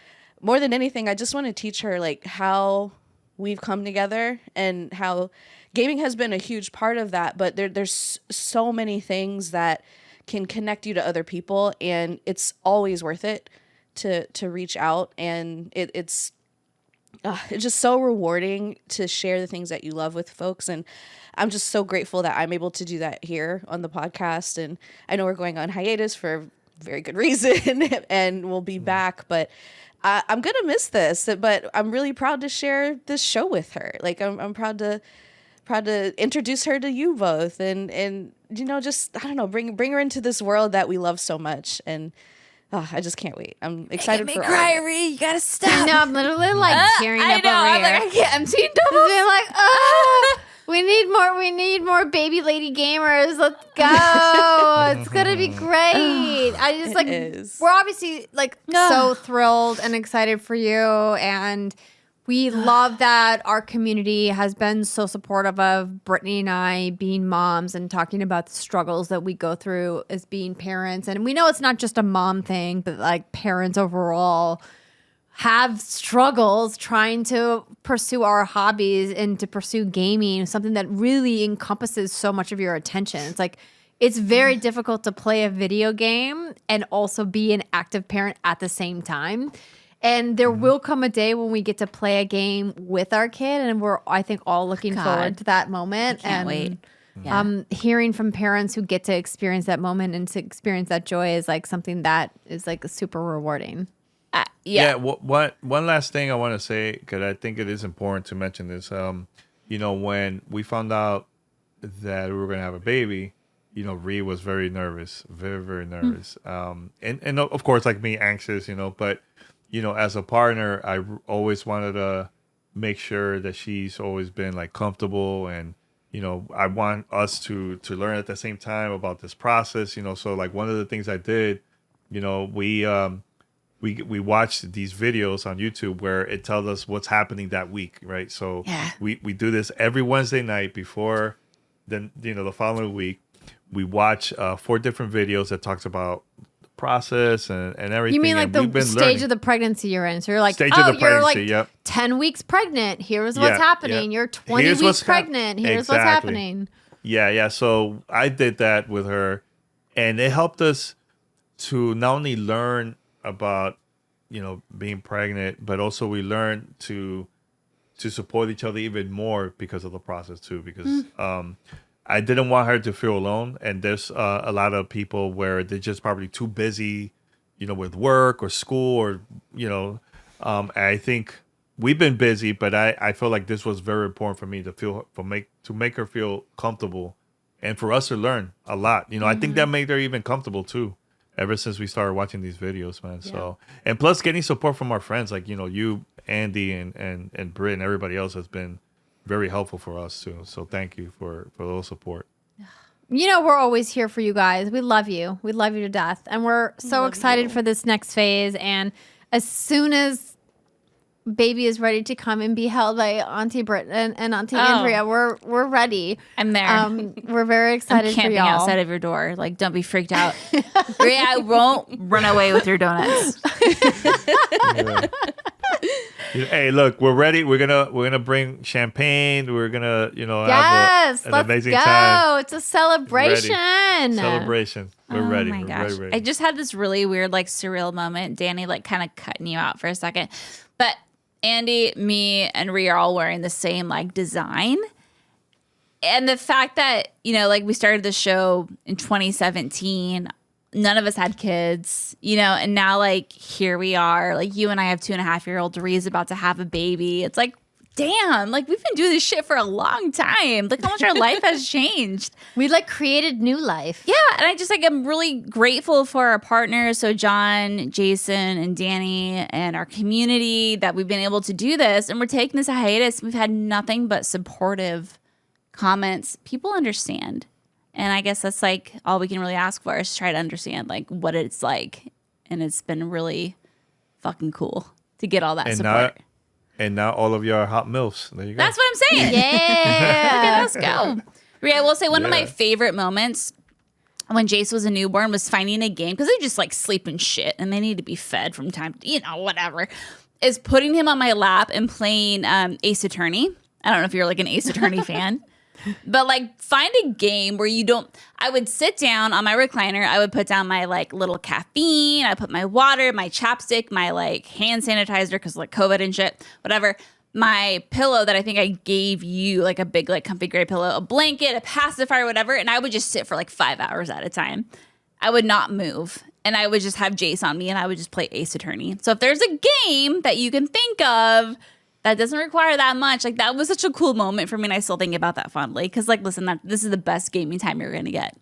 more than anything, I just want to teach her like how we've come together and how gaming has been a huge part of that. But there's so many things that can connect you to other people, and it's always worth it to reach out. And it's just so rewarding to share the things that you love with folks. And I'm just so grateful that I'm able to do that here on the podcast. And I know we're going on hiatus for a very good reason and we'll be back, but I'm going to miss this, but I'm really proud to share this show with her. Like I'm proud to introduce her to you both and just, I don't know, bring her into this world that we love so much. And I just can't wait. I'm excited for all of it. Ree. You gotta stop. No, I'm literally like tearing I up know. over I'm here. like, I can't. I'm seeing doubles. They're like, oh, we need more baby lady gamers. Let's go. It's gonna be great. I just like is. we're obviously like so thrilled and excited for you, and we love that our community has been so supportive of Brittany and I being moms and talking about the struggles that we go through as being parents. And we know it's not just a mom thing, but like parents overall have struggles trying to pursue our hobbies and to pursue gaming, something that really encompasses so much of your attention. It's like, it's very difficult to play a video game and also be an active parent at the same time. And there will come a day when we get to play a game with our kid, and we're, I think, all looking forward to that moment. Can't wait. Yeah. Hearing from parents who get to experience that moment and to experience that joy is like something that is like super rewarding. One last thing I want to say, because I think it is important to mention this. When we found out that we were going to have a baby, Ree was very nervous, very, very nervous. And of course, like me, anxious, but as a partner, I always wanted to make sure that she's always been like comfortable, and I want us to learn at the same time about this process. So like one of the things I did, we watched these videos on YouTube where it tells us what's happening that week, right? So we do this every Wednesday night before then the following week. We watch 4 different videos that talks about process and everything. You mean like and the stage of the pregnancy you're in? So you're like, stage of the pregnancy, you're like 10 weeks pregnant. Here's what's happening. You're 20 weeks pregnant. Here's what's happening. Yeah. So I did that with her, and it helped us to not only learn about being pregnant, but also we learned to support each other even more because of the process too. Because I didn't want her to feel alone. And there's a lot of people where they're just probably too busy, with work or school or, I think we've been busy, but I feel like this was very important for me to make her feel comfortable and for us to learn a lot. I think that made her even comfortable too, ever since we started watching these videos, man. Yeah. So, and plus getting support from our friends, like, you, Andy and Britt and everybody else has been very helpful for us too. So thank you for those support. We're always here for you guys. We love you. We love you to death. And we're so excited for this next phase. And as soon as baby is ready to come and be held by Auntie Britt and Auntie Andrea, we're ready. I'm there. We're very excited I'm for camping y'all. outside of your door. Like, don't be freaked out. I won't run away with your donuts. Hey, look, we're ready. We're gonna bring champagne. We're gonna, Yes, have an let's amazing go. time. It's a celebration. Celebration. We're ready. Oh my We're gosh. very ready. I just had this really weird, like, surreal moment. Danny, like, kind of cutting you out for a second. But Andy, me, and Rhea are all wearing the same, like, design. And the fact that, like, we started the show in 2017, none of us had kids, and now, like, here we are. Like, you and I have 2.5-year-old. Rhea's about to have a baby. It's like, damn, like, we've been doing this shit for a long time. Look how much our life has changed. We, like, created new life. Yeah, and I just, like, I'm really grateful for our partners. So John, Jason, and Danny, and our community that we've been able to do this. And we're taking this hiatus. We've had nothing but supportive comments. People understand. And I guess that's, like, all we can really ask for is try to understand, like, what it's like. And it's been really fucking cool to get all that support. And now all of you are hot MILFs. There you go. That's what I'm saying. Yeah. Let's go. Rhea, I will say one of my favorite moments when Jace was a newborn was finding a game, because they just, like, sleep and shit and they need to be fed from time to, whatever, is putting him on my lap and playing Ace Attorney. I don't know if you're, like, an Ace Attorney fan. But, like, find a game where I would sit down on my recliner. I would put down my, like, little caffeine. I put my water, my chapstick, my, like, hand sanitizer because, like, COVID and shit, whatever. My pillow that I think I gave you, like, a big, like, comfy gray pillow, a blanket, a pacifier, whatever. And I would just sit for, like, 5 hours at a time. I would not move. And I would just have Jace on me and I would just play Ace Attorney. So if there's a game that you can think of that doesn't require that much, like, that was such a cool moment for me, and I still think about that fondly. Because, like, listen, this is the best gaming time you're going to get.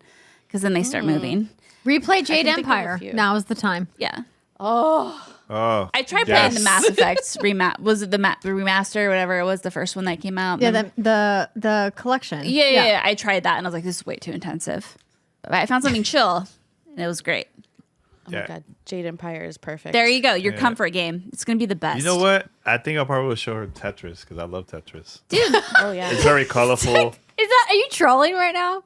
Because then they start moving. Replay Jade can think of a Empire. few. Now is the time. Yeah. Oh, I tried playing the Mass Effect was it the remaster or whatever it was, the first one that came out? Yeah, the collection. Yeah. I tried that, and I was like, this is way too intensive. But I found something chill, and it was great. Oh my God, Jade Empire is perfect. There you go. Your comfort game. It's going to be the best. you know what? I think I'll probably show her Tetris because I love Tetris. Dude, Oh yeah. It's very colorful. Are you trolling right now?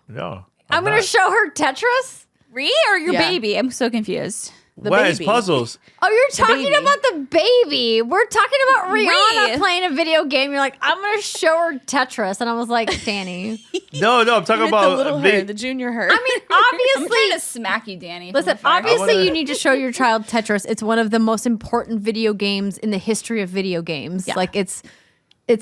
No. I'm going to show her Tetris? Rhea or your Yeah. baby? I'm so confused. What? It's baby. puzzles. Oh, you're talking baby. about the baby. We're talking about Rihanna Rhea. playing a video game. You're like, I'm going to show her Tetris. And I was like, Danny. No, I'm talking With about the little me. her, the junior her. I mean, I'm obviously. trying to smack you, Danny. Listen, From afar. obviously wanna- you need to show your child Tetris. It's one of the most important video games in the history of video games. Yeah. Like it's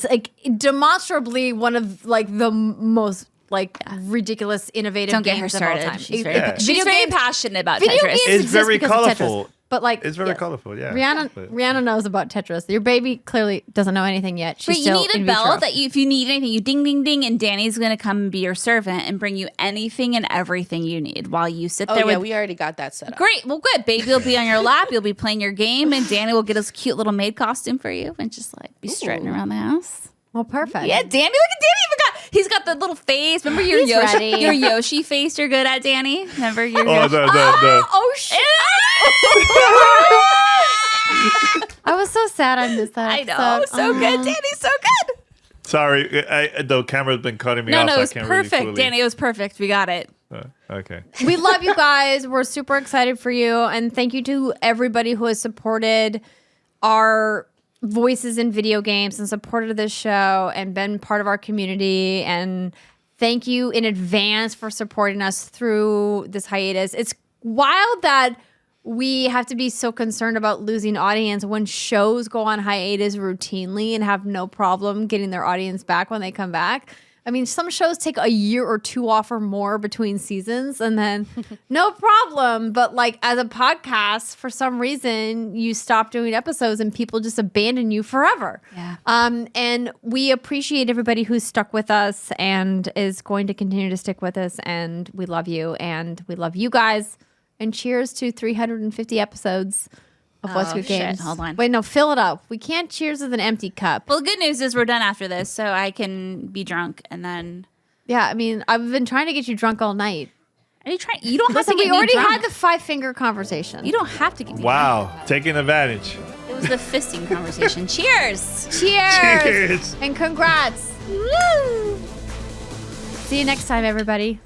like demonstrably one of like the most like ridiculous, innovative Don't get games her of all started. time. She's It- very, she's video very games- passionate about Video Tetris. games It's exist very because of Tetris. colorful. But like It's very yeah. colorful, yeah. Rihanna knows about Tetris. Your baby clearly doesn't know anything yet. She's But you still need a in bell vitro. that if you need anything, you ding, ding, ding, and Danny's going to come and be your servant and bring you anything and everything you need while you sit oh there yeah, with. we already got that set up. Great. Well, good. Baby will be on your lap. You'll be playing your game, and Danny will get his cute little maid costume for you and just like be strutting around the house. Well, perfect. Yeah, Danny. Look at Danny. He's got the little face. Remember your He's Yoshi, ready. your Yoshi face you're good at, Danny? Remember your Oh, Yoshi? the Oh shit! I was so sad I missed that. I know. episode. So good. Danny's so good. sorry, the camera's been cutting me No, off. no, so it I was can't perfect. Really fully, Danny, it was perfect. We got it. Okay. We love you guys. We're super excited for you. And thank you to everybody who has supported our voices in video games and supported this show and been part of our community. And thank you in advance for supporting us through this hiatus. It's wild that we have to be so concerned about losing audience when shows go on hiatus routinely and have no problem getting their audience back when they come back. I mean, some shows take a year or two off or more between seasons and then no problem. But like as a podcast, for some reason, you stop doing episodes and people just abandon you forever. Yeah. And we appreciate everybody who's stuck with us and is going to continue to stick with us. And we love you and we love you guys. And cheers to 350 episodes of What's Good shit. Games. Hold on. Wait, no, fill it up. We can't cheers with an empty cup. Well, the good news is we're done after this, so I can be drunk and then. Yeah, I mean, I've been trying to get you drunk all night. Are you trying? You don't have Listen, to get we me already drunk. had the 5-finger conversation. You don't have to get me Wow, taking advantage. drunk. It was the fisting conversation. Cheers. Cheers. Cheers. And congrats. Woo. See you next time, everybody.